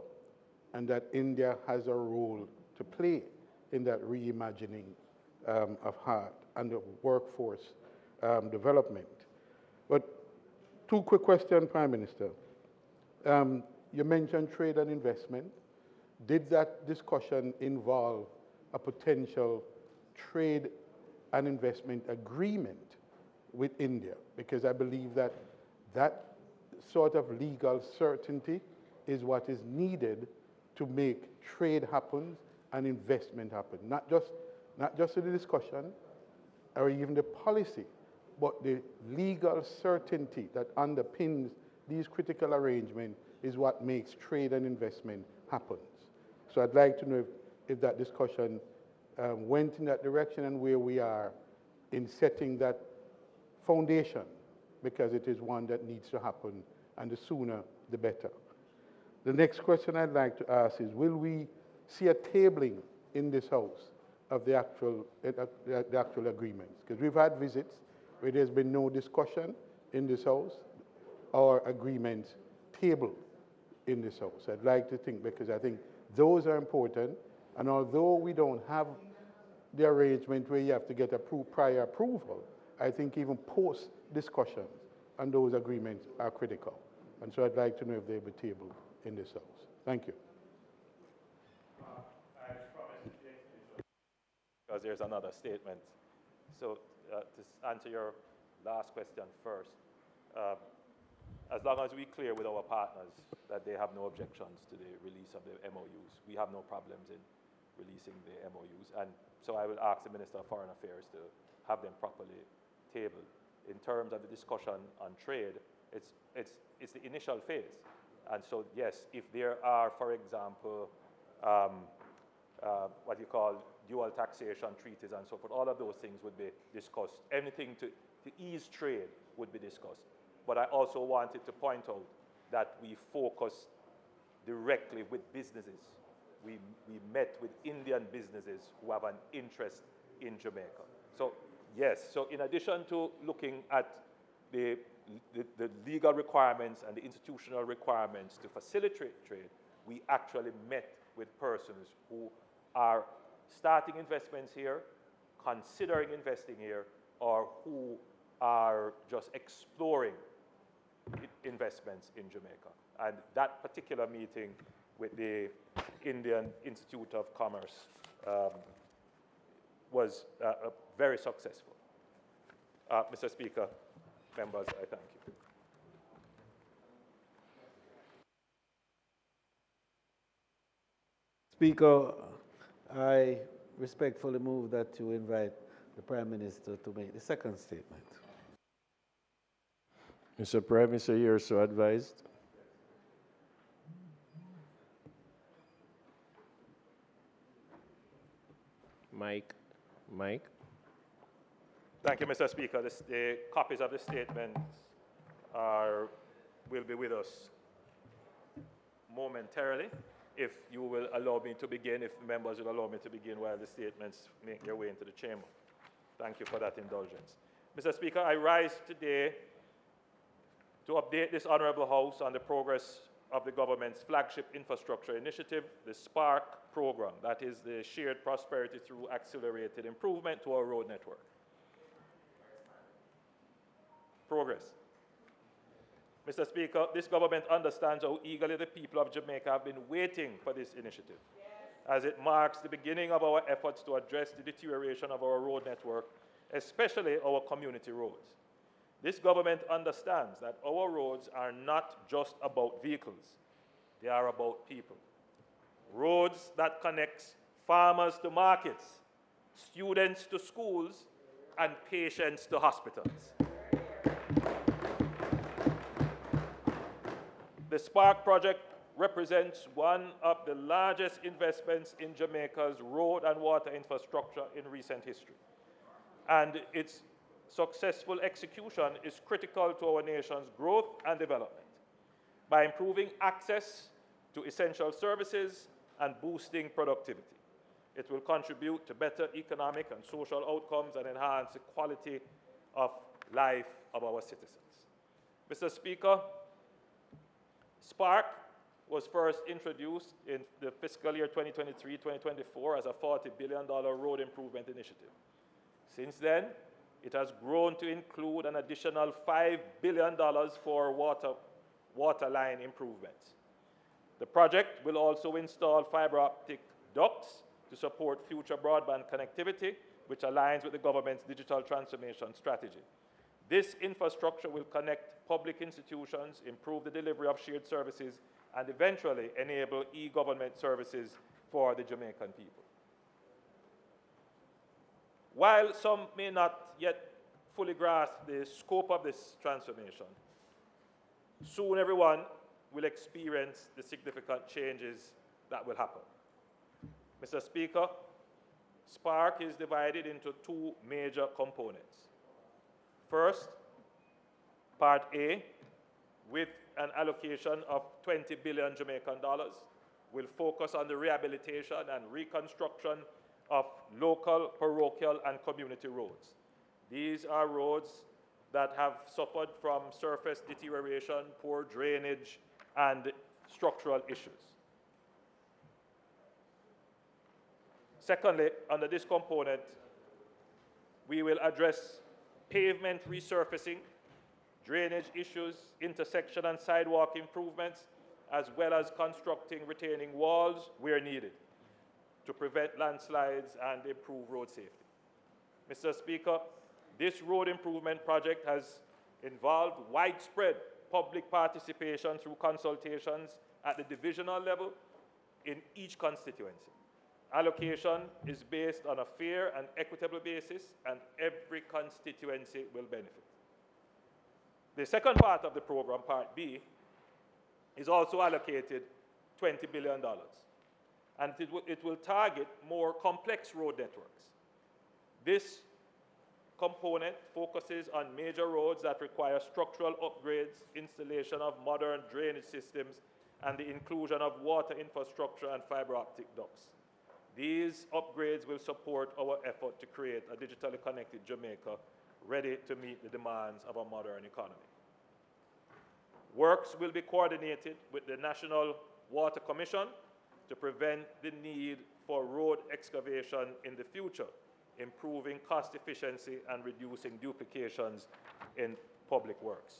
and that India has a role to play in that reimagining of heart and the workforce development. But two quick questions, Prime Minister. You mentioned trade and investment. Did that discussion involve a potential trade and investment agreement with India? Because I believe that that sort of legal certainty is what is needed to make trade happen and investment happen. Not just in the discussion or even the policy, but the legal certainty that underpins these critical arrangements is what makes trade and investment happen. So I'd like to know if that discussion went in that direction and where we are in setting that foundation, because it is one that needs to happen, and the sooner the better. The next question I'd like to ask is, will we see a tabling in this House of the actual agreements? Because we've had visits where there's been no discussion in this House or agreements tabled in this House. I'd like to think, because I think those are important, and although we don't have the arrangement where you have to get prior approval, I think even post-discussions and those agreements are critical. And so I'd like to know if they'll be tabled in this House. Thank you. Because there's another statement. So to answer your last question first, as long as we clear with our partners that they have no objections to the release of the MOUs, we have no problems in releasing the MOUs. And so I will ask the Minister of Foreign Affairs to have them properly tabled. In terms of the discussion on trade, it's the initial phase. And so, yes, if there are, for example, what you call dual taxation treaties and so forth, all of those things would be discussed. Anything to ease trade would be discussed. But I also wanted to point out that we focus directly with businesses. We met with Indian businesses who have an interest in Jamaica. So, yes, so in addition to looking at the legal requirements and the institutional requirements to facilitate trade, we actually met with persons who are starting investments here, considering investing here, or who are just exploring investments in Jamaica. And that particular meeting with the Indian Institute of Commerce was very successful. Mr. Speaker, members, I thank you. Speaker, I respectfully move that you invite the Prime Minister to make the second statement. Mr. Prime Minister, you're so advised. Mike. Thank you, Mr. Speaker. The copies of the statements will be with us momentarily. If you will allow me to begin, if members will allow me to begin while the statements make their way into the chamber. Thank you for that indulgence. Mr. Speaker, I rise today to update this Honourable House on the progress of the government's flagship infrastructure initiative, the SPARK program, that is the Shared Prosperity Through Accelerated Improvement to our Road Network. Progress. Mr. Speaker, this government understands how eagerly the people of Jamaica have been waiting for this initiative, as it marks the beginning of our efforts to address the deterioration of our road network, especially our community roads. This government understands that our roads are not just about vehicles, they are about people. Roads that connect farmers to markets, students to schools, and patients to hospitals. The Spark project represents one of the largest investments in Jamaica's road and water infrastructure in recent history. And its successful execution is critical to our nation's growth and development. By improving access to essential services and boosting productivity, it will contribute to better economic and social outcomes and enhance the quality of life of our citizens. Mr. Speaker, Spark was first introduced in the fiscal year 2023-2024 as a $40 billion road improvement initiative. Since then, it has grown to include an additional $5 billion for water line improvements. The project will also install fiber optic ducts to support future broadband connectivity, which aligns with the government's digital transformation strategy. This infrastructure will connect public institutions, improve the delivery of shared services, and eventually enable e-government services for the Jamaican people. While some may not yet fully grasp the scope of this transformation, soon everyone will experience the significant changes that will happen. Mr. Speaker, Spark is divided into two major components. First, Part A, with an allocation of 20 billion Jamaican dollars, will focus on the rehabilitation and reconstruction of local, parochial, and community roads. These are roads that have suffered from surface deterioration, poor drainage, and structural issues. Secondly, under this component, we will address pavement resurfacing, drainage issues, intersection and sidewalk improvements, as well as constructing retaining walls where needed to prevent landslides and improve road safety. Mr. Speaker, this road improvement project has involved widespread public participation through consultations at the divisional level in each constituency. Allocation is based on a fair and equitable basis, and every constituency will benefit. The second part of the program, Part B, is also allocated $20 billion, and it will target more complex road networks. This component focuses on major roads that require structural upgrades, installation of modern drainage systems, and the inclusion of water infrastructure and fiber optic ducts. These upgrades will support our effort to create a digitally connected Jamaica ready to meet the demands of a modern economy. Works will be coordinated with the National Water Commission to prevent the need for road excavation in the future, improving cost efficiency and reducing duplications in public works.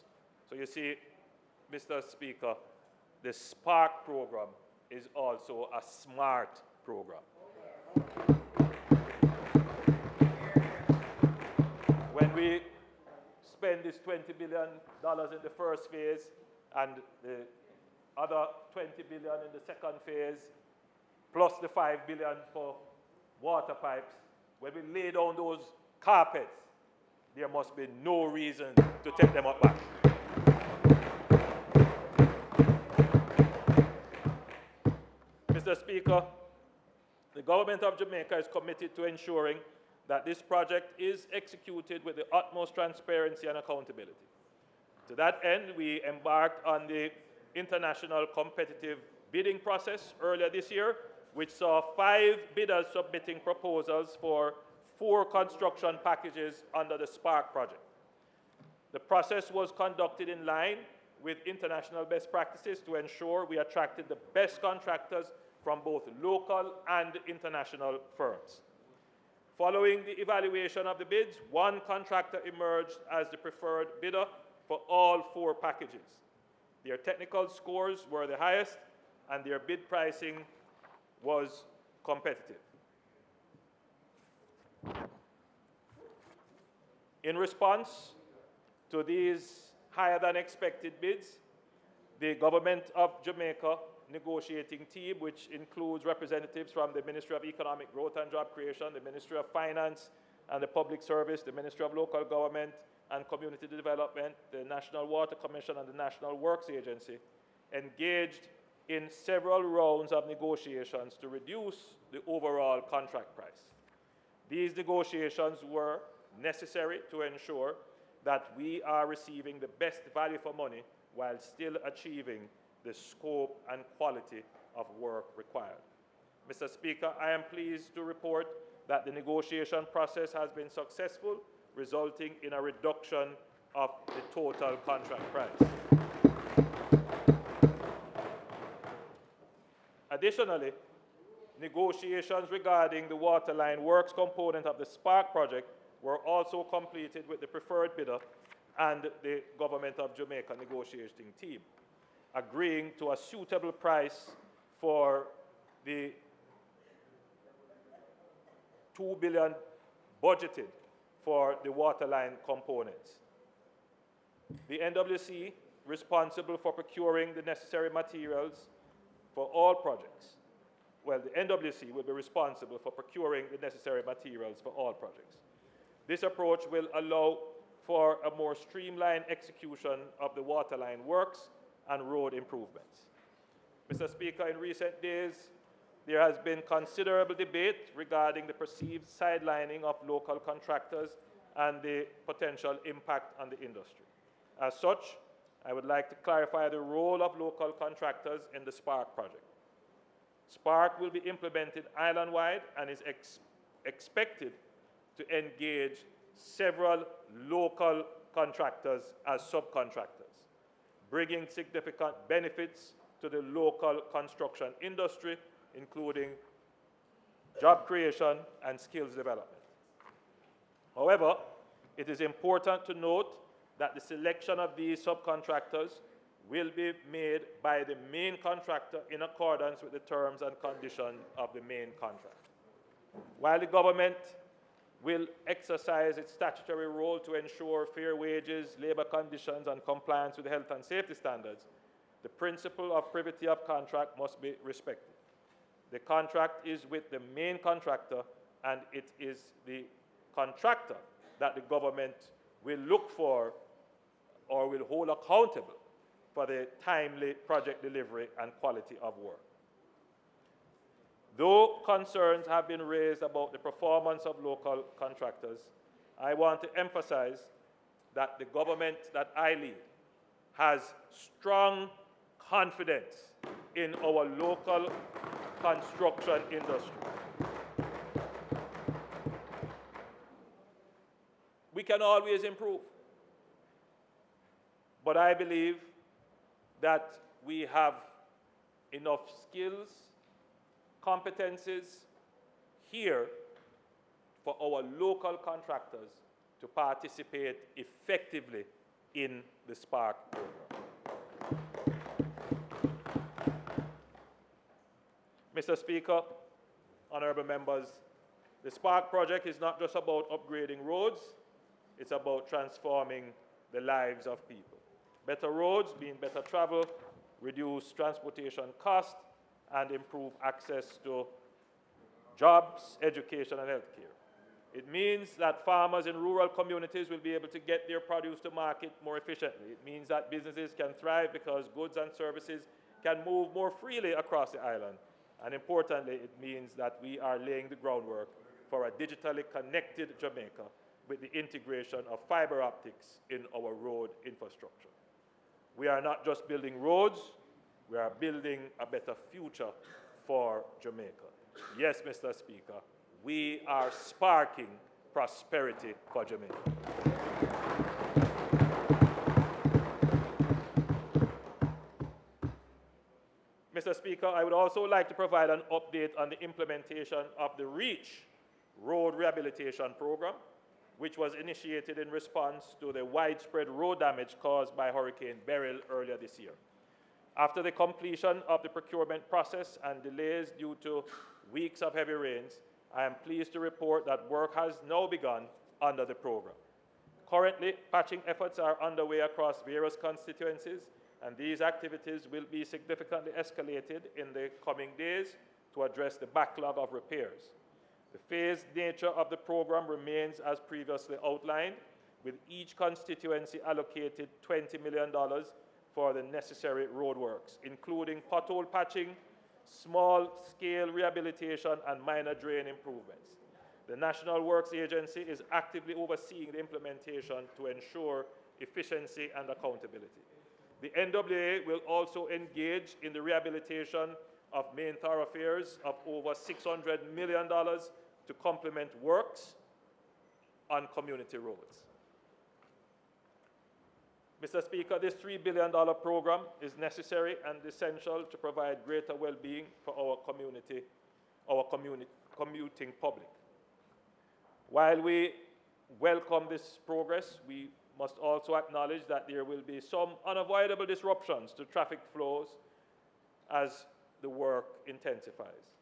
So you see, Mr. Speaker, the Spark program is also a smart program. When we spend this $20 billion in the first phase and the other $20 billion in the second phase, plus the $5 billion for water pipes, when we lay down those carpets, there must be no reason to take them up back. Mr. Speaker, the government of Jamaica is committed to ensuring that this project is executed with the utmost transparency and accountability. To that end, we embarked on the international competitive bidding process earlier this year, which saw 5 bidders submitting proposals for 4 construction packages under the Spark project. The process was conducted in line with international best practices to ensure we attracted the best contractors from both local and international firms. Following the evaluation of the bids, 1 contractor emerged as the preferred bidder for all 4 packages. Their technical scores were the highest, and their bid pricing was competitive. In response to these higher than expected bids, the government of Jamaica negotiating team, which includes representatives from the Ministry of Economic Growth and Job Creation, the Ministry of Finance and the Public Service, the Ministry of Local Government and Community Development, the National Water Commission and the National Works Agency, engaged in several rounds of negotiations to reduce the overall contract price. These negotiations were necessary to ensure that we are receiving the best value for money while still achieving the scope and quality of work required. Mr. Speaker, I am pleased to report that the negotiation process has been successful, resulting in a reduction of the total contract price. Additionally, negotiations regarding the waterline works component of the Spark project were also completed with the preferred bidder and the Government of Jamaica negotiating team, agreeing to a suitable price for the $2 billion budgeted for the waterline components. The NWC, responsible for procuring the necessary materials for all projects. Well, the NWC will be responsible for procuring the necessary materials for all projects. This approach will allow for a more streamlined execution of the waterline works and road improvements. Mr. Speaker, in recent days, there has been considerable debate regarding the perceived sidelining of local contractors and the potential impact on the industry. As such, I would like to clarify the role of local contractors in the Spark project. Spark will be implemented island-wide and is expected to engage several local contractors as subcontractors, bringing significant benefits to the local construction industry, including job creation and skills development. However, it is important to note that the selection of these subcontractors will be made by the main contractor in accordance with the terms and conditions of the main contract. While the government will exercise its statutory role to ensure fair wages, labor conditions, and compliance with the health and safety standards, the principle of privity of contract must be respected. The contract is with the main contractor, and it is the contractor that the government will look for or will hold accountable for the timely project delivery and quality of work. Though concerns have been raised about the performance of local contractors, I want to emphasize that the government that I lead has strong confidence in our local construction industry. We can always improve, but I believe that we have enough skills, competencies here for our local contractors to participate effectively in the Spark program. Mr. Speaker, honorable members, the Spark project is not just about upgrading roads, it's about transforming the lives of people. Better roads mean better travel, reduce transportation costs, and improve access to jobs, education, and healthcare. It means that farmers in rural communities will be able to get their produce to market more efficiently. It means that businesses can thrive because goods and services can move more freely across the island. And importantly, it means that we are laying the groundwork for a digitally connected Jamaica with the integration of fiber optics in our road infrastructure. We are not just building roads, we are building a better future for Jamaica. Yes, Mr. Speaker, we are sparking prosperity for Jamaica. Mr. Speaker, I would also like to provide an update on the implementation of the REACH Road Rehabilitation Program, which was initiated in response to the widespread road damage caused by Hurricane Beryl earlier this year. After the completion of the procurement process and delays due to weeks of heavy rains, I am pleased to report that work has now begun under the program. Currently, patching efforts are underway across various constituencies, and these activities will be significantly escalated in the coming days to address the backlog of repairs. The phased nature of the program remains as previously outlined, with each constituency allocated $20 million for the necessary roadworks, including pothole patching, small-scale rehabilitation, and minor drain improvements. The National Works Agency is actively overseeing the implementation to ensure efficiency and accountability. The NWA will also engage in the rehabilitation of main thoroughfares of over $600 million to complement works on community roads. Mr. Speaker, this $3 billion program is necessary and essential to provide greater well-being for our commuting public. While we welcome this progress, we must also acknowledge that there will be some unavoidable disruptions to traffic flows as the work intensifies.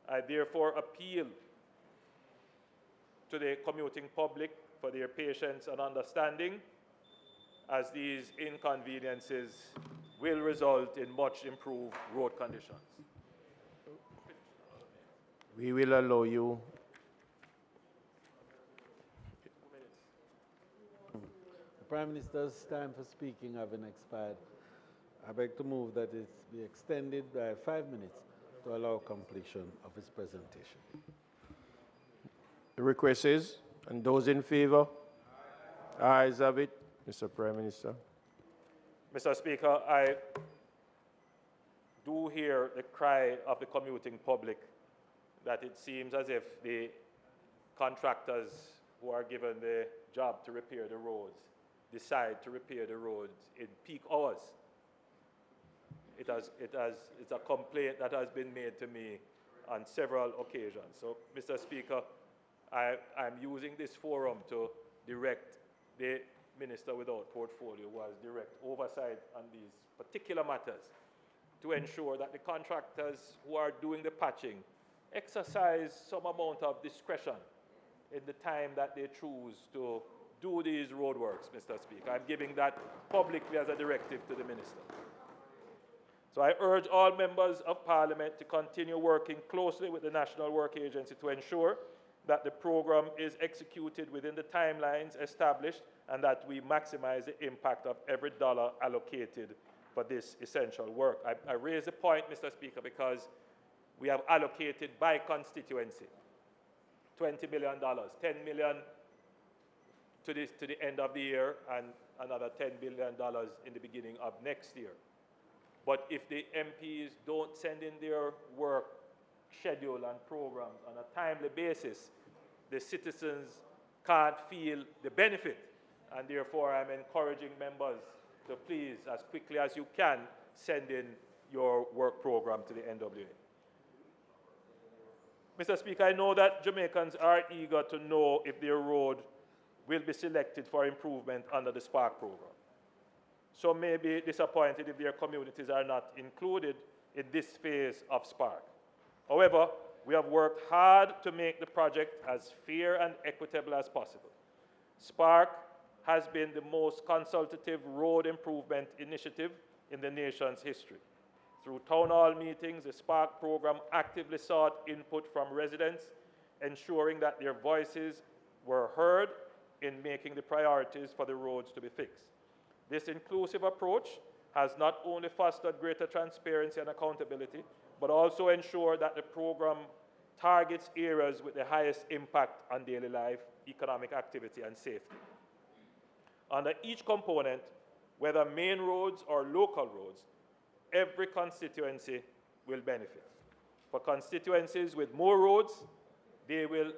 I therefore appeal to the commuting public for their patience and understanding, as these inconveniences will result in much improved road conditions. We will allow you. The Prime Minister's time for speaking having expired, I beg to move that it be extended by 5 minutes to allow completion of his presentation. The request is, and those in favor? Ayes have it. Mr. Prime Minister. Mr. Speaker, I do hear the cry of the commuting public that it seems as if the contractors who are given the job to repair the roads decide to repair the roads in peak hours. It's a complaint that has been made to me on several occasions. So, Mr. Speaker, I'm using this forum to direct the Minister without portfolio, who has direct oversight on these particular matters, to ensure that the contractors who are doing the patching exercise some amount of discretion in the time that they choose to do these roadworks, Mr. Speaker. I'm giving that publicly as a directive to the Minister. So I urge all members of Parliament to continue working closely with the National Work Agency to ensure that the program is executed within the timelines established and that we maximize the impact of every dollar allocated for this essential work. I raise the point, Mr. Speaker, because we have allocated by constituency $20 million, $10 million to the end of the year and another $10 billion in the beginning of next year. But if the MPs don't send in their work schedule and programs on a timely basis, the citizens can't feel the benefit. And therefore, I'm encouraging members to please, as quickly as you can, send in your work program to the NWA. Mr. Speaker, I know that Jamaicans are eager to know if their road will be selected for improvement under the SPARK program. Some may be disappointed if their communities are not included in this phase of SPARK. However, we have worked hard to make the project as fair and equitable as possible. SPARK has been the most consultative road improvement initiative in the nation's history. Through town hall meetings, the SPARK program actively sought input from residents, ensuring that their voices were heard in making the priorities for the roads to be fixed. This inclusive approach has not only fostered greater transparency and accountability, but also ensured that the program targets areas with the highest impact on daily life, economic activity, and safety. Under each component, whether main roads or local roads, every constituency will benefit. For constituencies with more roads, they will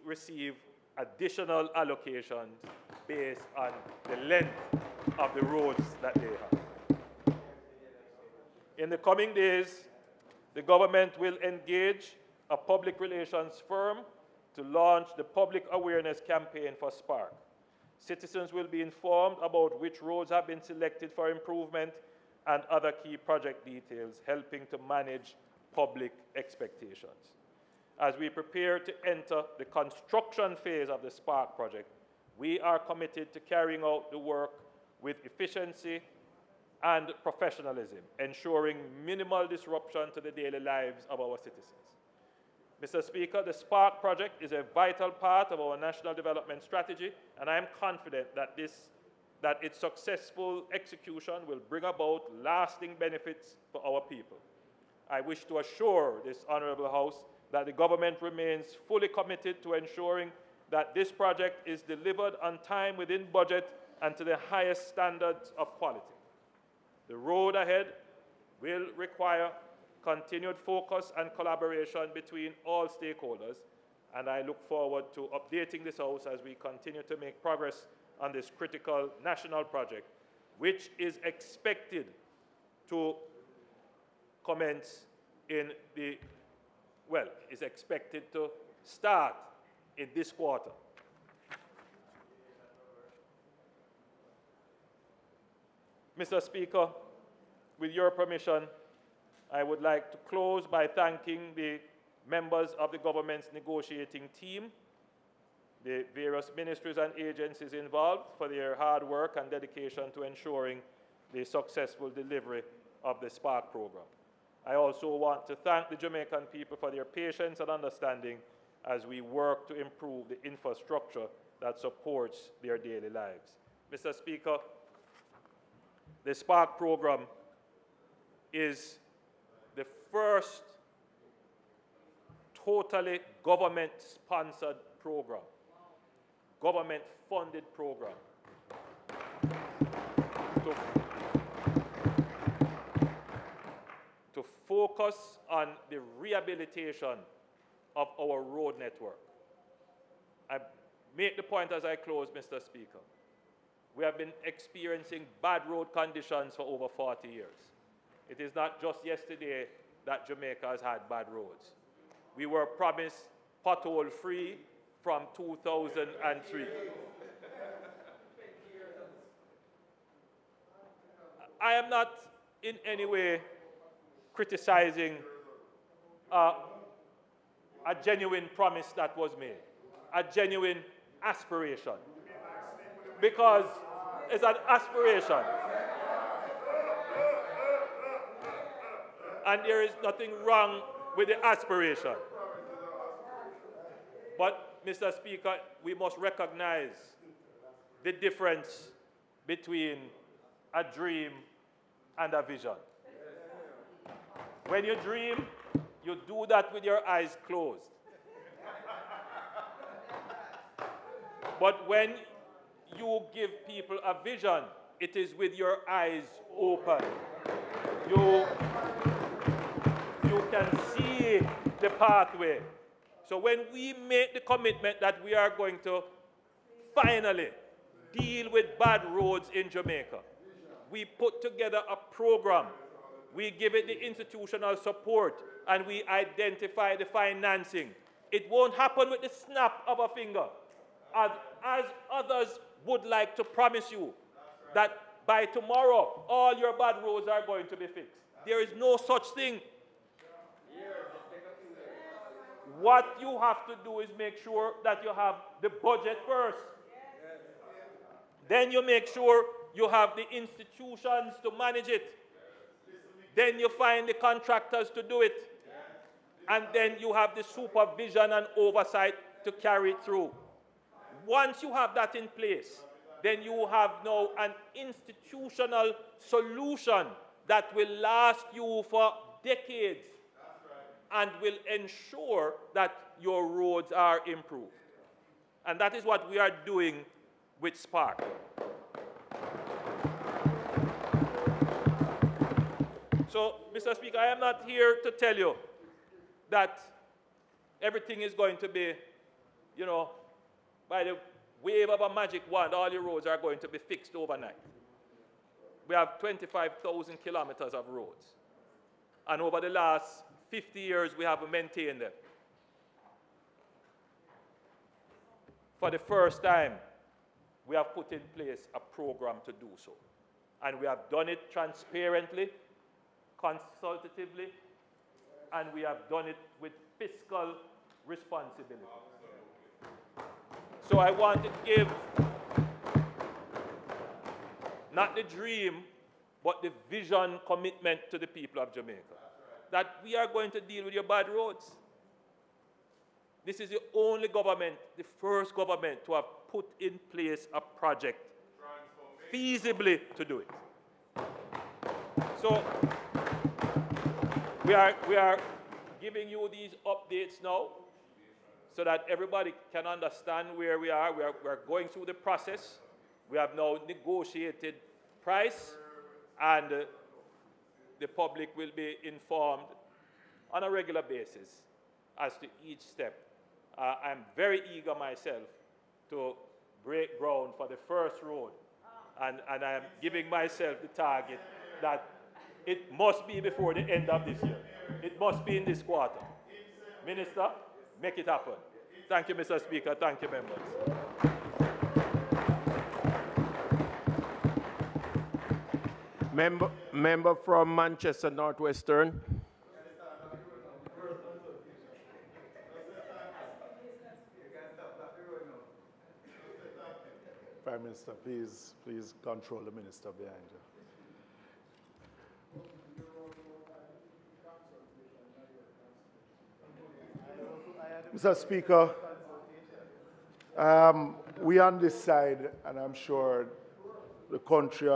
receive additional allocations based on the length of the roads that they have. In the coming days, the government will engage a public relations firm to launch the public awareness campaign for SPARK. Citizens will be informed about which roads have been selected for improvement and other key project details, helping to manage public expectations. As we prepare to enter the construction phase of the SPARK project, we are committed to carrying out the work with efficiency and professionalism, ensuring minimal disruption to the daily lives of our citizens. Mr. Speaker, the SPARK project is a vital part of our national development strategy, and I am confident that that its successful execution will bring about lasting benefits for our people. I wish to assure this Honourable House that the government remains fully committed to ensuring that this project is delivered on time within budget and to the highest standards of quality. The road ahead will require continued focus and collaboration between all stakeholders, and I look forward to updating this House as we continue to make progress on this critical national project, which is expected to commence is expected to start in this quarter. Mr. Speaker, with your permission, I would like to close by thanking the members of the government's negotiating team, the various ministries and agencies involved for their hard work and dedication to ensuring the successful delivery of the SPARK program. I also want to thank the Jamaican people for their patience and understanding as we work to improve the infrastructure that supports their daily lives. Mr. Speaker, the SPARK program is the first totally government-sponsored program, government-funded program to focus on the rehabilitation of our road network. I make the point as I close, Mr. Speaker. We have been experiencing bad road conditions for over 40 years. It is not just yesterday that Jamaica has had bad roads. We were promised pothole-free from 2003. I am not in any way criticizing a genuine promise that was made, a genuine aspiration, because it's an aspiration. And there is nothing wrong with the aspiration. But, Mr. Speaker, we must recognize the difference between a dream and a vision. When you dream, you do that with your eyes closed. But when you give people a vision, it is with your eyes open. You can see the pathway. So when we make the commitment that we are going to finally deal with bad roads in Jamaica, we put together a program, we give it the institutional support, and we identify the financing. It won't happen with the snap of a finger, as others would like to promise you that by tomorrow all your bad roads are going to be fixed. There is no such thing. What you have to do is make sure that you have the budget first. Then you make sure you have the institutions to manage it. Then you find the contractors to do it. And then you have the supervision and oversight to carry it through. Once you have that in place, then you have now an institutional solution that will last you for decades and will ensure that your roads are improved. And that is what we are doing with SPARK. So, Mr. Speaker, I am not here to tell you that everything is going to be, by the wave of a magic wand, all your roads are going to be fixed overnight. We have 25,000 kilometers of roads. And over the last 50 years, we have maintained them. For the first time, we have put in place a program to do so. And we have done it transparently, consultatively, and we have done it with fiscal responsibility. So I want to give not the dream, but the vision commitment to the people of Jamaica, that we are going to deal with your bad roads. This is the only government, the first government, to have put in place a project feasibly to do it. So we are giving you these updates now so that everybody can understand where we are. We're going through the process. We have now negotiated price, and the public will be informed on a regular basis as to each step. I'm very eager myself to break ground for the first road, and I am giving myself the target that it must be before the end of this year. It must be in this quarter. Minister, make it happen. Thank you, Mr. Speaker. Thank you, members. Member from Manchester Northwestern. Prime Minister, please control the minister behind you. Mr. Speaker, we on this side, and I'm sure the country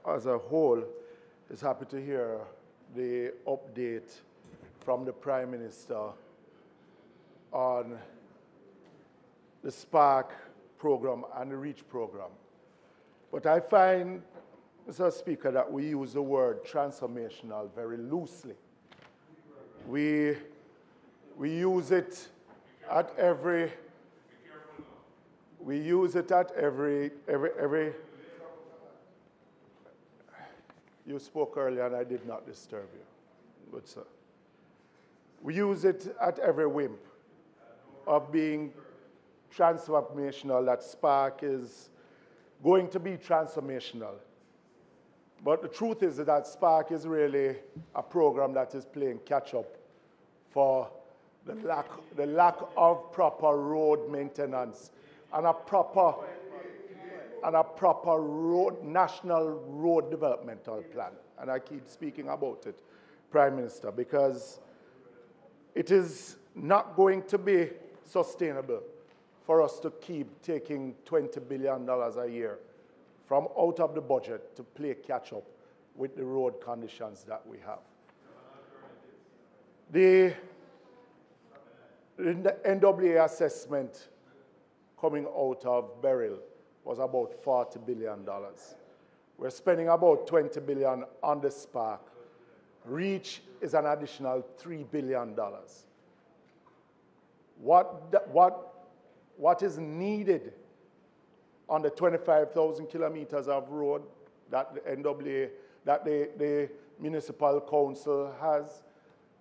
as a whole is happy to hear the update from the Prime Minister on the SPARK program and the REACH program. But I find, Mr. Speaker, that we use the word transformational very loosely. We use it at every you spoke earlier and I did not disturb you. Good, sir. We use it at every whim of being transformational, that SPARK is going to be transformational. But the truth is that SPARK is really a program that is playing catch-up for the lack of proper road maintenance and a proper national road developmental plan. And I keep speaking about it, Prime Minister, because it is not going to be sustainable for us to keep taking $20 billion a year from out of the budget to play catch-up with the road conditions that we have. The NWA assessment coming out of Beryl was about $40 billion. We're spending about $20 billion on the SPARK. REACH is an additional $3 billion. What is needed on the 25,000 kilometers of road that the NWA, that the municipal council has,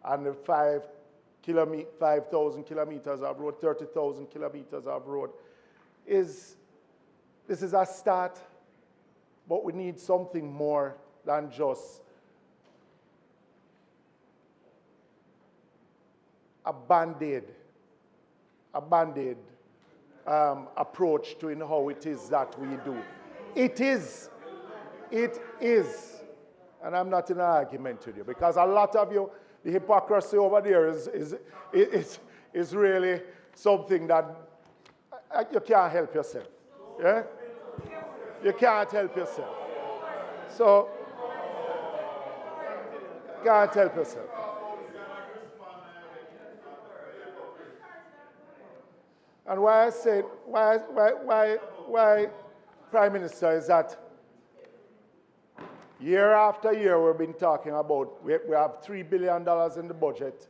and the 5,000 kilometers of road, 30,000 kilometers of road, this is a start, but we need something more than just a Band-Aid approach to how it is that we do. It is, and I'm not in an argument with you, because a lot of you, the hypocrisy over there is really something that you can't help yourself. Yeah? You can't help yourself. So, you can't help yourself. And why I said, why Prime Minister, is that year after year we've been talking about, we have $3 billion in the budget.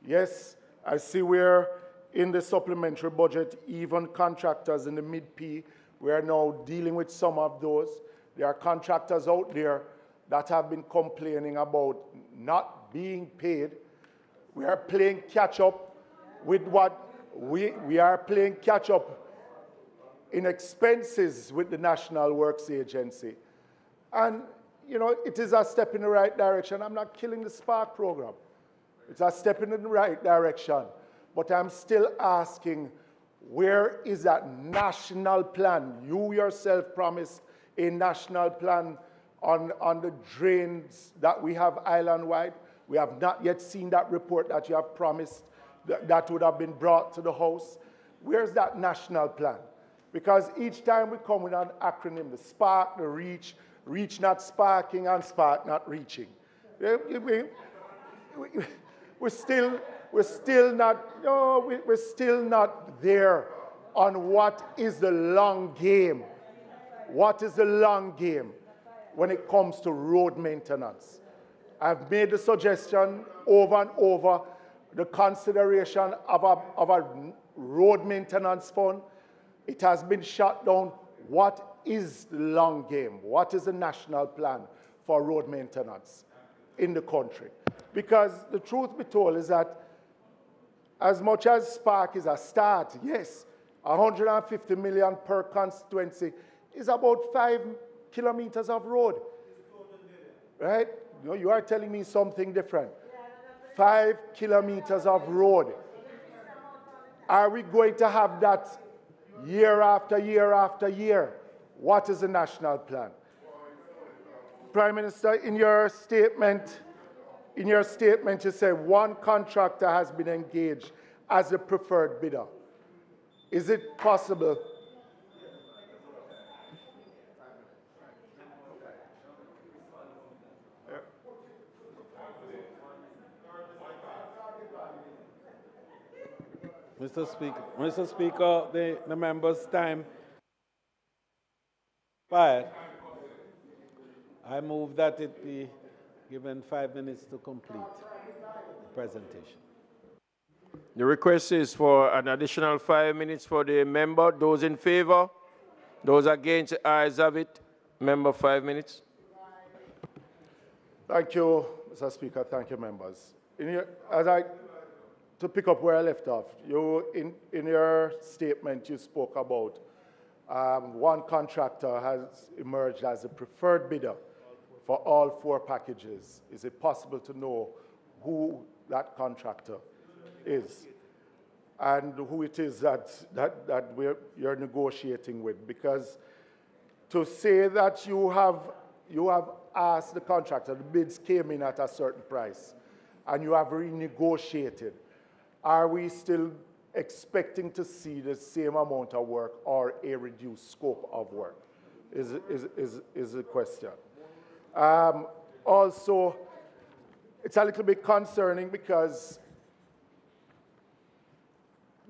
Yes, I see we're in the supplementary budget, even contractors in the mid-P, we are now dealing with some of those. There are contractors out there that have been complaining about not being paid. We are playing catch-up with what we are playing catch-up in expenses with the National Works Agency. And, you know, it is a step in the right direction. I'm not killing the SPARK program. It's a step in the right direction. But I'm still asking, where is that national plan? You yourself promised a national plan on the drains that we have island-wide. We have not yet seen that report that you have promised that would have been brought to the House. Where's that national plan? Because each time we come with an acronym, the spark, the reach, reach not sparking, and spark not reaching. We're still not there on what is the long game. What is the long game when it comes to road maintenance? I've made the suggestion over and over, the consideration of a road maintenance fund. It has been shut down. What is the long game? What is the national plan for road maintenance in the country? Because the truth be told is that as much as Spark is a start, yes, 150 million per constituency is about 5 kilometers of road. Right? You are telling me something different. 5 kilometers of road. Are we going to have that year after year after year? What is the national plan? Prime Minister, in your statement, you say one contractor has been engaged as a preferred bidder. Is it possible? Mr. Speaker, the member's time expired. I move that it be given 5 minutes to complete the presentation. The request is for an additional 5 minutes for the member. Those in favor? Those against, the ayes have it. Member, 5 minutes. Thank you, Mr. Speaker. Thank you, members. To pick up where I left off, in your statement, you spoke about one contractor has emerged as a preferred bidder for all 4 packages. Is it possible to know who that contractor is and who it is that you're negotiating with? Because to say that you have asked the contractor, the bids came in at a certain price, and you have renegotiated, are we still expecting to see the same amount of work or a reduced scope of work is the question. Also, it's a little bit concerning because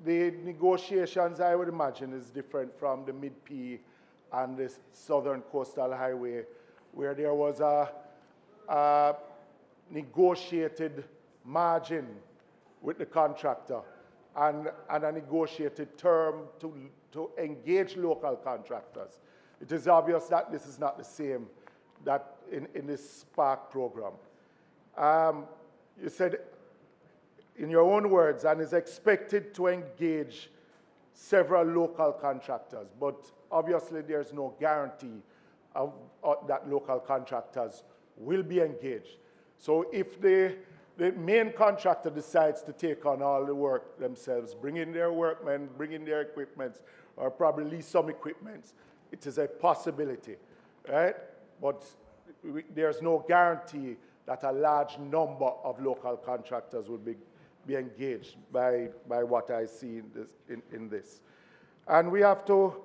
the negotiations, I would imagine, is different from the Mid-P and the Southern Coastal Highway, where there was a negotiated margin with the contractor and a negotiated term to engage local contractors. It is obvious that this is not the same that in this Spark program. You said, in your own words, and is expected to engage several local contractors, but obviously there's no guarantee of that local contractors will be engaged. So if the main contractor decides to take on all the work themselves, bring in their workmen, bring in their equipment, or probably lease some equipment, it is a possibility, right? But there's no guarantee that a large number of local contractors will be engaged by what I see in this. And we have to,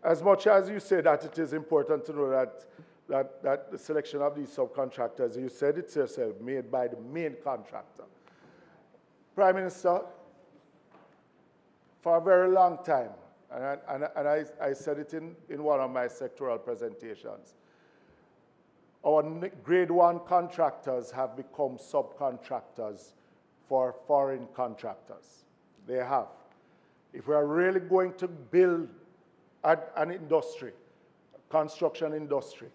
as much as you say that it is important to know that the selection of these subcontractors, you said it yourself, made by the main contractor. Prime Minister, for a very long time, and I said it in one of my sectoral presentations, our grade 1 contractors have become subcontractors for foreign contractors. They have. If we are really going to build an industry, a construction industry,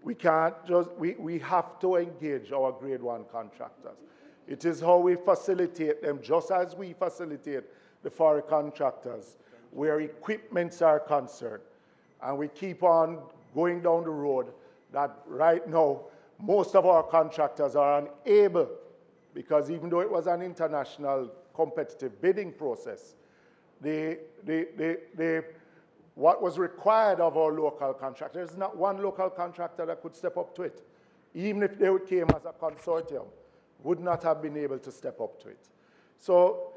we can't just, we have to engage our grade 1 contractors. It is how we facilitate them, just as we facilitate the foreign contractors, where equipments are concerned. And we keep on going down the road that right now, most of our contractors are unable, because even though it was an international competitive bidding process, what was required of our local contractors, there's not one local contractor that could step up to it. Even if they came as a consortium, would not have been able to step up to it. So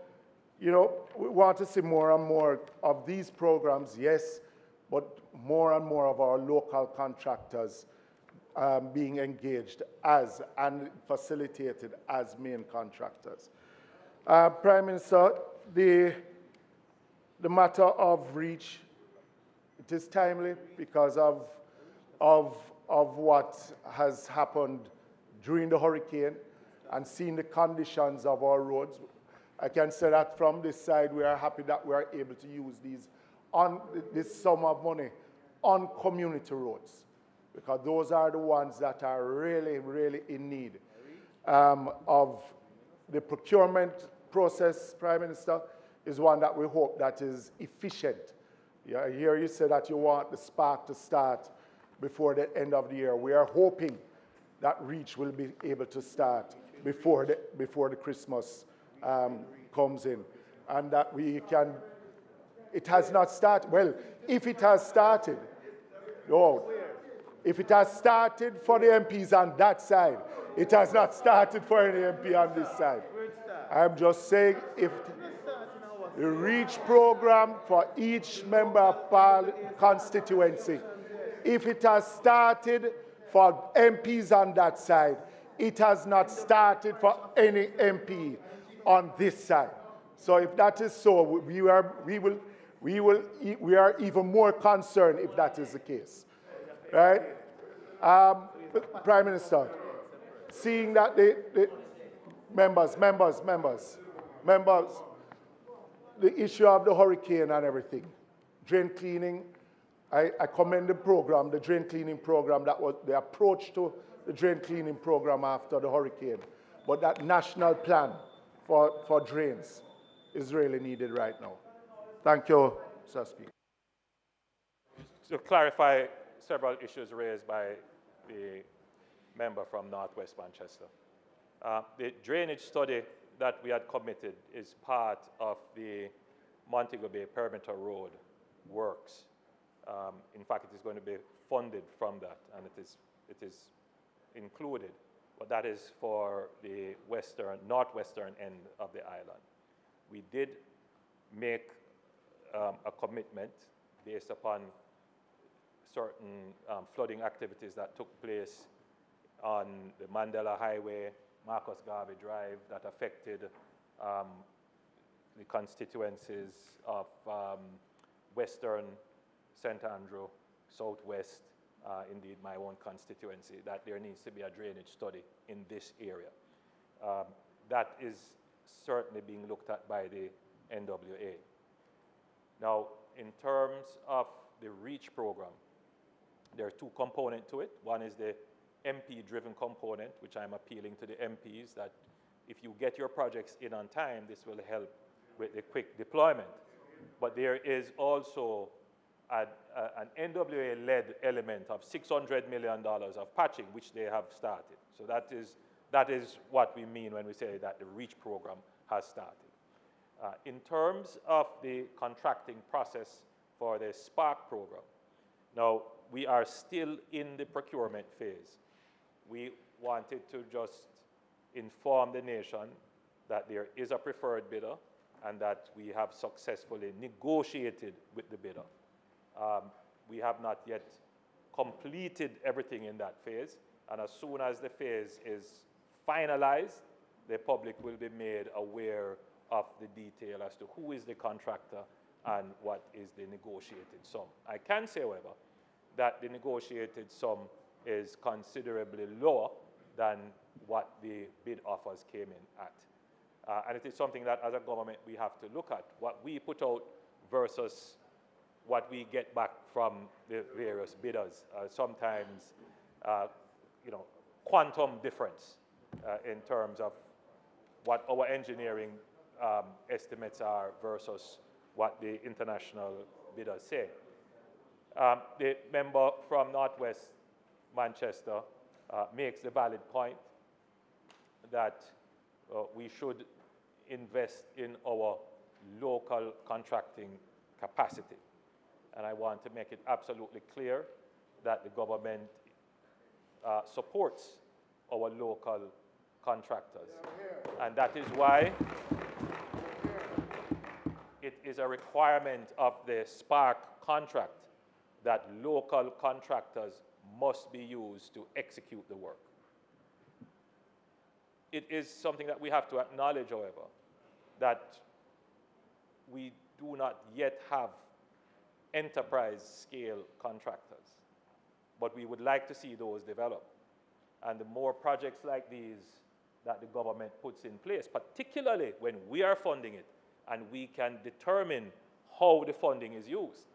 you know, we want to see more and more of these programs, yes, but more and more of our local contractors being engaged as and facilitated as main contractors. Prime Minister, the matter of reach, it is timely because of what has happened during the hurricane and seeing the conditions of our roads. I can say that from this side, we are happy that we are able to use this sum of money on community roads, because those are the ones that are really, really in need of the procurement process. Prime Minister, is one that we hope that is efficient. Yeah, I hear you say that you want the spark to start before the end of the year. We are hoping that REACH will be able to start before the Christmas comes in, and that we can. It has not started. Well, if it has started, if it has started for the MPs on that side, it has not started for any MP on this side. I'm just saying, if the REACH program for each member of constituency, if it has started for MPs on that side, it has not started for any MP on this side. So if that is so, we are even more concerned if that is the case, right? Prime Minister, seeing that the members, the issue of the hurricane and everything, drain cleaning, I commend the program, the drain cleaning program, that was the approach to the drain cleaning program after the hurricane. But that national plan for drains is really needed right now. Thank you, Mr. Speaker. To clarify several issues raised by the member from Northwest Manchester. The drainage study that we had committed is part of the Montego Bay Perimeter Road works. In fact, it is going to be funded from that, and it is included, but that is for the northwestern end of the island. We did make a commitment based upon certain flooding activities that took place on the Mandela Highway, Marcus Garvey Drive, that affected the constituencies of Western, St. Andrew, Southwest, indeed my own constituency, that there needs to be a drainage study in this area. That is certainly being looked at by the NWA. Now, in terms of the REACH program, there are two components to it. One is the MP-driven component, which I'm appealing to the MPs that if you get your projects in on time, this will help with the quick deployment. But there is also an NWA-led element of $600 million of patching, which they have started. So that is what we mean when we say that the REACH program has started. In terms of the contracting process for the Spark program, now we are still in the procurement phase. We wanted to just inform the nation that there is a preferred bidder and that we have successfully negotiated with the bidder. We have not yet completed everything in that phase, and as soon as the phase is finalized, the public will be made aware of the detail as to who is the contractor and what is the negotiated sum. I can say, however, that the negotiated sum is considerably lower than what the bid offers came in at. And it is something that as a government we have to look at, what we put out versus what we get back from the various bidders. Sometimes, quantum difference in terms of what our engineering estimates are versus what the international bidders say. The member from Northwest Manchester makes the valid point that we should invest in our local contracting capacity. And I want to make it absolutely clear that the government supports our local contractors. And that is why it is a requirement of the Spark contract that local contractors must be used to execute the work. It is something that we have to acknowledge, however, that we do not yet have enterprise-scale contractors, but we would like to see those develop. And the more projects like these that the government puts in place, particularly when we are funding it, and we can determine how the funding is used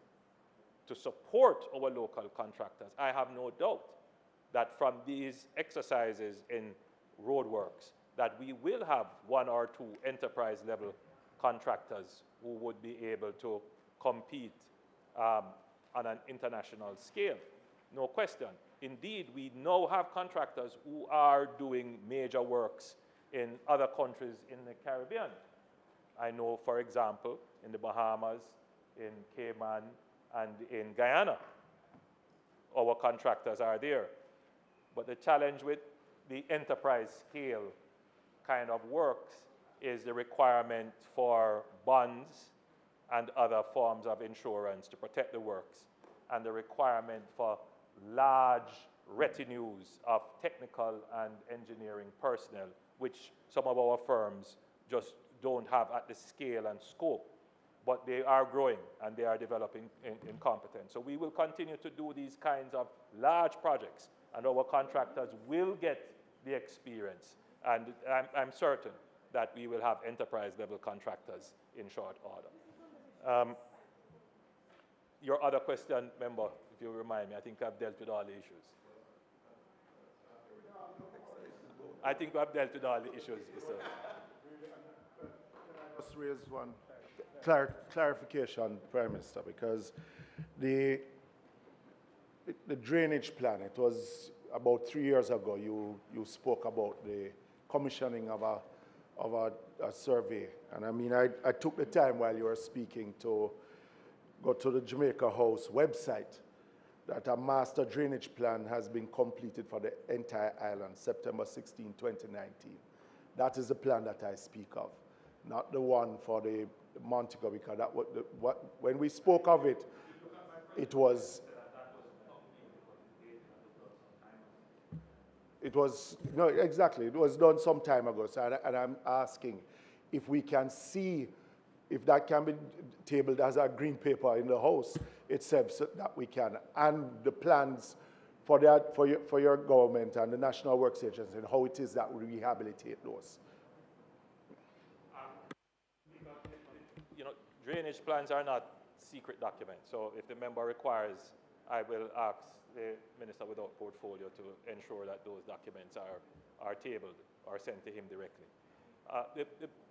to support our local contractors, I have no doubt that from these exercises in roadworks, that we will have 1 or 2 enterprise-level contractors who would be able to compete on an international scale. No question. Indeed, we now have contractors who are doing major works in other countries in the Caribbean. I know, for example, in the Bahamas, in Cayman, and in Guyana, our contractors are there. But the challenge with the enterprise scale kind of works is the requirement for bonds and other forms of insurance to protect the works, and the requirement for large retinues of technical and engineering personnel, which some of our firms just don't have at the scale and scope. But they are growing and they are developing in competence. So we will continue to do these kinds of large projects, and our contractors will get the experience. And I'm certain that we will have enterprise-level contractors in short order. Your other question, member, if you remind me, I think I've dealt with all the issues. I think I've dealt with all the issues, Mr. Just raise one clarification, Prime Minister, because the drainage plan, it was about 3 years ago, you spoke about the commissioning of a survey. And I mean, I took the time while you were speaking to go to the Jamaica House website, that a master drainage plan has been completed for the entire island, September 16, 2019. That is the plan that I speak of, not the one for the Montego, because that when we spoke of it, it was no, exactly, it was done some time ago. So, and I'm asking if we can see if that can be tabled as a green paper in the House itself, so that we can, and the plans for that for your government and the National Works Agency, and how it is that we rehabilitate those. You know, drainage plans are not secret documents. So if the member requires, I will ask the Minister without portfolio to ensure that those documents are tabled or sent to him directly.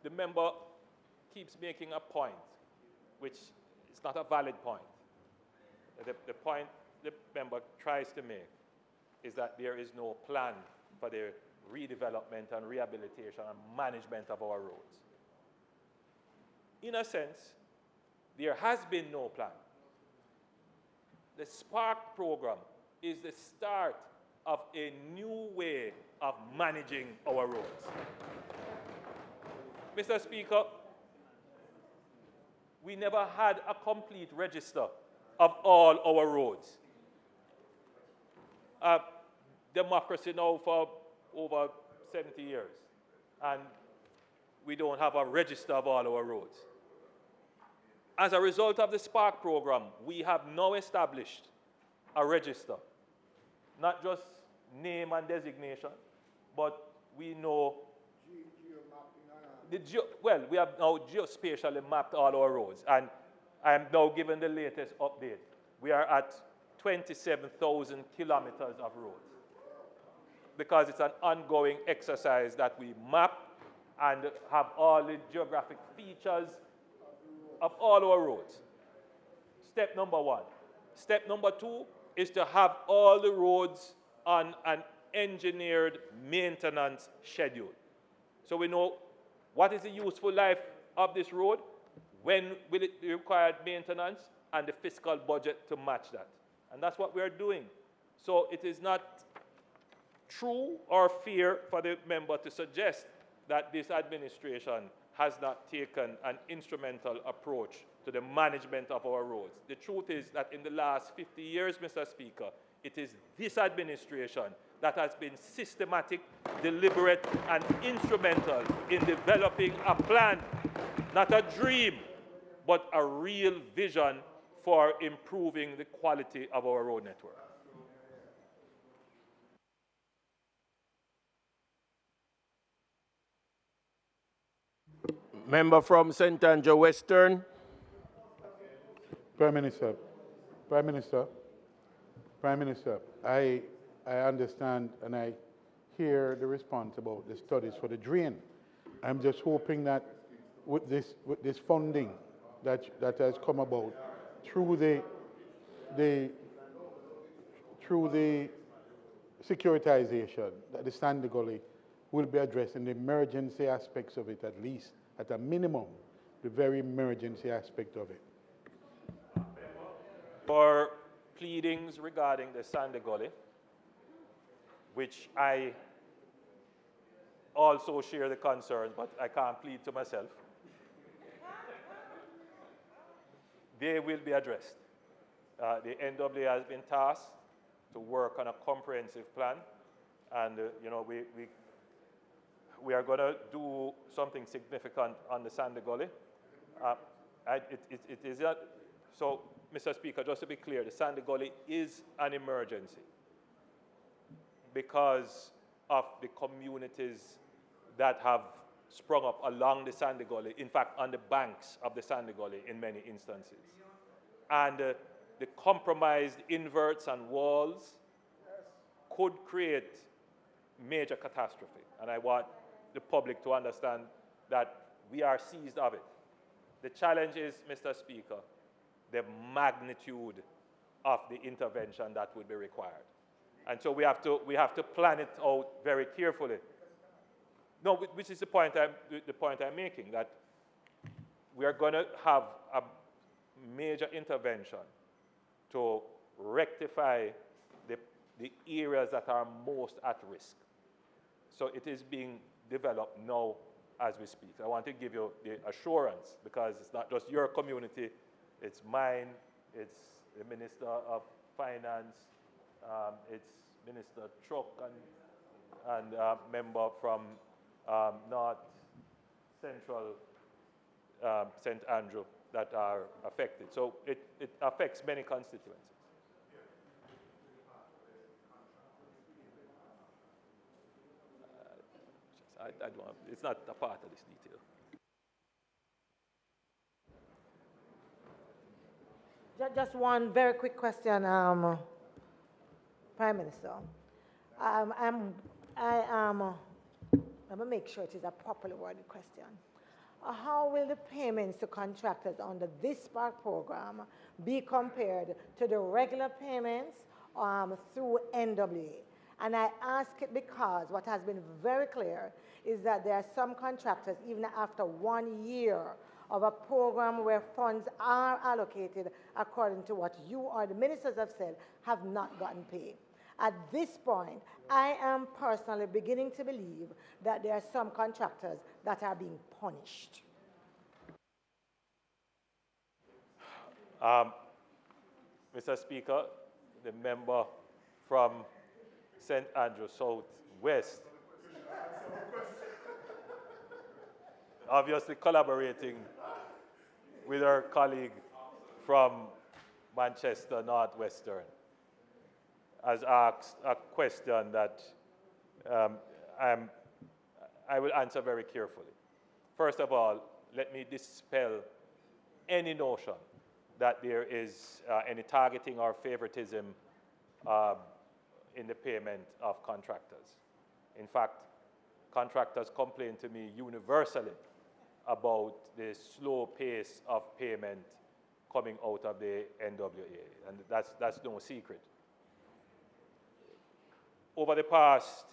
The member keeps making a point, which is not a valid point. The point the member tries to make is that there is no plan for the redevelopment and rehabilitation and management of our roads. In a sense, there has been no plan. The Spark program is the start of a new way of managing our roads. Mr. Speaker, we never had a complete register of all our roads. Democracy now for over 70 years, and we don't have a register of all our roads. As a result of the Spark program, we have now established a register, not just name and designation, but we know we have now geospatially mapped all our roads, and I am now given the latest update. We are at 27,000 kilometers of roads, because it's an ongoing exercise that we map and have all the geographic features of all our roads. Step number one. Step number two is to have all the roads on an engineered maintenance schedule. So we know what is the useful life of this road, when will it be required maintenance, and the fiscal budget to match that. And that's what we're doing. So it is not true or fair for the member to suggest that this administration has not taken an instrumental approach to the management of our roads. The truth is that in the last 50 years, Mr. Speaker, it is this administration that has been systematic, deliberate, and instrumental in developing a plan, not a dream, but a real vision for improving the quality of our road network. Member from St. Andrew Western. Prime Minister, Prime Minister, Prime Minister, I understand and I hear the response about the studies for the drain. I'm just hoping that with this funding that has come about through the securitization, that the Sandy Gully will be addressing the emergency aspects of it, at least at a minimum, the very emergency aspect of it. For pleadings regarding the Sandy Gully, which I also share the concerns, but I can't plead to myself, they will be addressed. The NWA has been tasked to work on a comprehensive plan, and you know, we are going to do something significant on the Sandy Gully. It is not, so, Mr. Speaker, just to be clear, the Sandy Gully is an emergency because of the communities that have sprung up along the Sandy Gully, in fact, on the banks of the Sandy Gully in many instances. And the compromised inverts and walls could create major catastrophe. And I want the public to understand that we are seized of it. The challenge is, Mr. Speaker, the magnitude of the intervention that would be required. And so we have to plan it out very carefully. No, which is the point I'm making, that we are going to have a major intervention to rectify the areas that are most at risk. So it is being developed now as we speak. I want to give you the assurance, because it's not just your community, it's mine, it's the Minister of Finance, it's Minister Truck and member from North Central St. Andrew that are affected. So it affects many constituencies. I don't, it's not a part of this detail. Just one very quick question, Prime Minister. Let me make sure it is a properly worded question. How will the payments to contractors under this Spark program be compared to the regular payments through NWA? And I ask it because what has been very clear is that there are some contractors, even after 1 year of a program where funds are allocated according to what you or the ministers have said, have not gotten paid. At this point, I am personally beginning to believe that there are some contractors that are being punished. Mr. Speaker, the member from St. Andrew South West, obviously collaborating with our colleague from Manchester Northwestern, has asked a question that I will answer very carefully. First of all, let me dispel any notion that there is any targeting or favoritism in the payment of contractors. In fact, contractors complain to me universally about the slow pace of payment coming out of the NWA, and that's no secret. Over the past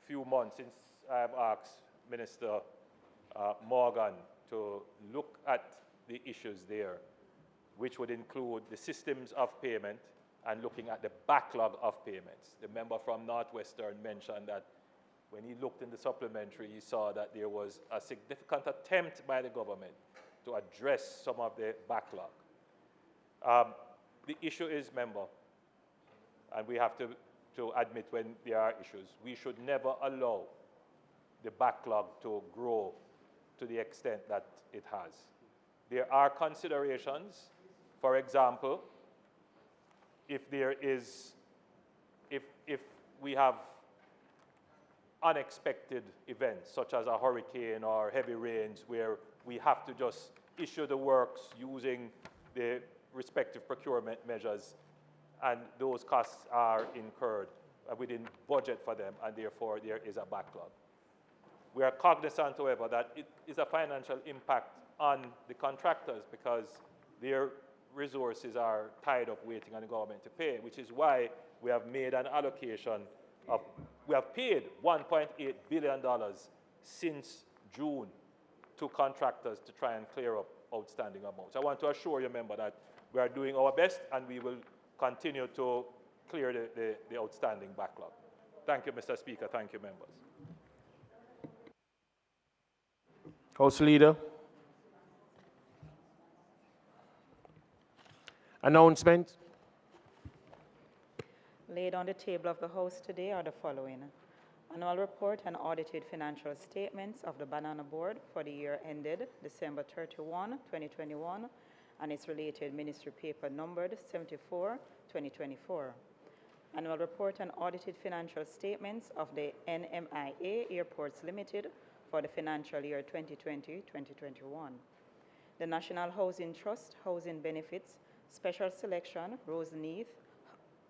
few months, since I have asked Minister Morgan to look at the issues there, which would include the systems of payment and looking at the backlog of payments. The member from Northwestern mentioned that when he looked in the supplementary, he saw that there was a significant attempt by the government to address some of the backlog. The issue is, member, and we have to admit when there are issues, we should never allow the backlog to grow to the extent that it has. There are considerations. For example, if we have unexpected events, such as a hurricane or heavy rains, where we have to just issue the works using the respective procurement measures, and those costs are incurred. We didn't budget for them, and therefore there is a backlog. We are cognizant, however, that it is a financial impact on the contractors because their resources are tied up waiting on the government to pay, which is why we have made an allocation of, we have paid $1.8 billion since June to contractors to try and clear up outstanding amounts. I want to assure you, member, that we are doing our best and we will continue to clear the outstanding backlog. Thank you, Mr. Speaker. Thank you, members. House Leader. Announcement. Laid on the table of the House today are the following: annual report and audited financial statements of the Banana Board for the year ended December 31, 2021, and its related ministry paper numbered 74, 2024. Annual report and audited financial statements of the NMIA Airports Limited for the financial year 2020-2021. The National Housing Trust Housing Benefits Special Selection Roseneath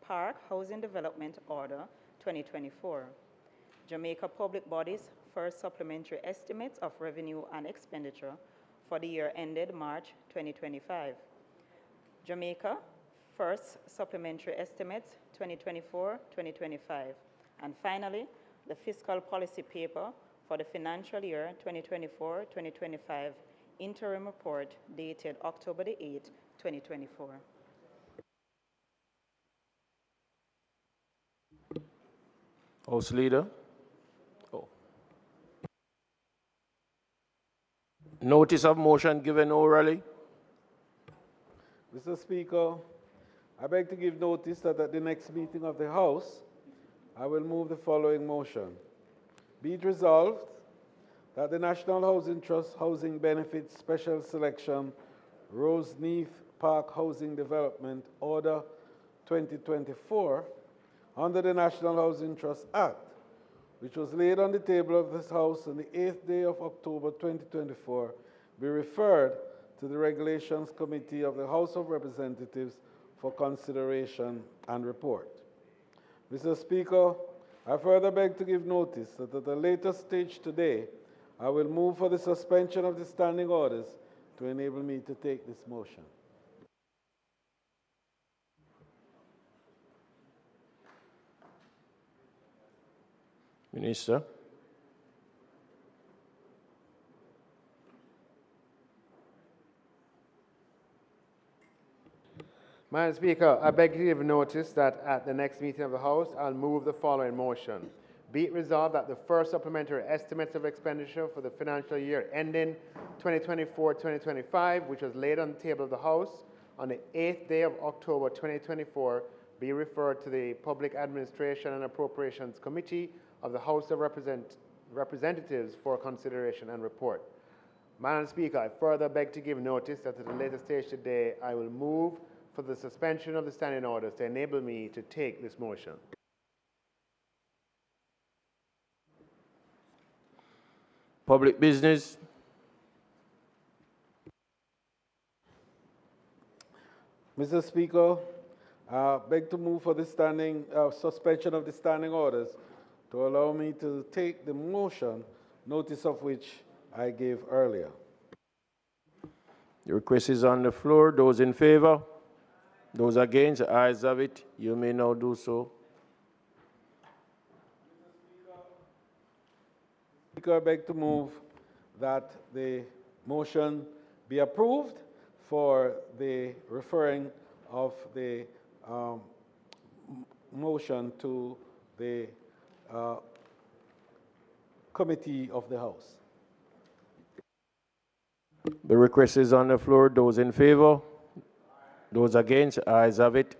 Park Housing Development Order 2024. Jamaica Public Bodies First Supplementary Estimates of Revenue and Expenditure for the year ended March 2025. Jamaica First Supplementary Estimates 2024-2025. And finally, the Fiscal Policy Paper for the financial year 2024-2025 Interim Report dated October 8, 2024. House Leader. Notice of motion given orally. Mr. Speaker, I beg to give notice that at the next meeting of the House, I will move the following motion. Be it resolved that the National Housing Trust Housing Benefits Special Selection Roseneath Park Housing Development Order 2024 under the National Housing Trust Act, which was laid on the table of this House on the 8th day of October 2024, be referred to the Regulations Committee of the House of Representatives for consideration and report. Mr. Speaker, I further beg to give notice that at a later stage today, I will move for the suspension of the standing orders to enable me to take this motion. Minister. Madam Speaker, I beg to give notice that at the next meeting of the House, I'll move the following motion. Be it resolved that the first supplementary estimates of expenditure for the financial year ending 2024-2025, which was laid on the table of the House on the 8th day of October 2024, be referred to the Public Administration and Appropriations Committee of the House of Representatives for consideration and report. Madam Speaker, I further beg to give notice that at a later stage today, I will move for the suspension of the standing orders to enable me to take this motion. Public business. Mr. Speaker, I beg to move for the suspension of the standing orders to allow me to take the motion, notice of which I gave earlier. The request is on the floor. Those in favor? Those against? The ayes have it. You may now do so. Speaker, I beg to move that the motion be approved for the referring of the motion to the committee of the House. The request is on the floor. Those in favor? Those against? Ayes have it.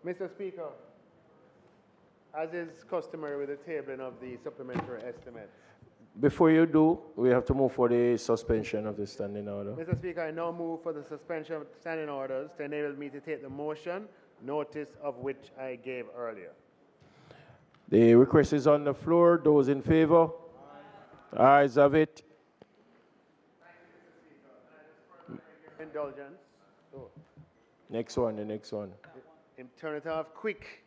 Mr. Speaker, as is customary with the tabling of the supplementary estimates. Before you do, we have to move for the suspension of the standing order. Mr. Speaker, I now move for the suspension of standing orders to enable me to take the motion, notice of which I gave earlier. The request is on the floor. Those in favor? Ayes have it. Indulgence. Oh. Next one, the next one. Turn it off quick.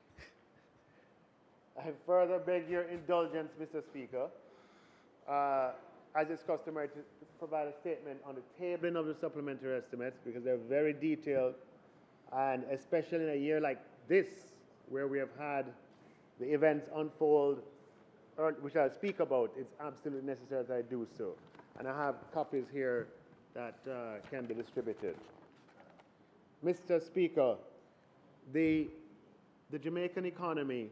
I further beg your indulgence, Mr. Speaker, as is customary to provide a statement on the tabling of the supplementary estimates because they're very detailed, and especially in a year like this, where we have had the events unfold, which I'll speak about, it's absolutely necessary that I do so. And I have copies here that can be distributed. Mr. Speaker, the Jamaican economy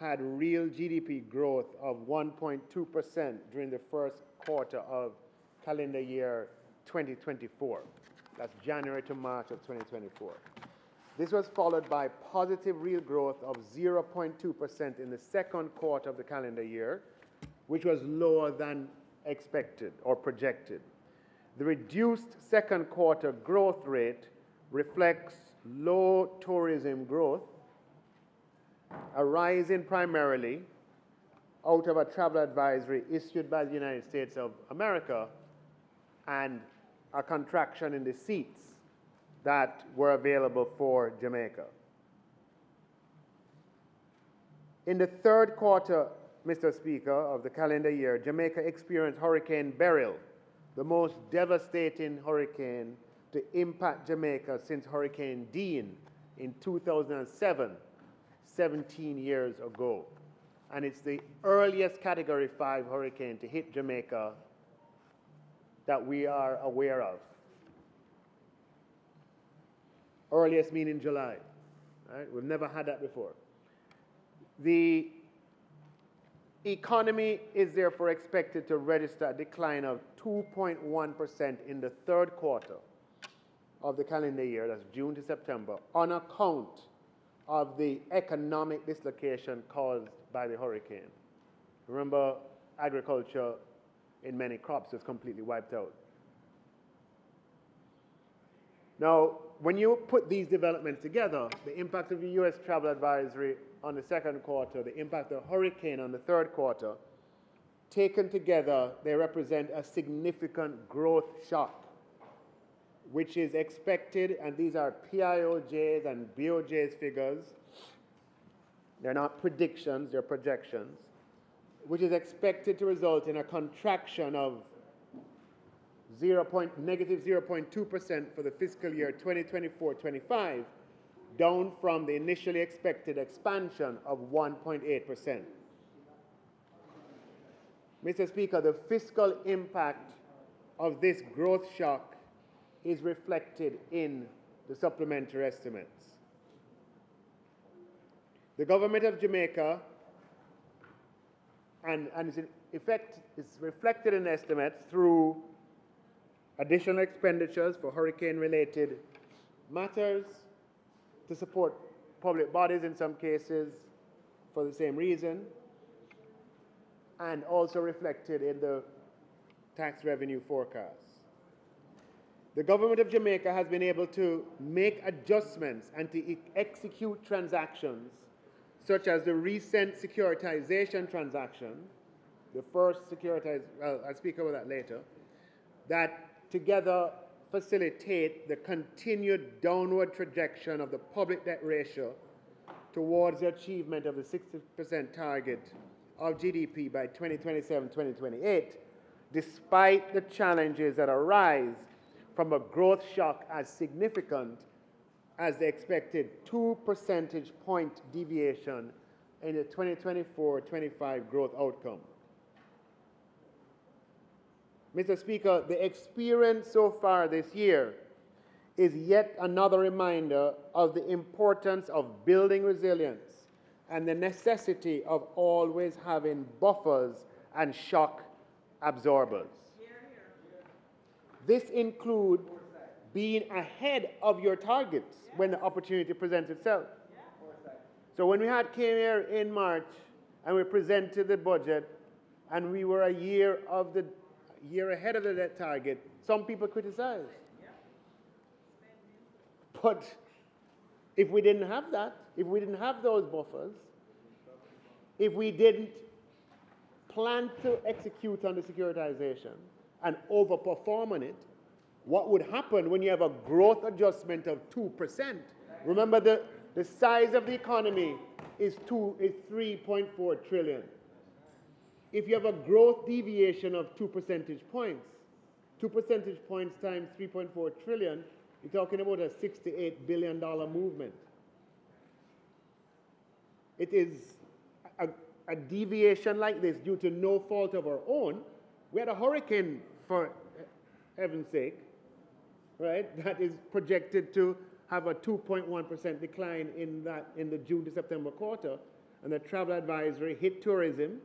had real GDP growth of 1.2% during the first quarter of calendar year 2024. That's January to March of 2024. This was followed by positive real growth of 0.2% in the second quarter of the calendar year, which was lower than expected or projected. The reduced second quarter growth rate reflects low tourism growth, arising primarily out of a travel advisory issued by the United States of America and a contraction in the seats that were available for Jamaica. In the third quarter, Mr. Speaker, of the calendar year, Jamaica experienced Hurricane Beryl, the most devastating hurricane to impact Jamaica since Hurricane Dean in 2007, 17 years ago. And it's the earliest Category 5 hurricane to hit Jamaica that we are aware of. Earliest meaning July. Right? We've never had that before. The economy is therefore expected to register a decline of 2.1% in the third quarter of the calendar year, that's June to September, on account of the economic dislocation caused by the hurricane. Remember, agriculture in many crops was completely wiped out. Now, when you put these developments together, the impact of the U.S. travel advisory on the second quarter, the impact of the hurricane on the third quarter, taken together, they represent a significant growth shock, which is expected, and these are PIOJ's and BOJ's figures. They're not predictions, they're projections, which is expected to result in a contraction of negative 0.2% for the fiscal year 2024-25, down from the initially expected expansion of 1.8%. Mr. Speaker, the fiscal impact of this growth shock is reflected in the supplementary estimates. The government of Jamaica, and its effect is reflected in estimates through additional expenditures for hurricane-related matters, to support public bodies in some cases for the same reason, and also reflected in the tax revenue forecast. The government of Jamaica has been able to make adjustments and to execute transactions such as the recent securitization transaction, the first securitized, well, I'll speak about that later, that together facilitate the continued downward trajectory of the public debt ratio towards the achievement of the 60% target of GDP by 2027-2028, despite the challenges that arise from a growth shock as significant as the expected 2 percentage point deviation in the 2024-25 growth outcome. Mr. Speaker, the experience so far this year is yet another reminder of the importance of building resilience and the necessity of always having buffers and shock absorbers. This includes being ahead of your targets when the opportunity presents itself. So when we came here in March and we presented the budget and we were a year ahead of the debt target, some people criticized. But if we didn't have that, if we didn't have those buffers, if we didn't plan to execute on the securitization and overperform on it, what would happen when you have a growth adjustment of 2%? Remember, the size of the economy is 3.4 trillion. If you have a growth deviation of 2 percentage points, 2 percentage points times 3.4 trillion, you're talking about a $68 billion movement. It is a deviation like this due to no fault of our own. We had a hurricane, for heaven's sake, right, that is projected to have a 2.1% decline in the June to September quarter, and the travel advisory hit tourism,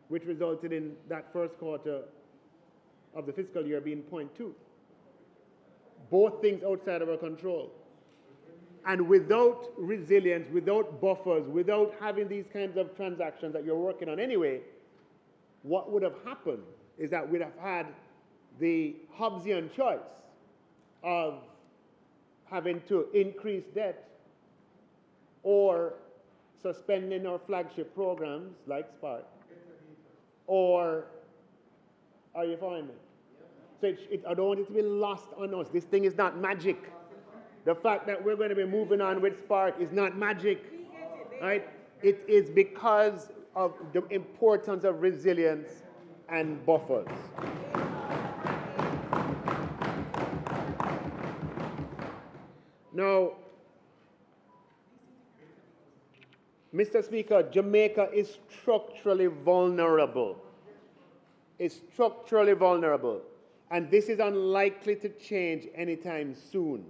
which resulted in that first quarter of the fiscal year being 0.2. Both things outside of our control. And without resilience, without buffers, without having these kinds of transactions that you're working on anyway, what would have happened is that we'd have had the Hobbesian choice of having to increase debt or suspending our flagship programs like Spark, or are you following me? So I don't want it to be lost on us. This thing is not magic. The fact that we're going to be moving on with Spark is not magic, right? It is because of the importance of resilience and buffers. Now, Mr. Speaker, Jamaica is structurally vulnerable. It's structurally vulnerable. And this is unlikely to change anytime soon.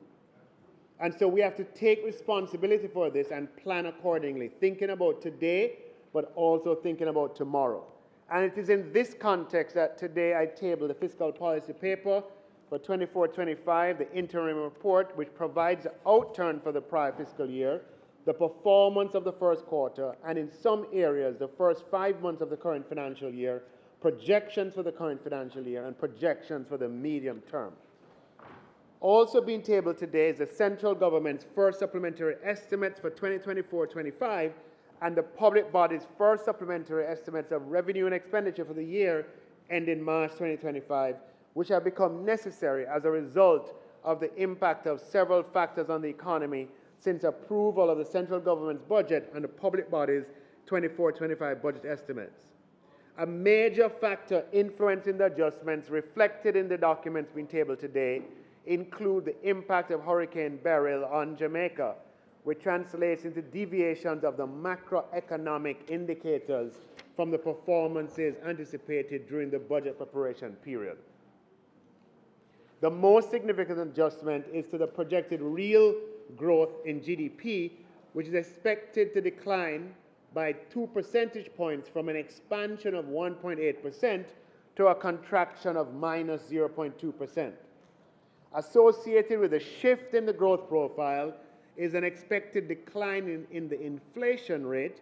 And so we have to take responsibility for this and plan accordingly, thinking about today, but also thinking about tomorrow. And it is in this context that today I table the fiscal policy paper for 24-25, the interim report, which provides an outturn for the prior fiscal year, the performance of the first quarter, and in some areas, the first 5 months of the current financial year, projections for the current financial year, and projections for the medium term. Also being tabled today is the central government's first supplementary estimates for 2024-25 and the public body's first supplementary estimates of revenue and expenditure for the year ending March 2025, which have become necessary as a result of the impact of several factors on the economy since approval of the central government's budget and the public body's 24-25 budget estimates. A major factor influencing the adjustments reflected in the documents being tabled today include the impact of Hurricane Beryl on Jamaica, which translates into deviations of the macroeconomic indicators from the performances anticipated during the budget preparation period. The most significant adjustment is to the projected real growth in GDP, which is expected to decline by 2 percentage points from an expansion of 1.8% to a contraction of minus 0.2%. Associated with a shift in the growth profile is an expected decline in the inflation rate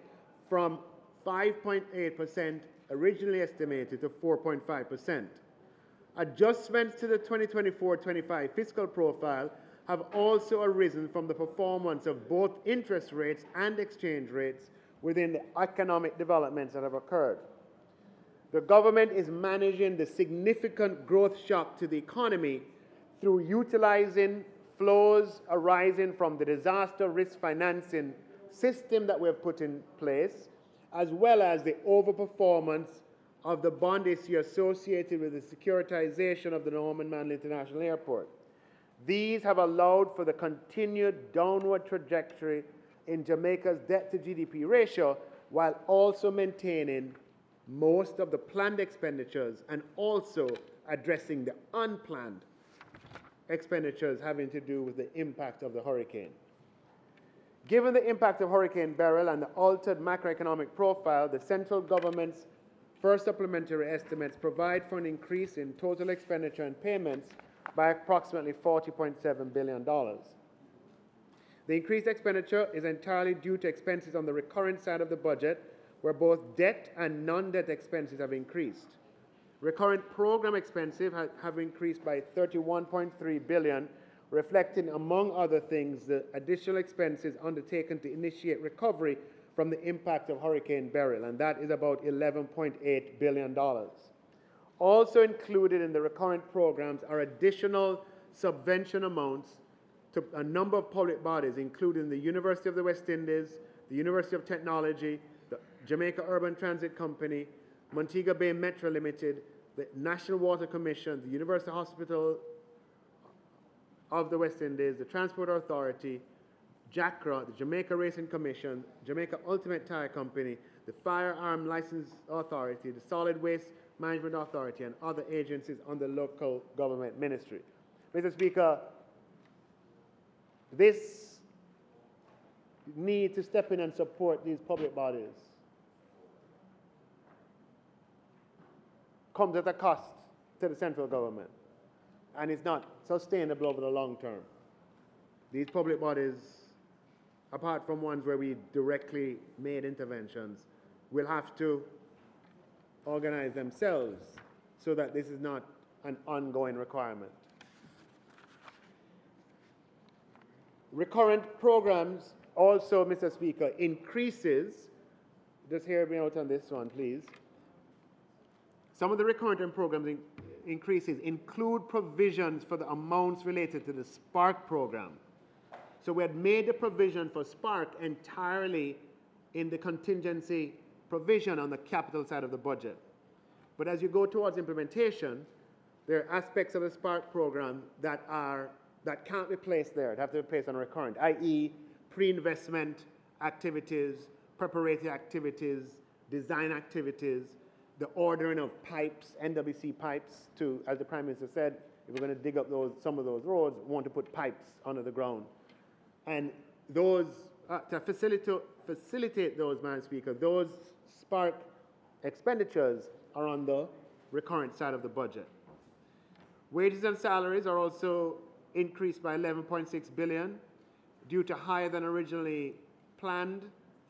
from 5.8% originally estimated to 4.5%. Adjustments to the 2024-25 fiscal profile have also arisen from the performance of both interest rates and exchange rates within the economic developments that have occurred. The government is managing the significant growth shock to the economy through utilizing flows arising from the disaster risk financing system that we have put in place, as well as the overperformance of the bond issue associated with the securitization of the Norman Manley International Airport. These have allowed for the continued downward trajectory in Jamaica's debt to GDP ratio, while also maintaining most of the planned expenditures and also addressing the unplanned expenditures having to do with the impact of the hurricane. Given the impact of Hurricane Beryl and the altered macroeconomic profile, the central government's first supplementary estimates provide for an increase in total expenditure and payments by approximately $40.7 billion. The increased expenditure is entirely due to expenses on the recurrent side of the budget, where both debt and non-debt expenses have increased. Recurrent program expenses have increased by $31.3 billion, reflecting, among other things, the additional expenses undertaken to initiate recovery from the impact of Hurricane Beryl, and that is about $11.8 billion. Also included in the recurrent programs are additional subvention amounts to a number of public bodies, including the University of the West Indies, the University of Technology, the Jamaica Urban Transit Company, Montego Bay Metro Limited, the National Water Commission, the University Hospital of the West Indies, the Transport Authority, JACRA, the Jamaica Racing Commission, Jamaica Ultimate Tire Company, the Firearm License Authority, the Solid Waste Management Authority, and other agencies under local government ministry. Mr. Speaker, this need to step in and support these public bodies comes at a cost to the central government, and it's not sustainable over the long term. These public bodies, apart from ones where we directly made interventions, will have to organize themselves so that this is not an ongoing requirement. Recurrent programs also, Mr. Speaker, increases, just hear me out on this one, please. Some of the recurrent programs increases include provisions for the amounts related to the SPARK program. So we had made the provision for SPARK entirely in the contingency provision on the capital side of the budget. But as you go towards implementation, there are aspects of the SPARK program that can't be placed there. They have to be placed on recurrent, i.e. pre-investment activities, preparatory activities, design activities, the ordering of pipes, NWC pipes, to, as the Prime Minister said, if we're going to dig up some of those roads, we want to put pipes under the ground. And those, to facilitate those, Madam Speaker, those SPARK expenditures are on the recurrent side of the budget. Wages and salaries are also increased by $11.6 billion due to higher than originally planned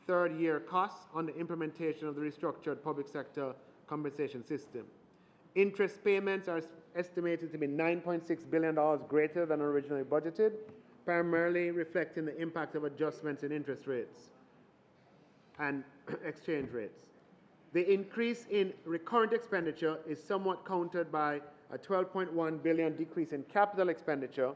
third-year costs on the implementation of the restructured public sector compensation system. Interest payments are estimated to be $9.6 billion greater than originally budgeted, primarily reflecting the impact of adjustments in interest rates and exchange rates. The increase in recurrent expenditure is somewhat countered by a $12.1 billion decrease in capital expenditure,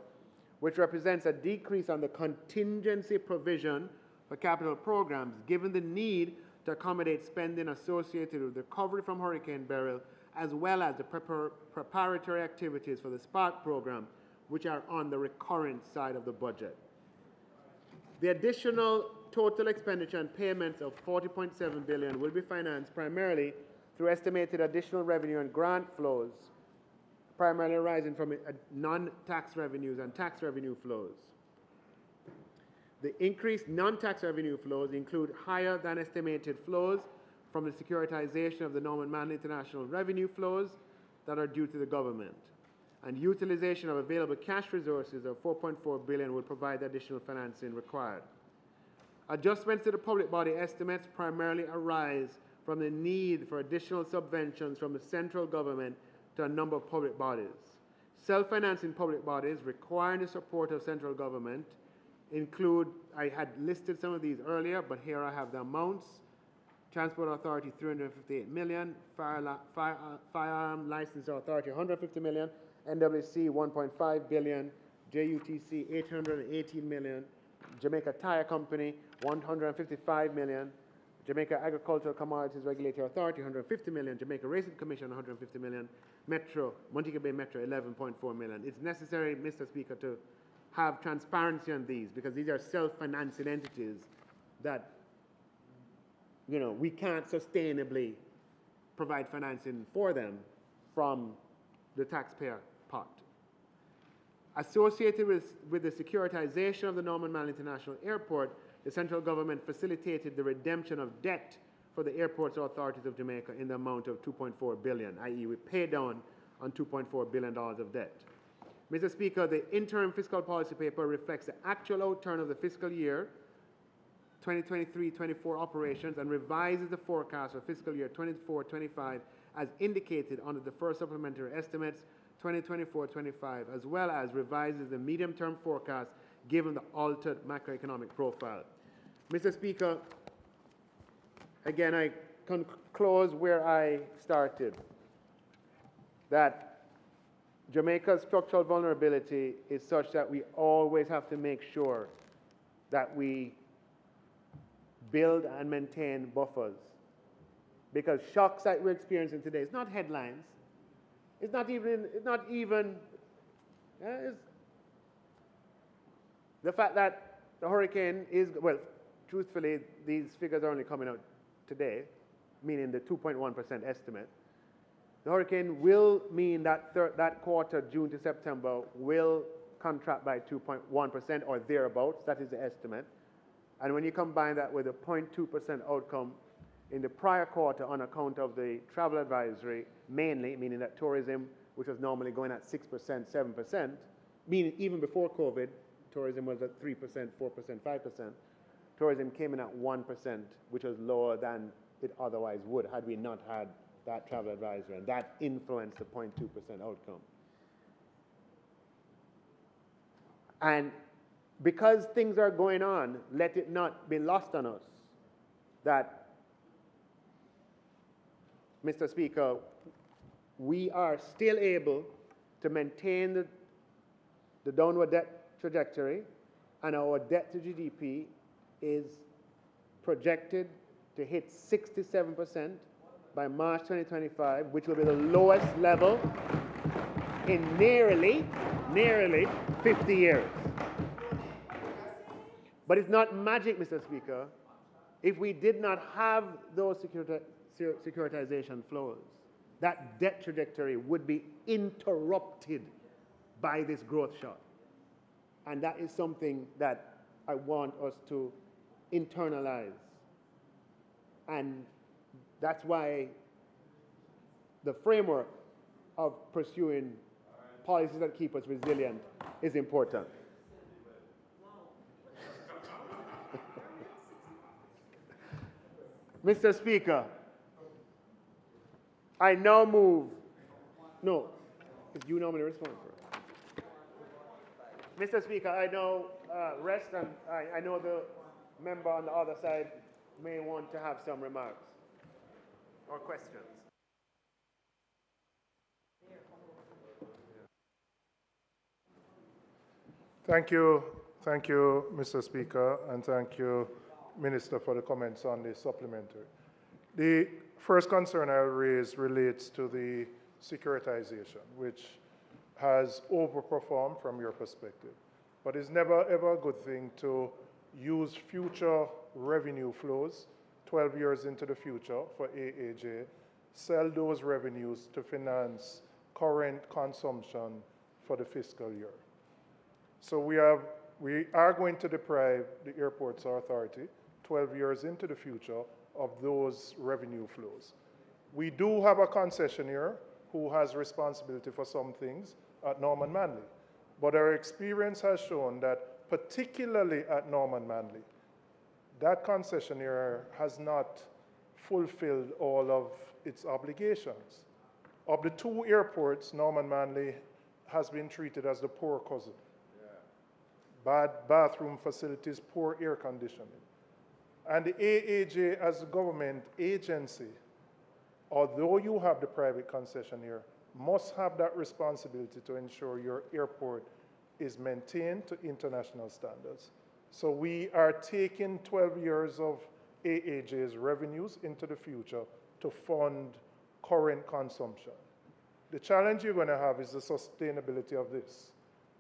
which represents a decrease on the contingency provision for capital programs, given the need to accommodate spending associated with recovery from Hurricane Beryl, as well as the preparatory activities for the SPARK program, which are on the recurrent side of the budget. The additional total expenditure and payments of $40.7 billion will be financed primarily through estimated additional revenue and grant flows, primarily arising from non-tax revenues and tax revenue flows. The increased non-tax revenue flows include higher than estimated flows from the securitization of the Norman Manley International revenue flows that are due to the government. And utilization of available cash resources of $4.4 billion will provide the additional financing required. Adjustments to the public body estimates primarily arise from the need for additional subventions from the central government to a number of public bodies. Self-financing public bodies requiring the support of central government include, I had listed some of these earlier, but here I have the amounts. Transport Authority, $358 million, Firearm License Authority, $150 million, NWC, $1.5 billion, JUTC, $818 million, Jamaica Tire Company, $155 million, Jamaica Agricultural Commodities Regulatory Authority, 150 million. Jamaica Racing Commission, 150 million. Metro, Montego Bay Metro, 11.4 million. It's necessary, Mr. Speaker, to have transparency on these because these are self-financing entities that, you know, we can't sustainably provide financing for them from the taxpayer pot. Associated with the securitization of the Norman Manley International Airport, the central government facilitated the redemption of debt for the airports authorities of Jamaica in the amount of $2.4 billion, i.e. we paid down on $2.4 billion of debt. Mr. Speaker, the interim fiscal policy paper reflects the actual outturn of the fiscal year 2023-24 operations and revises the forecast for fiscal year 24-25 as indicated under the first supplementary estimates 2024-25, as well as revises the medium-term forecast given the altered macroeconomic profile. Mr. Speaker, again, I can close where I started, that Jamaica's structural vulnerability is such that we always have to make sure that we build and maintain buffers. Because shocks that we're experiencing today, it's not headlines, it's not even the fact that the hurricane is, well, truthfully, these figures are only coming out today, meaning the 2.1% estimate. The hurricane will mean that that quarter, June to September, will contract by 2.1% or thereabouts. That is the estimate. And when you combine that with a 0.2% outcome in the prior quarter on account of the travel advisory, mainly, meaning that tourism, which was normally going at 6%, 7%, meaning even before COVID, tourism was at 3%, 4%, 5%. Tourism came in at 1%, which was lower than it otherwise would had we not had that travel advisory, and that influenced the 0.2% outcome. And because things are going on, let it not be lost on us that, Mr. Speaker, we are still able to maintain the downward debt trajectory, and our debt to GDP is projected to hit 67% by March 2025, which will be the lowest level in nearly 50 years. But it's not magic, Mr. Speaker. If we did not have those securitization flows, that debt trajectory would be interrupted by this growth shock. And that is something that I want us to internalize. And that's why the framework of pursuing policies that keep us resilient is important. Mr. Speaker, I now move, no, because you normally respond first. Mr. Speaker, I now rest, and I know the member on the other side may want to have some remarks or questions. Thank you, Mr. Speaker, and thank you, Minister, for the comments on the supplementary. The first concern I'll raise relates to the securitization, which has overperformed from your perspective. But it's never, ever a good thing to use future revenue flows 12 years into the future for AAJ, sell those revenues to finance current consumption for the fiscal year. So we are going to deprive the Airports Authority 12 years into the future of those revenue flows. We do have a concessionaire who has responsibility for some things at Norman Manley, but our experience has shown that particularly at Norman Manley, that concessionaire has not fulfilled all of its obligations. Of the two airports, Norman Manley has been treated as the poor cousin. Bad bathroom facilities, poor air conditioning. And the AAJ as a government agency, although you have the private concessionaire, must have that responsibility to ensure your airport is maintained to international standards. So we are taking 12 years of AAJ's revenues into the future to fund current consumption. The challenge you're going to have is the sustainability of this,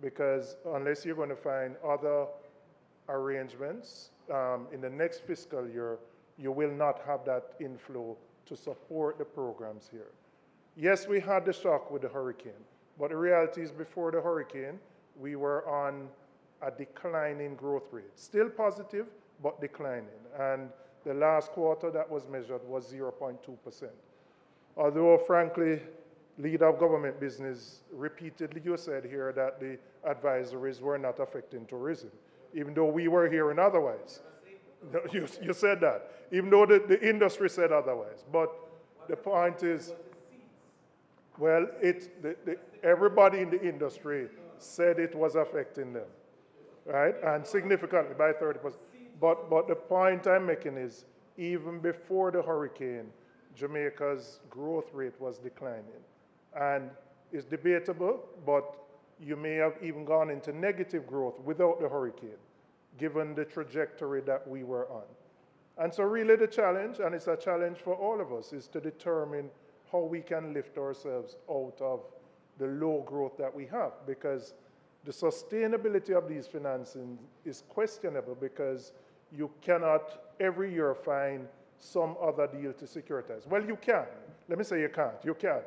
because unless you're going to find other arrangements in the next fiscal year, you will not have that inflow to support the programs here. Yes, we had the shock with the hurricane, but the reality is before the hurricane, we were on a declining growth rate. Still positive, but declining. And the last quarter that was measured was 0.2%. Although, frankly, leader of government business, repeatedly you said here that the advisories were not affecting tourism, even though we were hearing otherwise. No, you said that, even though the industry said otherwise. But the point is, well, everybody in the industry said it was affecting them, right? And significantly by 30%. But the point I'm making is, even before the hurricane, Jamaica's growth rate was declining. And it's debatable, but you may have even gone into negative growth without the hurricane, given the trajectory that we were on. And so really the challenge, and it's a challenge for all of us, is to determine how we can lift ourselves out of the low growth that we have, because the sustainability of these financing is questionable, because you cannot every year find some other deal to securitize. Well, you can. Let me say you can't. You can.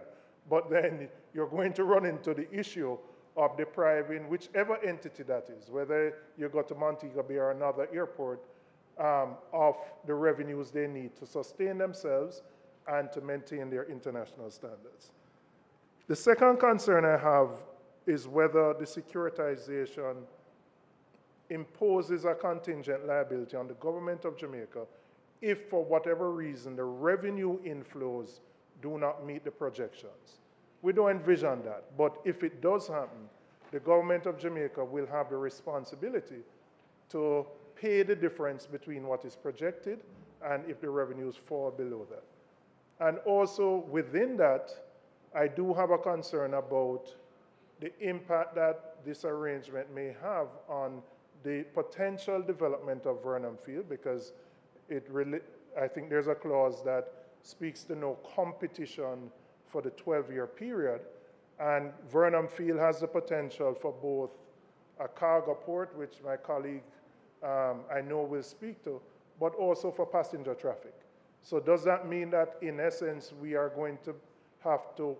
But then you're going to run into the issue of depriving whichever entity that is, whether you go to Montego Bay or another airport, of the revenues they need to sustain themselves and to maintain their international standards. The second concern I have is whether the securitization imposes a contingent liability on the government of Jamaica if, for whatever reason, the revenue inflows do not meet the projections. We don't envision that, but if it does happen, the government of Jamaica will have the responsibility to pay the difference between what is projected and if the revenues fall below that. And also within that, I do have a concern about the impact that this arrangement may have on the potential development of Vernon Field, because I think there's a clause that speaks to no competition for the 12-year period. And Vernon Field has the potential for both a cargo port, which my colleague I know will speak to, but also for passenger traffic. So does that mean that, in essence, we are going to have to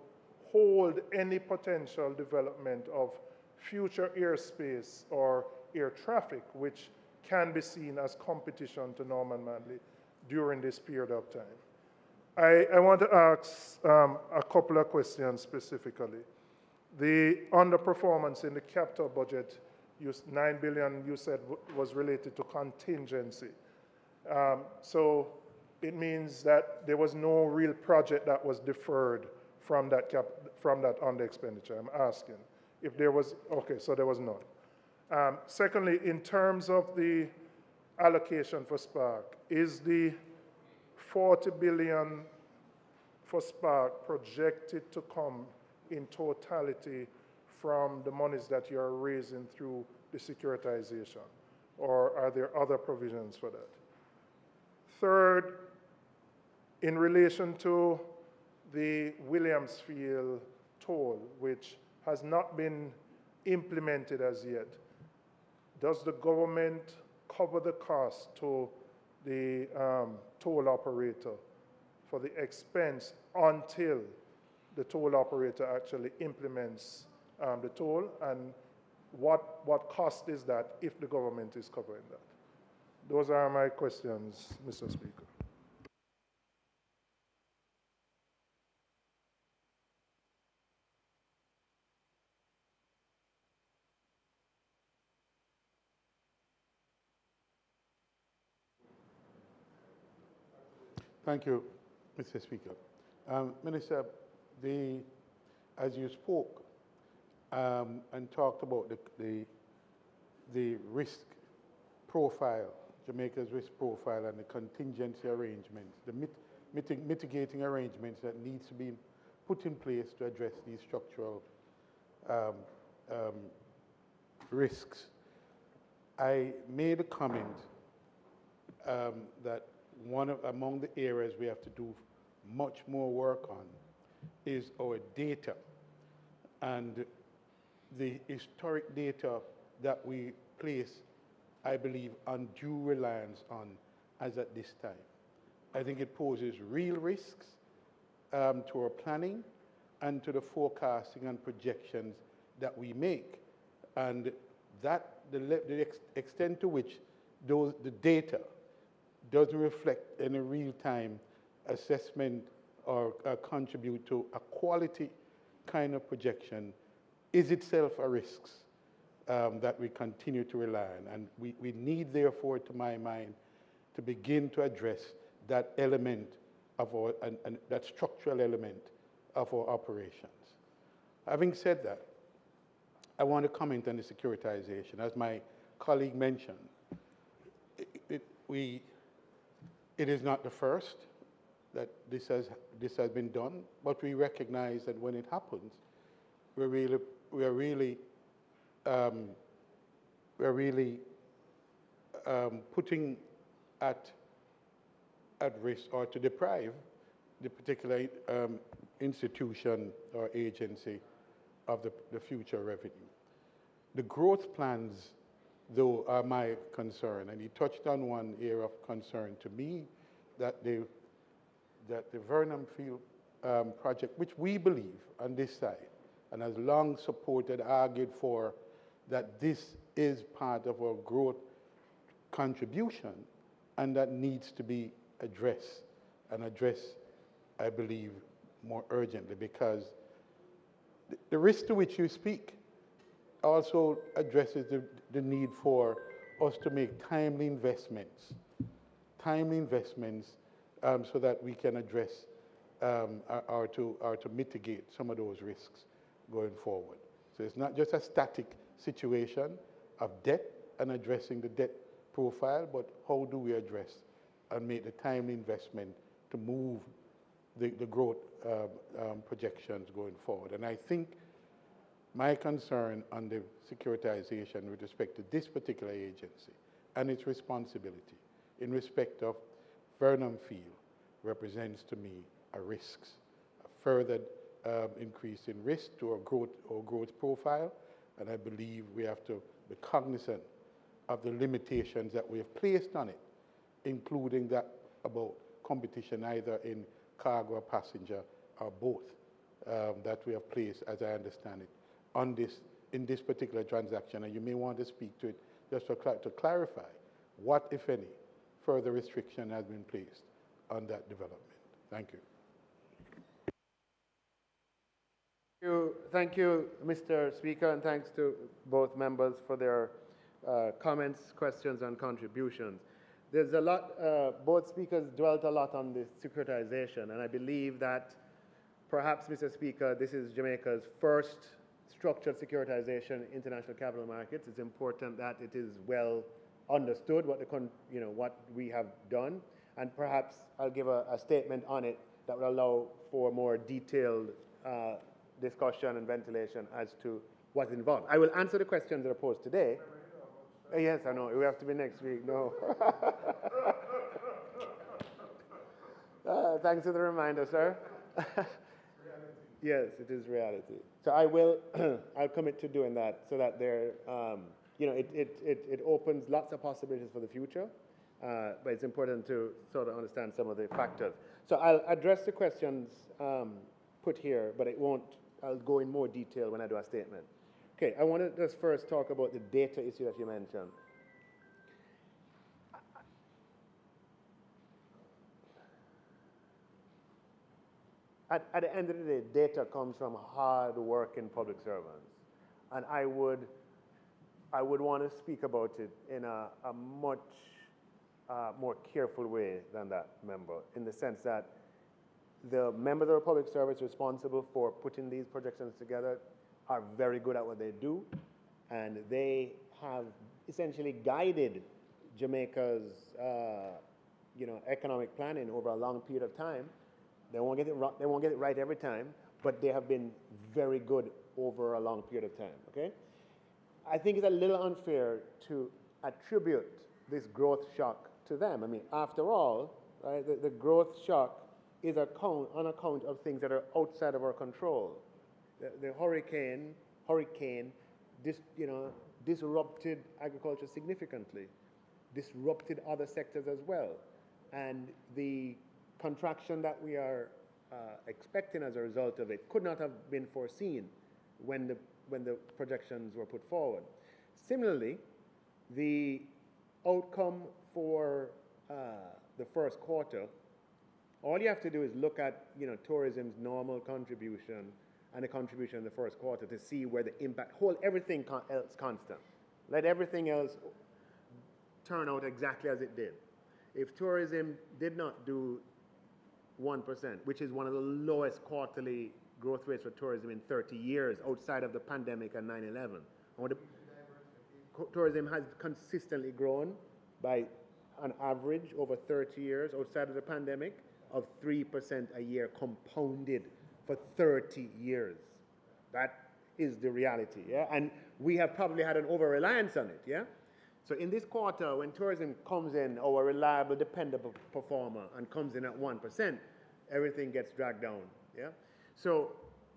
hold any potential development of future airspace or air traffic, which can be seen as competition to Norman Manley during this period of time? I want to ask a couple of questions specifically. The underperformance in the capital budget, 9 billion you said was related to contingency. So it means that there was no real project that was deferred from that under expenditure. I'm asking if there was. Okay, so there was none. Secondly, in terms of the allocation for Spark, is the 40 billion for Spark projected to come in totality from the monies that you are raising through the securitization, or are there other provisions for that? Third, in relation to the Williamsfield toll, which has not been implemented as yet, does the government cover the cost to the toll operator for the expense until the toll operator actually implements the toll, and what cost is that if the government is covering that? Those are my questions, Mr. Speaker. Thank you, Mr. Speaker. Minister, as you spoke and talked about the risk profile, Jamaica's risk profile, and the contingency arrangements, the mitigating arrangements that needs to be put in place to address these structural risks, I made a comment that among the areas we have to do much more work on is our data and the historic data that we place, I believe, undue reliance on as at this time. I think it poses real risks to our planning and to the forecasting and projections that we make. And that the extent to which the data doesn't reflect any real-time assessment or contribute to a quality kind of projection is itself a risk that we continue to rely on. And we need, therefore, to my mind, to begin to address that element of our, and that structural element of our operations. Having said that, I want to comment on the securitization. As my colleague mentioned, it is not the first that this has been done, but we recognize that when it happens, we're really putting at risk or to deprive the particular institution or agency of the future revenue. The growth plans, though, are my concern, and he touched on one area of concern to me, that the Vernon Field project, which we believe on this side, and has long supported, argued for, that this is part of our growth contribution, and that needs to be addressed, and addressed, I believe, more urgently, because the risk to which you speak also addresses the need for us to make timely investments so that we can address or to mitigate some of those risks going forward. So it's not just a static situation of debt and addressing the debt profile, but how do we address and make the timely investment to move the growth projections going forward. And I think my concern on the securitization with respect to this particular agency and its responsibility in respect of Vernon Field represents to me a risk, a further increase in risk to our growth profile, and I believe we have to be cognizant of the limitations that we have placed on it, including that about competition either in cargo or passenger or both that we have placed, as I understand it, on in this particular transaction. And you may want to speak to it just to clarify what, if any, further restriction has been placed on that development. Thank you. Thank you, Mr. Speaker, and thanks to both members for their comments, questions, and contributions. There's a lot, both speakers dwelt a lot on the securitization, and I believe that perhaps, Mr. Speaker, this is Jamaica's first structured securitization in international capital markets. It's important that it is well understood what we have done, and perhaps I'll give a statement on it that will allow for more detailed discussion and ventilation as to what's involved. I will answer the questions that are posed today. Yes, I know. We have to be next week. No. Thanks for the reminder, sir. Yes, it is reality. So I will. I'll commit to doing that so that there, it opens lots of possibilities for the future. But it's important to sort of understand some of the factors. So I'll address the questions put here, but I'll go in more detail when I do a statement. Okay, I want to just first talk about the data issue that you mentioned. At the end of the day, data comes from hard work in public servants. And I would want to speak about it in a much more careful way than that, member, in the sense that the members of the public service responsible for putting these projections together are very good at what they do, and they have essentially guided Jamaica's economic planning over a long period of time. They won't get it right every time, but they have been very good over a long period of time. Okay, I think it's a little unfair to attribute this growth shock to them. I mean, after all, right? The growth shock is on account of things that are outside of our control. The hurricane disrupted agriculture significantly, disrupted other sectors as well. And the contraction that we are expecting as a result of it could not have been foreseen when the projections were put forward. Similarly, the outcome for the first quarter, all you have to do is look at tourism's normal contribution and the contribution in the first quarter to see where the impact, hold everything else constant. Let everything else turn out exactly as it did. If tourism did not do 1%, which is one of the lowest quarterly growth rates for tourism in 30 years outside of the pandemic and 9/11. Tourism has consistently grown by an average over 30 years outside of the pandemic of 3% a year compounded for 30 years. That is the reality, yeah? And we have probably had an over-reliance on it, yeah? So in this quarter, when tourism comes in, our reliable, dependable performer, and comes in at 1%, everything gets dragged down, yeah? So,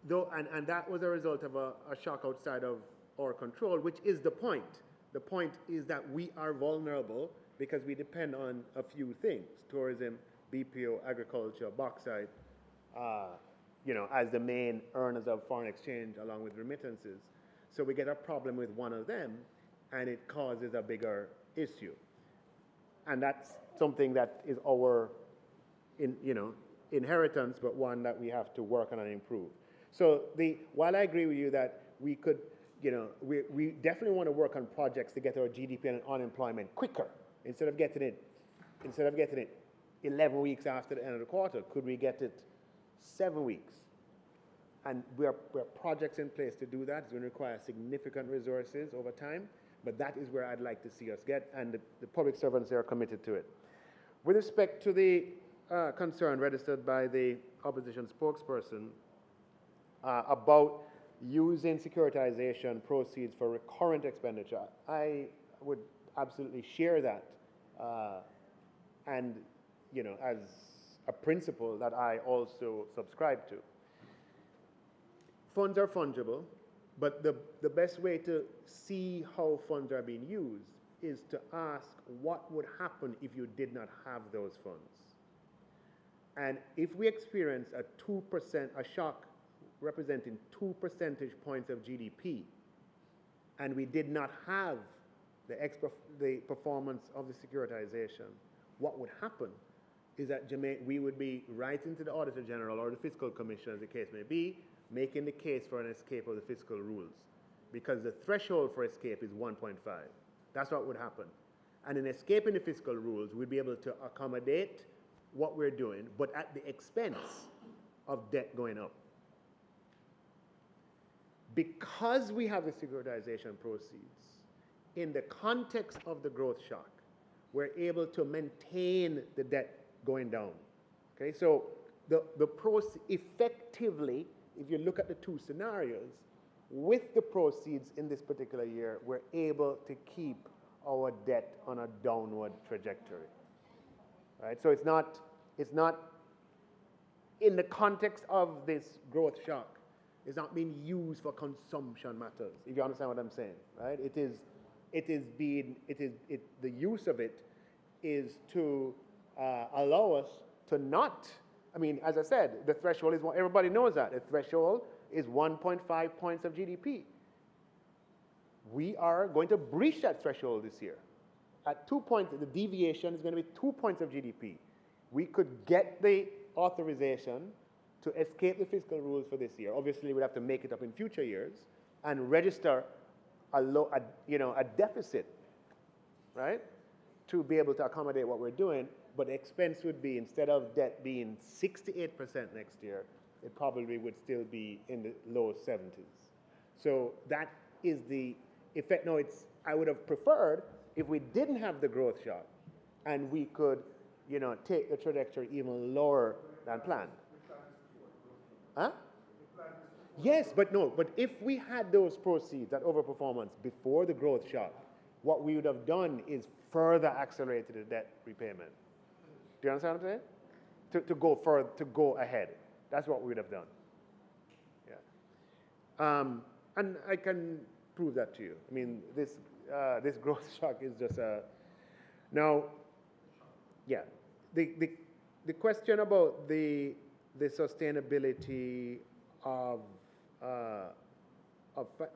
and that was a result of a shock outside of our control, which is the point. The point is that we are vulnerable because we depend on a few things: tourism, BPO, agriculture, bauxite, as the main earners of foreign exchange along with remittances. So we get a problem with one of them, and it causes a bigger issue. And that's something that is our inheritance, but one that we have to work on and improve. So while I agree with you that we could, we definitely want to work on projects to get our GDP and unemployment quicker. Instead of getting it 11 weeks after the end of the quarter, could we get it 7 weeks? And we have projects in place to do that. It's going to require significant resources over time, but that is where I'd like to see us get, and the public servants are committed to it. With respect to the concern registered by the opposition spokesperson about using securitization proceeds for recurrent expenditure, I would absolutely share that, and as a principle that I also subscribe to. Funds are fungible, but the best way to see how funds are being used is to ask what would happen if you did not have those funds. And if we experience a shock representing 2 percentage points of GDP, and we did not have the performance of the securitization, what would happen is that we would be writing to the Auditor General or the Fiscal Commission, as the case may be, making the case for an escape of the fiscal rules, because the threshold for escape is 1.5. That's what would happen. And in escaping the fiscal rules, we'd be able to accommodate what we're doing, but at the expense of debt going up. Because we have the securitization proceeds, in the context of the growth shock, we're able to maintain the debt going down. Okay, so the proceeds effectively, if you look at the two scenarios, with the proceeds in this particular year, we're able to keep our debt on a downward trajectory. Right? So it's not in the context of this growth shock, it's not being used for consumption matters, if you understand what I'm saying, right? The use of it is to allow us to not, as I said, the threshold is, everybody knows that, the threshold is 1.5 points of GDP. We are going to breach that threshold this year. At 2 points, the deviation is going to be 2 points of GDP. We could get the authorization to escape the fiscal rules for this year. Obviously, we'd have to make it up in future years and register a deficit, right, to be able to accommodate what we're doing. But the expense would be, instead of debt being 68% next year, it probably would still be in the low 70s. So that is the effect. No, I would have preferred if we didn't have the growth shock and we could, take the trajectory even lower than planned. Huh? Yes, but if we had those proceeds, that overperformance, before the growth shock, what we would have done is further accelerated the debt repayment. Do you understand what I'm saying? To go further, to go ahead. That's what we would have done. Yeah. And I can prove that to you. I mean, this growth shock is just a... Now, yeah, the question about the sustainability of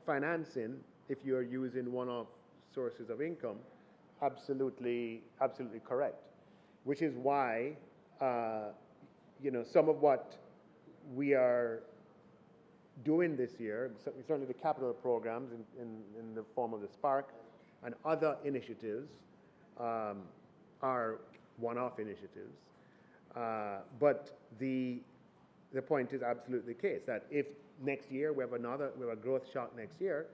financing, if you're using one-off sources of income, absolutely correct. Which is why, you know, some of what we are doing this year, certainly the capital programs in the form of the Spark and other initiatives are one-off initiatives. But the point is absolutely the case, that if next year we have a growth shock next year,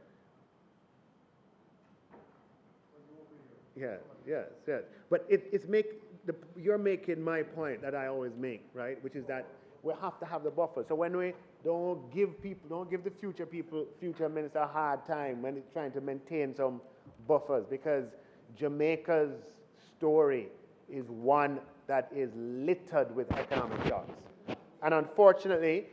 yeah, yes. But you're making my point that I always make, right? Which is that we have to have the buffer. So when we don't give the future minister a hard time when it's trying to maintain some buffers, because Jamaica's story is one that is littered with economic shocks. And unfortunately,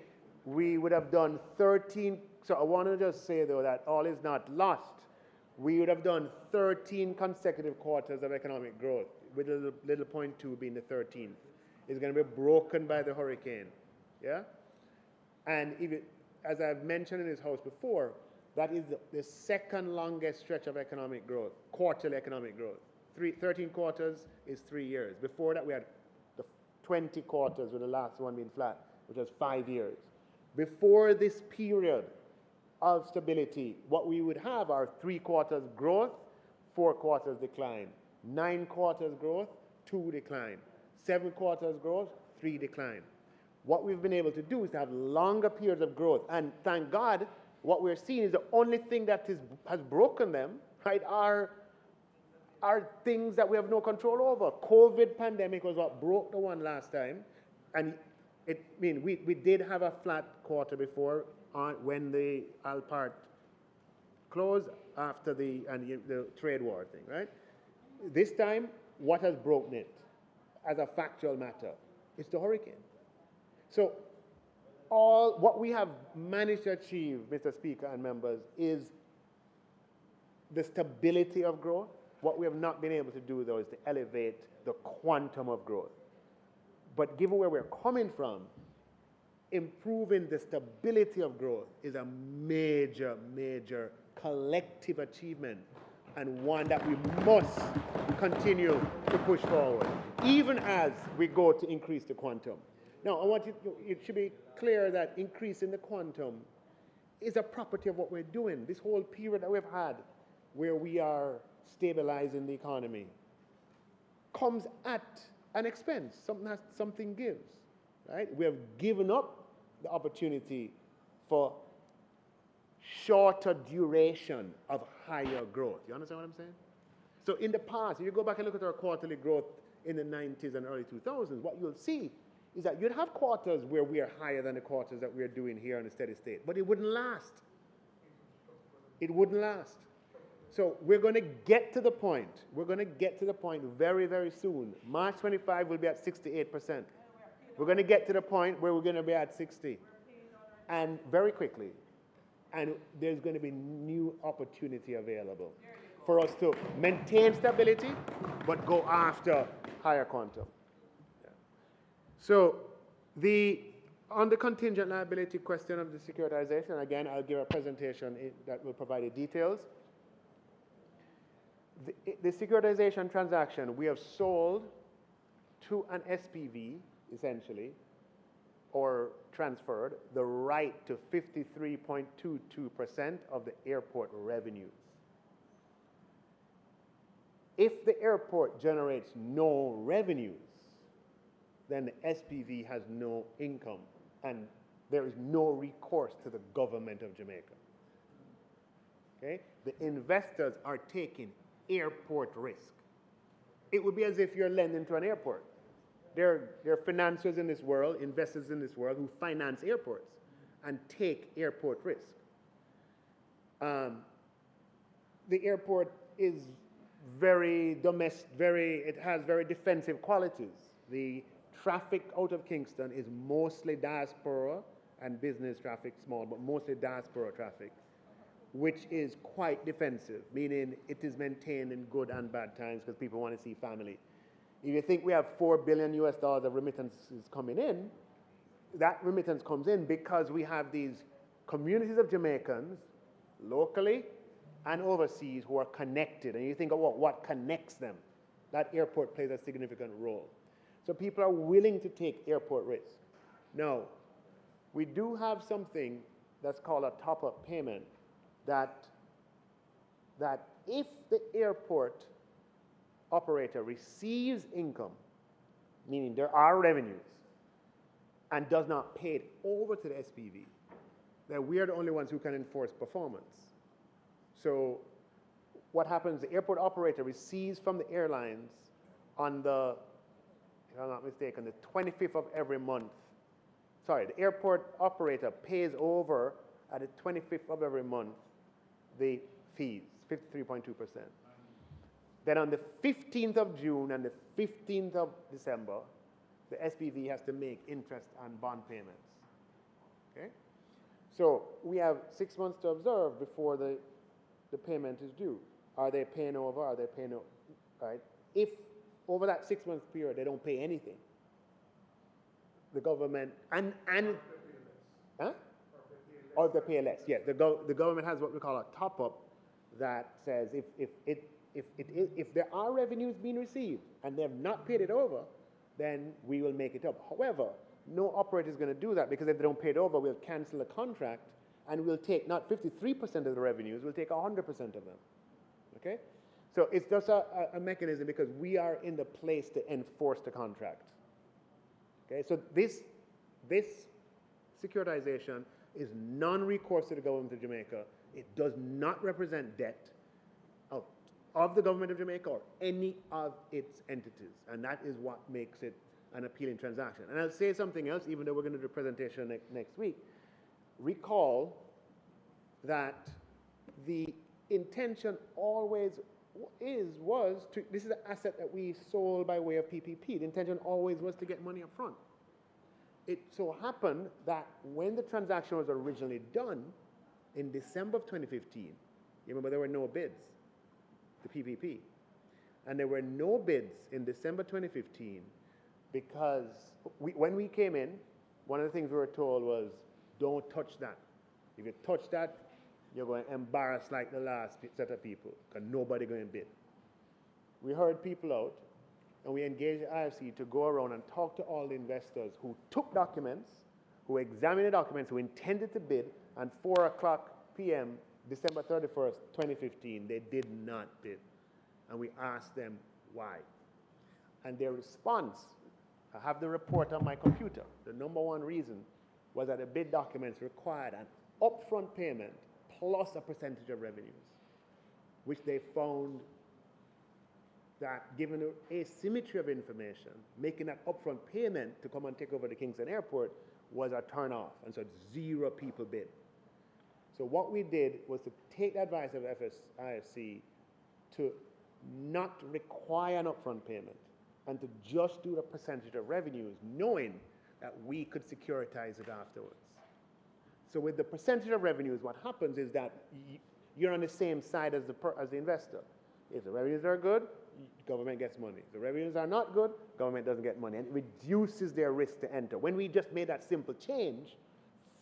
we would have done 13, so I want to just say though that all is not lost. We would have done 13 consecutive quarters of economic growth, with little point 2 being the 13th. It's going to be broken by the hurricane, yeah? And as I've mentioned in this house before, that is the second longest stretch of economic growth, quarterly economic growth. 13 quarters is 3 years. Before that, we had the 20 quarters, with the last one being flat, which was 5 years. Before this period of stability, what we would have are 3 quarters growth, 4 quarters decline, 9 quarters growth, 2 decline, 7 quarters growth, 3 decline. What we've been able to do is to have longer periods of growth, and thank God, what we're seeing is the only thing that has broken them, right, are things that we have no control over. COVID pandemic was what broke the one last time, and we did have a flat quarter before when the Alpart closed after the trade war thing, right? This time, what has broken it as a factual matter? It's the hurricane. So what we have managed to achieve, Mr. Speaker and members, is the stability of growth. What we have not been able to do, though, is to elevate the quantum of growth. But given where we're coming from, improving the stability of growth is a major, major collective achievement, and one that we must continue to push forward, even as we go to increase the quantum. Now, it should be clear that increasing the quantum is a property of what we're doing. This whole period that we've had, where we are stabilizing the economy, comes at an expense. Something gives, right? We have given up the opportunity for shorter duration of higher growth. You understand what I'm saying? So in the past, if you go back and look at our quarterly growth in the 90s and early 2000s, what you'll see is that you'd have quarters where we are higher than the quarters that we're doing here in a steady state, but it wouldn't last. It wouldn't last. So we're going to get to the point. We're going to get to the point very, very soon. March 25, we'll be at 68%. We're going to get to the point where we're going to be at 60, and very quickly. And there's going to be new opportunity available for us to maintain stability, but go after higher quantum. Yeah. So on the contingent liability question of the securitization, again, I'll give a presentation that will provide the details. The securitization transaction, we have sold to an SPV, essentially, or transferred the right to 53.22% of the airport revenues. If the airport generates no revenues, then the SPV has no income, and there is no recourse to the government of Jamaica. Okay? The investors are taking airport risk. It would be as if you're lending to an airport. There are financiers in this world, investors in this world, who finance airports and take airport risk. The airport is very domestic, it has very defensive qualities. The traffic out of Kingston is mostly diaspora and business traffic, small, but mostly diaspora traffic, which is quite defensive, meaning it is maintained in good and bad times because people want to see family. If you think we have $4 billion US of remittances coming in, that remittance comes in because we have these communities of Jamaicans, locally and overseas, who are connected. And you think about what connects them. That airport plays a significant role. So people are willing to take airport risk. Now, we do have something that's called a top-up payment that if the airport operator receives income, meaning there are revenues, and does not pay it over to the SPV, then we are the only ones who can enforce performance. So what happens, the airport operator receives from the airlines on the, if I'm not mistaken, the 25th of every month. Sorry, the airport operator pays over at the 25th of every month the fees, 53.2%. Then on the 15th of June and the 15th of December, the SPV has to make interest and bond payments. Okay? So we have 6 months to observe before the payment is due. Are they paying over? Are they paying over? Right? If over that 6 month period they don't pay anything, the government or the pay less. Yeah, the government has what we call a top-up that says if there are revenues being received and they have not paid it over, then we will make it up. However, no operator is going to do that, because if they don't pay it over, we'll cancel the contract and we'll take not 53% of the revenues, we'll take 100% of them. Okay? So it's just a mechanism because we are in the place to enforce the contract. Okay? So this securitization is non-recourse to the government of Jamaica. It does not represent debt of the government of Jamaica or any of its entities. And that is what makes it an appealing transaction. And I'll say something else, even though we're going to do a presentation next week. Recall that the intention always was to, this is an asset that we sold by way of PPP. The intention always was to get money up front. It so happened that when the transaction was originally done in December of 2015, you remember there were no bids, the PPP. And there were no bids in December 2015 because when we came in, one of the things we were told was, don't touch that. If you touch that, you're going to embarrass like the last set of people, because nobody going to bid. We heard people out, and we engaged the IFC to go around and talk to all the investors who took documents, who examined the documents, who intended to bid, and 4 o'clock p.m., December 31st, 2015, they did not bid. And we asked them why. And their response, I have the report on my computer, the number one reason was that the bid documents required an upfront payment plus a percentage of revenues, which they found that given the asymmetry of information, making that upfront payment to come and take over the Kingston Airport was a turn-off, and so 0 people bid. So what we did was to take the advice of IFC to not require an upfront payment and to just do the percentage of revenues, knowing that we could securitize it afterwards. So with the percentage of revenues, what happens is that you're on the same side as the investor. If the revenues are good, government gets money. If the revenues are not good, government doesn't get money, and it reduces their risk to enter. When we just made that simple change,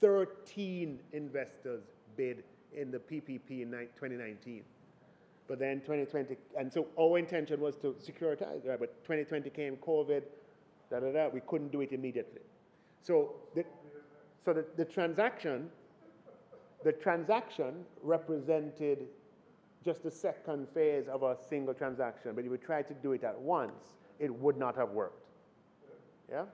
13 investors bid in the PPP in 2019. But then 2020, and so our intention was to securitize, right? But 2020 came, COVID, we couldn't do it immediately. So the transaction represented just the second phase of a single transaction, but if we tried to do it at once, it would not have worked. Yeah?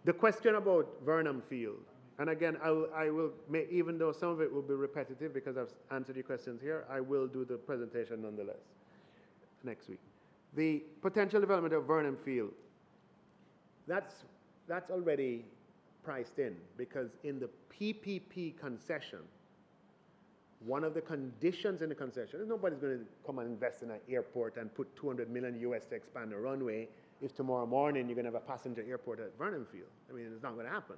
The question about Vernon Field, and again, I will even though some of it will be repetitive because I've answered your questions here, I will do the presentation nonetheless next week. The potential development of Vernon Field, that's already priced in, because in the PPP concession, one of the conditions in the concession is nobody's going to come and invest in an airport and put 200 million US to expand the runway if tomorrow morning you're going to have a passenger airport at Vernon Field. I mean, it's not going to happen.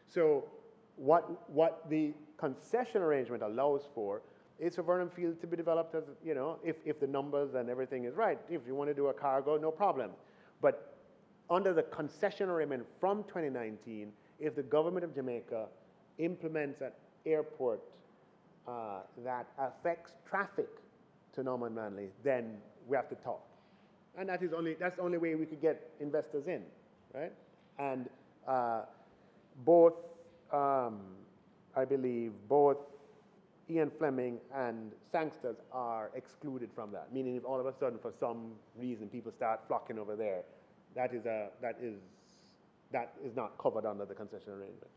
So what the concession arrangement allows for is for Vernon Field to be developed as, you know, if the numbers and everything is right. If you want to do a cargo, no problem. But under the concession arrangement from 2019, if the government of Jamaica implements an airport that affects traffic to Norman Manley, then we have to talk. And that's the only way we could get investors in, right? And both, I believe, both Ian Fleming and Sangsters are excluded from that, meaning if all of a sudden, for some reason, people start flocking over there, that is not covered under the concession arrangement.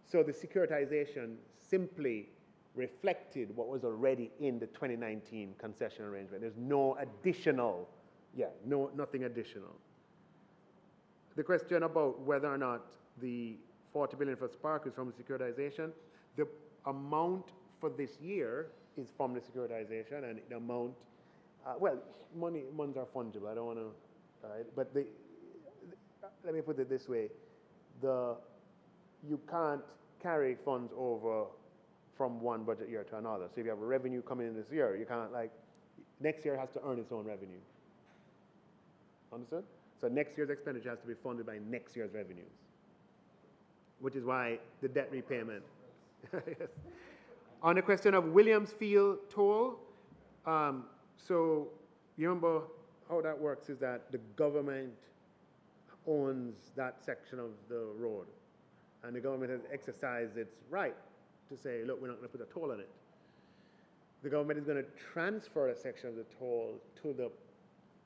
So the securitization simply reflected what was already in the 2019 concession arrangement. There's no additional, nothing additional. The question about whether or not the 40 billion for Spark is from the securitization, the amount for this year is from the securitization, and the amount, well, monies are fungible. I don't want to, but let me put it this way: you can't carry funds over from one budget year to another. So if you have a revenue coming in this year, you can't, like, next year has to earn its own revenue. Understood? So next year's expenditure has to be funded by next year's revenues, which is why the debt repayment. Yes. On the question of Williams Field toll, so you remember how that works is that the government owns that section of the road, and the government has exercised its right to say, look, we're not going to put a toll on it. The government is going to transfer a section of the toll to the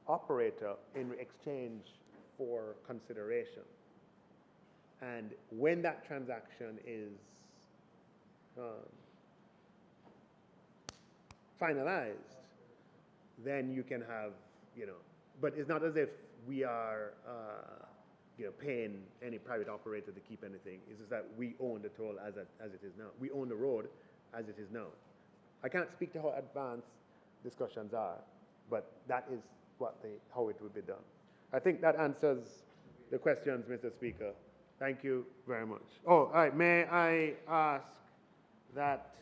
operator in exchange for consideration. And when that transaction is finalized, then you can have, but it's not as if we are paying any private operator to keep anything. It's just that we own the toll as it is now. We own the road as it is now. I can't speak to how advanced discussions are, but that is how it would be done. I think that answers the questions, Mr. Speaker. Thank you very much. Oh, all right. May I ask that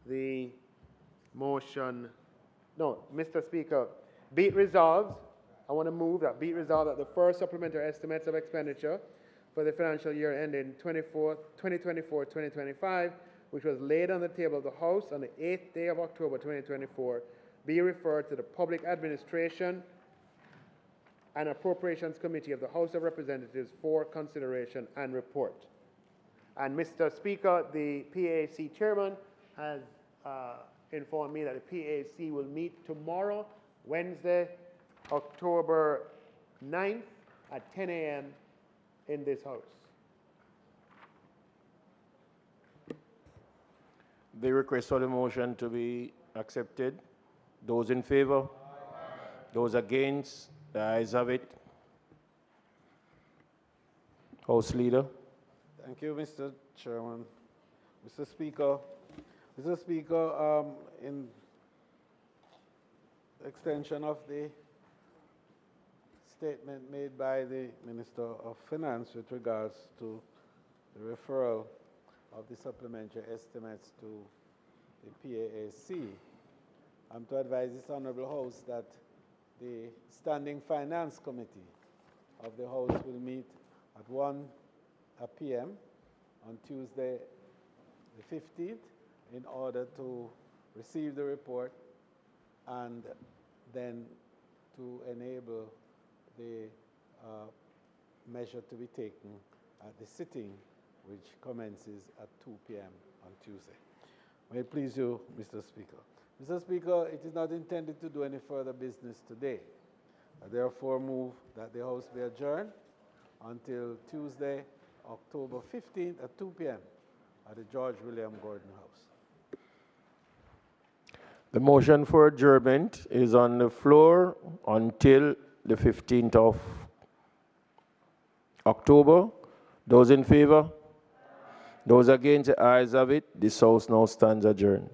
the motion, no, Mr. Speaker, be it resolved, I want to move that be it resolved that the first supplementary estimates of expenditure for the financial year ending 2024-2025, which was laid on the table of the House on the 8th day of October 2024, be referred to the Public Administration and Appropriations Committee of the House of Representatives for consideration and report. And Mr. Speaker, the PAAC chairman has informed me that the PAAC will meet tomorrow, Wednesday, October 9th at 10 a.m. in this house. The request for the motion to be accepted. Those in favor? Those against? The ayes have it. House Leader. Thank you, Mr. Chairman. Mr. Speaker, in extension of the statement made by the Minister of Finance with regards to the referral of the supplementary estimates to the PAAC, I'm to advise this Honorable House that the Standing Finance Committee of the House will meet at 1 p.m. on Tuesday the 15th in order to receive the report and then to enable the measure to be taken at the sitting, which commences at 2 p.m. on Tuesday. May it please you, Mr. Speaker. Mr. Speaker, it is not intended to do any further business today. I therefore move that the House be adjourned until Tuesday, October 15th at 2 p.m. at the George William Gordon House. The motion for adjournment is on the floor until the 15th of October. Those in favor? Those against, the ayes have it. This House now stands adjourned.